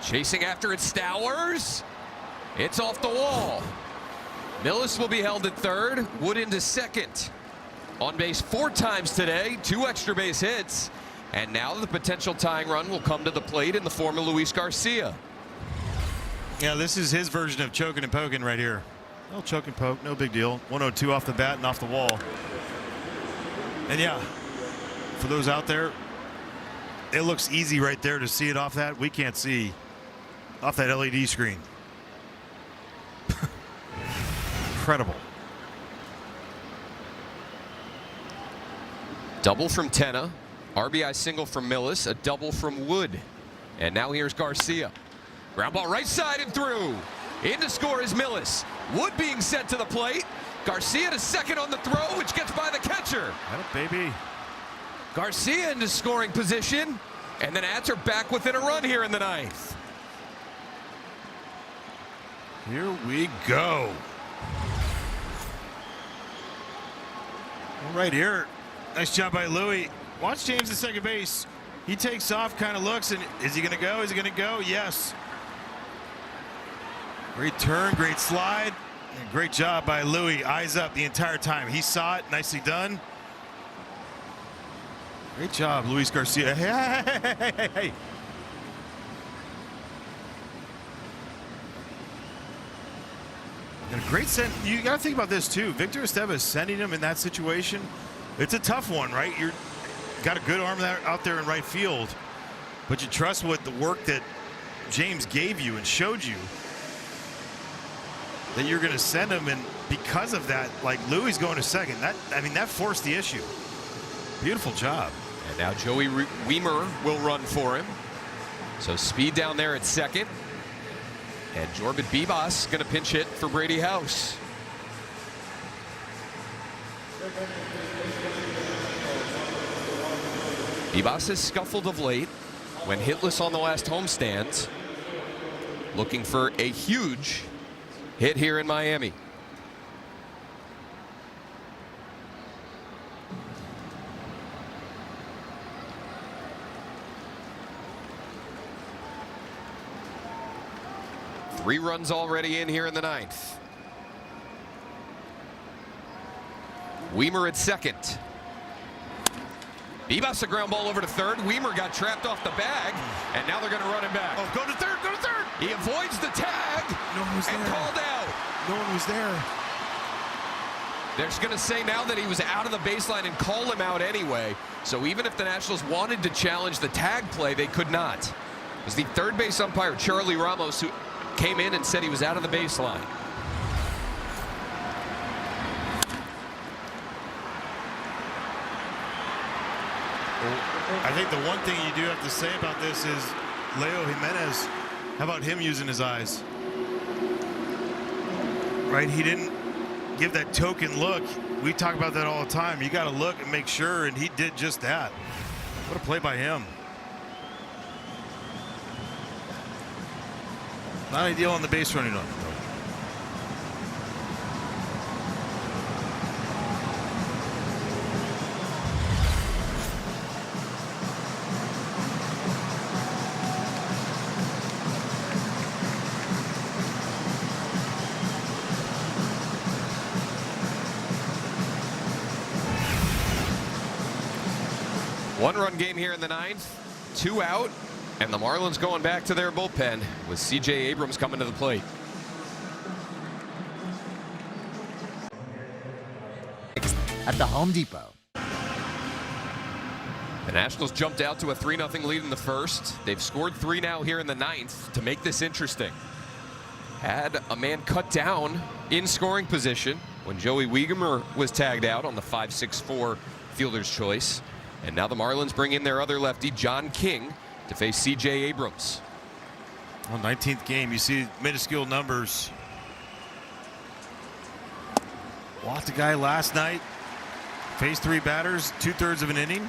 Chasing after it, Stowers. It's off the wall. Millis will be held at third. Wood into second. On base 4 times today. 2 extra base hits. And now the potential tying run will come to the plate in the form of Luis Garcia. Yeah, this is his version of choking and poking right here. No choke and poke, no big deal. 102 off the bat and off the wall. And yeah, for those out there, it looks easy right there to see it off that. We can't see off that LED screen. Incredible. Double from Tenna. RBI single from Millis. A double from Wood. And now here's Garcia. Ground ball right side and through. In to score is Millis. Wood being sent to the plate. Garcia to second on the throw, which gets by the catcher. That baby. Garcia into scoring position. And then Ats are back within a run here in the 9th. Here we go. Right here. Nice job by Louie. Watch James at second base. He takes off, kind of looks, and is he going to go? Is he going to go? Yes. Great turn, great slide, and great job by Louie. Eyes up the entire time. He saw it. Nicely done. Great job, Luis Garcia. Hey. And a great send. You got to think about this too. Victor Estevez sending him in that situation. It's a tough one, right? You're got a good arm out there in right field, but you trust what the work that James gave you and showed you that you're going to send him, and because of that, like Louie's going to second. That forced the issue. Beautiful job. And now Joey Weimer will run for him. So speed down there at second. And Jorbit Bibas going to pinch hit for Brady House. Bibas has scuffled of late, went hitless on the last homestand, looking for a huge hit here in Miami. Three runs already in here in the ninth. Weimer at second. Bibas a ground ball over to third. Weimer got trapped off the bag, and now they're going to run him back. Oh, go to third, go to third. He avoids the tag and called out. No one was there. They're just going to say now that he was out of the baseline and call him out anyway. So even if the Nationals wanted to challenge the tag play, they could not. It was the third base umpire, Charlie Ramos, who came in and said he was out of the baseline. I think the one thing you do have to say about this is Leo Jimenez. How about him using his eyes? Right, he didn't give that token look. We talk about that all the time. You got to look and make sure, and he did just that. What a play by him. Not ideal on the base running on it, though. One-run game here in the ninth, 2 out, and the Marlins going back to their bullpen with C.J. Abrams coming to the plate. At the Home Depot. The Nationals jumped out to a 3-0 lead in the first. They've scored 3 now here in the ninth to make this interesting. Had a man cut down in scoring position when Joey Wiegemer was tagged out on the 5-6-4 fielder's choice. And now the Marlins bring in their other lefty, John King, to face C.J. Abrams. On 19th game, you see minuscule numbers. Walked the guy last night. Faced 3 batters, 2/3 of an inning.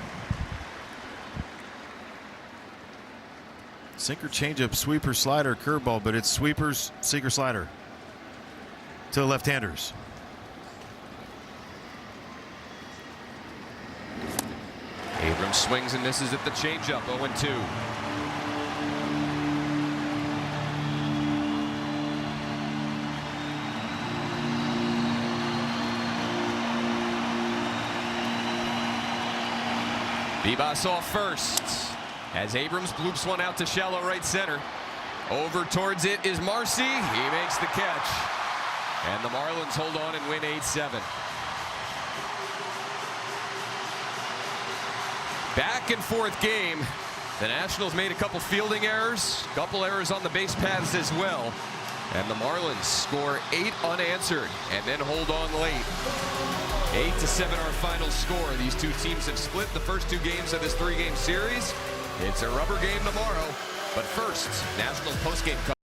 Sinker, changeup, sweeper, slider, curveball, but it's sweepers, sinker, slider to the left-handers. Abrams swings and misses at the changeup, 0-2. Bibas off first as Abrams bloops one out to shallow right center. Over towards it is Marcy. He makes the catch. And the Marlins hold on and win 8-7. Back and forth game. The Nationals made a couple fielding errors, a couple errors on the base paths as well. And the Marlins score 8 unanswered and then hold on late. 8-7 our final score. These two teams have split the first 2 games of this 3-game series. It's a rubber game tomorrow. But first, Nationals postgame coverage.